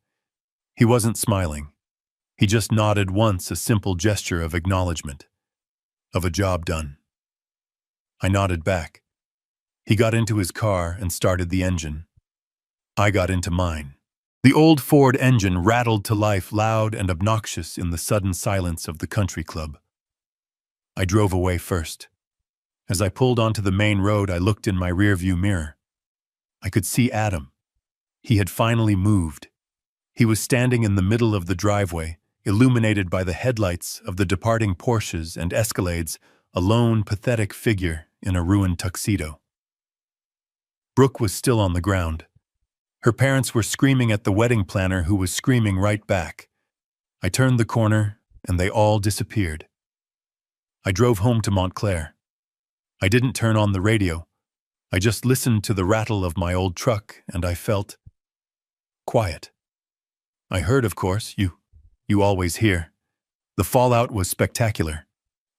He wasn't smiling. He just nodded once, a simple gesture of acknowledgement. Of a job done. I nodded back. He got into his car and started the engine. I got into mine. The old Ford engine rattled to life, loud and obnoxious in the sudden silence of the country club. I drove away first. As I pulled onto the main road, I looked in my rearview mirror. I could see Adam. He had finally moved. He was standing in the middle of the driveway, illuminated by the headlights of the departing Porsches and Escalades, a lone, pathetic figure in a ruined tuxedo. Brooke was still on the ground. Her parents were screaming at the wedding planner, who was screaming right back. I turned the corner, and they all disappeared. I drove home to Montclair. I didn't turn on the radio. I just listened to the rattle of my old truck, and I felt quiet. I heard, of course, you always hear. The fallout was spectacular.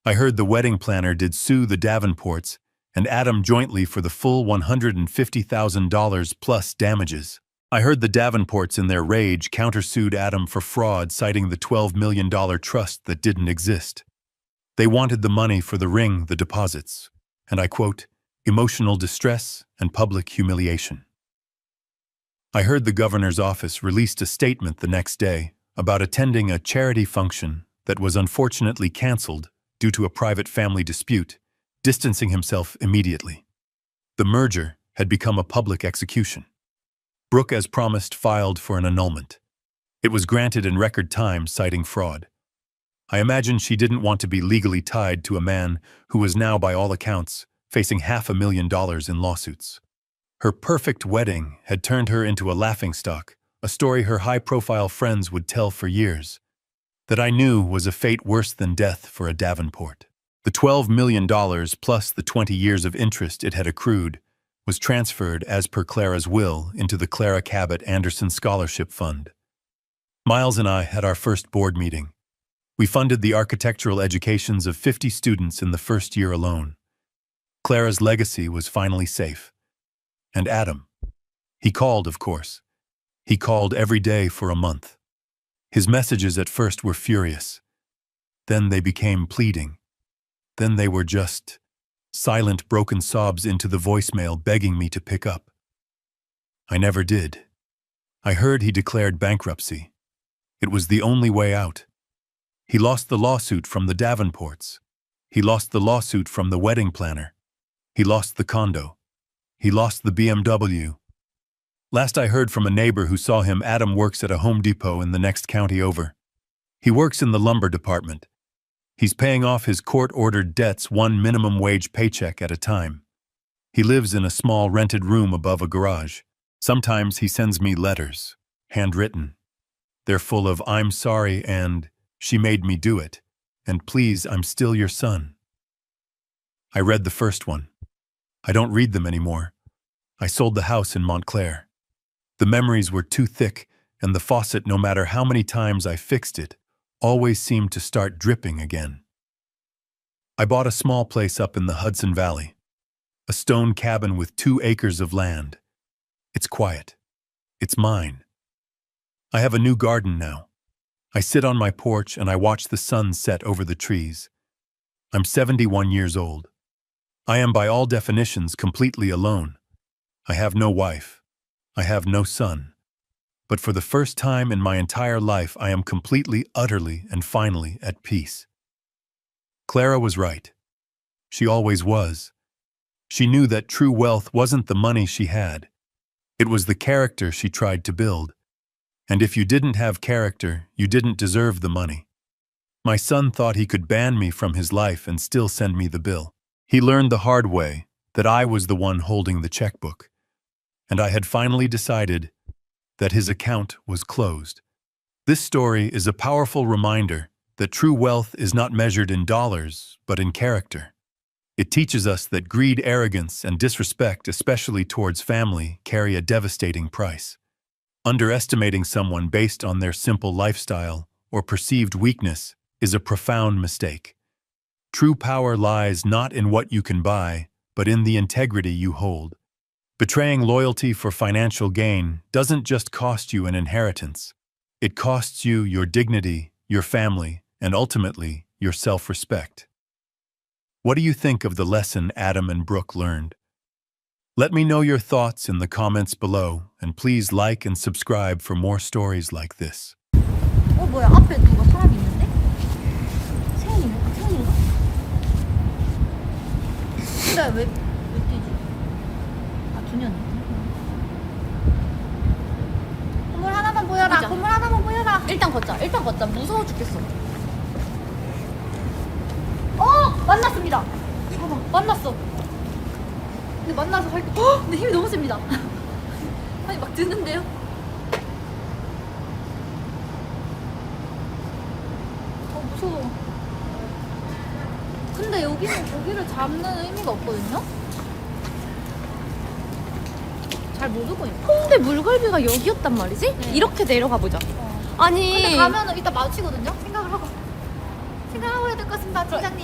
I heard the wedding planner did sue the Davenports and Adam jointly for the full $150,000 plus damages. I heard the Davenports in their rage countersued Adam for fraud, citing the $12 million trust that didn't exist. They wanted the money for the ring, the deposits, and I quote, "emotional distress and public humiliation." I heard the governor's office released a statement the next day about attending a charity function that was unfortunately canceled due to a private family dispute, distancing himself immediately. The merger had become a public execution. Brooke, as promised, filed for an annulment. It was granted in record time, citing fraud. I imagine she didn't want to be legally tied to a man who was now, by all accounts, facing $500,000 in lawsuits. Her perfect wedding had turned her into a laughingstock, a story her high-profile friends would tell for years. That I knew was a fate worse than death for a Davenport. The $12 million plus the 20 years of interest it had accrued was transferred as per Clara's will into the Clara Cabot Anderson Scholarship Fund. Miles and I had our first board meeting. We funded the architectural educations of 50 students in the first year alone. Clara's legacy was finally safe. And Adam. He called, of course. He called every day for a month. His messages at first were furious. Then they became pleading. Then they were just silent, broken sobs into the voicemail begging me to pick up. I never did. I heard he declared bankruptcy. It was the only way out. He lost the lawsuit from the Davenports. He lost the lawsuit from the wedding planner. He lost the condo. He lost the BMW. Last I heard from a neighbor who saw him, Adam works at a Home Depot in the next county over. He works in the lumber department. He's paying off his court-ordered debts one minimum wage paycheck at a time. He lives in a small rented room above a garage. Sometimes he sends me letters, handwritten. They're full of "I'm sorry" and "she made me do it," and "please, I'm still your son." I read the first one. I don't read them anymore. I sold the house in Montclair. The memories were too thick, and the faucet, no matter how many times I fixed it, always seemed to start dripping again. I bought a small place up in the Hudson Valley, a stone cabin with 2 acres of land. It's quiet. It's mine. I have a new garden now. I sit on my porch and I watch the sun set over the trees. I'm 71 years old. I am by all definitions completely alone. I have no wife. I have no son. But for the first time in my entire life, I am completely, utterly, and finally at peace. Clara was right. She always was. She knew that true wealth wasn't the money she had. It was the character she tried to build. And if you didn't have character, you didn't deserve the money. My son thought he could ban me from his life and still send me the bill. He learned the hard way that I was the one holding the checkbook. And I had finally decided that his account was closed. This story is a powerful reminder that true wealth is not measured in dollars, but in character. It teaches us that greed, arrogance, and disrespect, especially towards family, carry a devastating price. Underestimating someone based on their simple lifestyle or perceived weakness is a profound mistake. True power lies not in what you can buy, but in the integrity you hold. Betraying loyalty for financial gain doesn't just cost you an inheritance. It costs you your dignity, your family, and ultimately, your self-respect. What do you think of the lesson Adam and Brooke learned? Let me know your thoughts in the comments below, and please like and subscribe for more stories like this. 뭐야? 앞에 누가 사람 있는데? 세연인가? 세연인가? 근데 왜 뛰지? 아, 준현이. 건물 하나만 보여라. 보자. 건물 하나만 보여라. 일단 걷자. 일단 걷자. 무서워 죽겠어. 만났습니다. 잠깐만. 만났어. 근데 만나서 할 때, 근데 힘이 너무 셉니다. 아니 막 드는데요? 무서워. 근데 여기는 고기를 잡는 의미가 없거든요? 잘 모르고 있어. 홍대 물갈비가 여기였단 말이지? 네. 이렇게 내려가 보자. 아니 근데 가면은 이따 마주치거든요? 생각을 하고 해야 될 것 같습니다, 팀장님.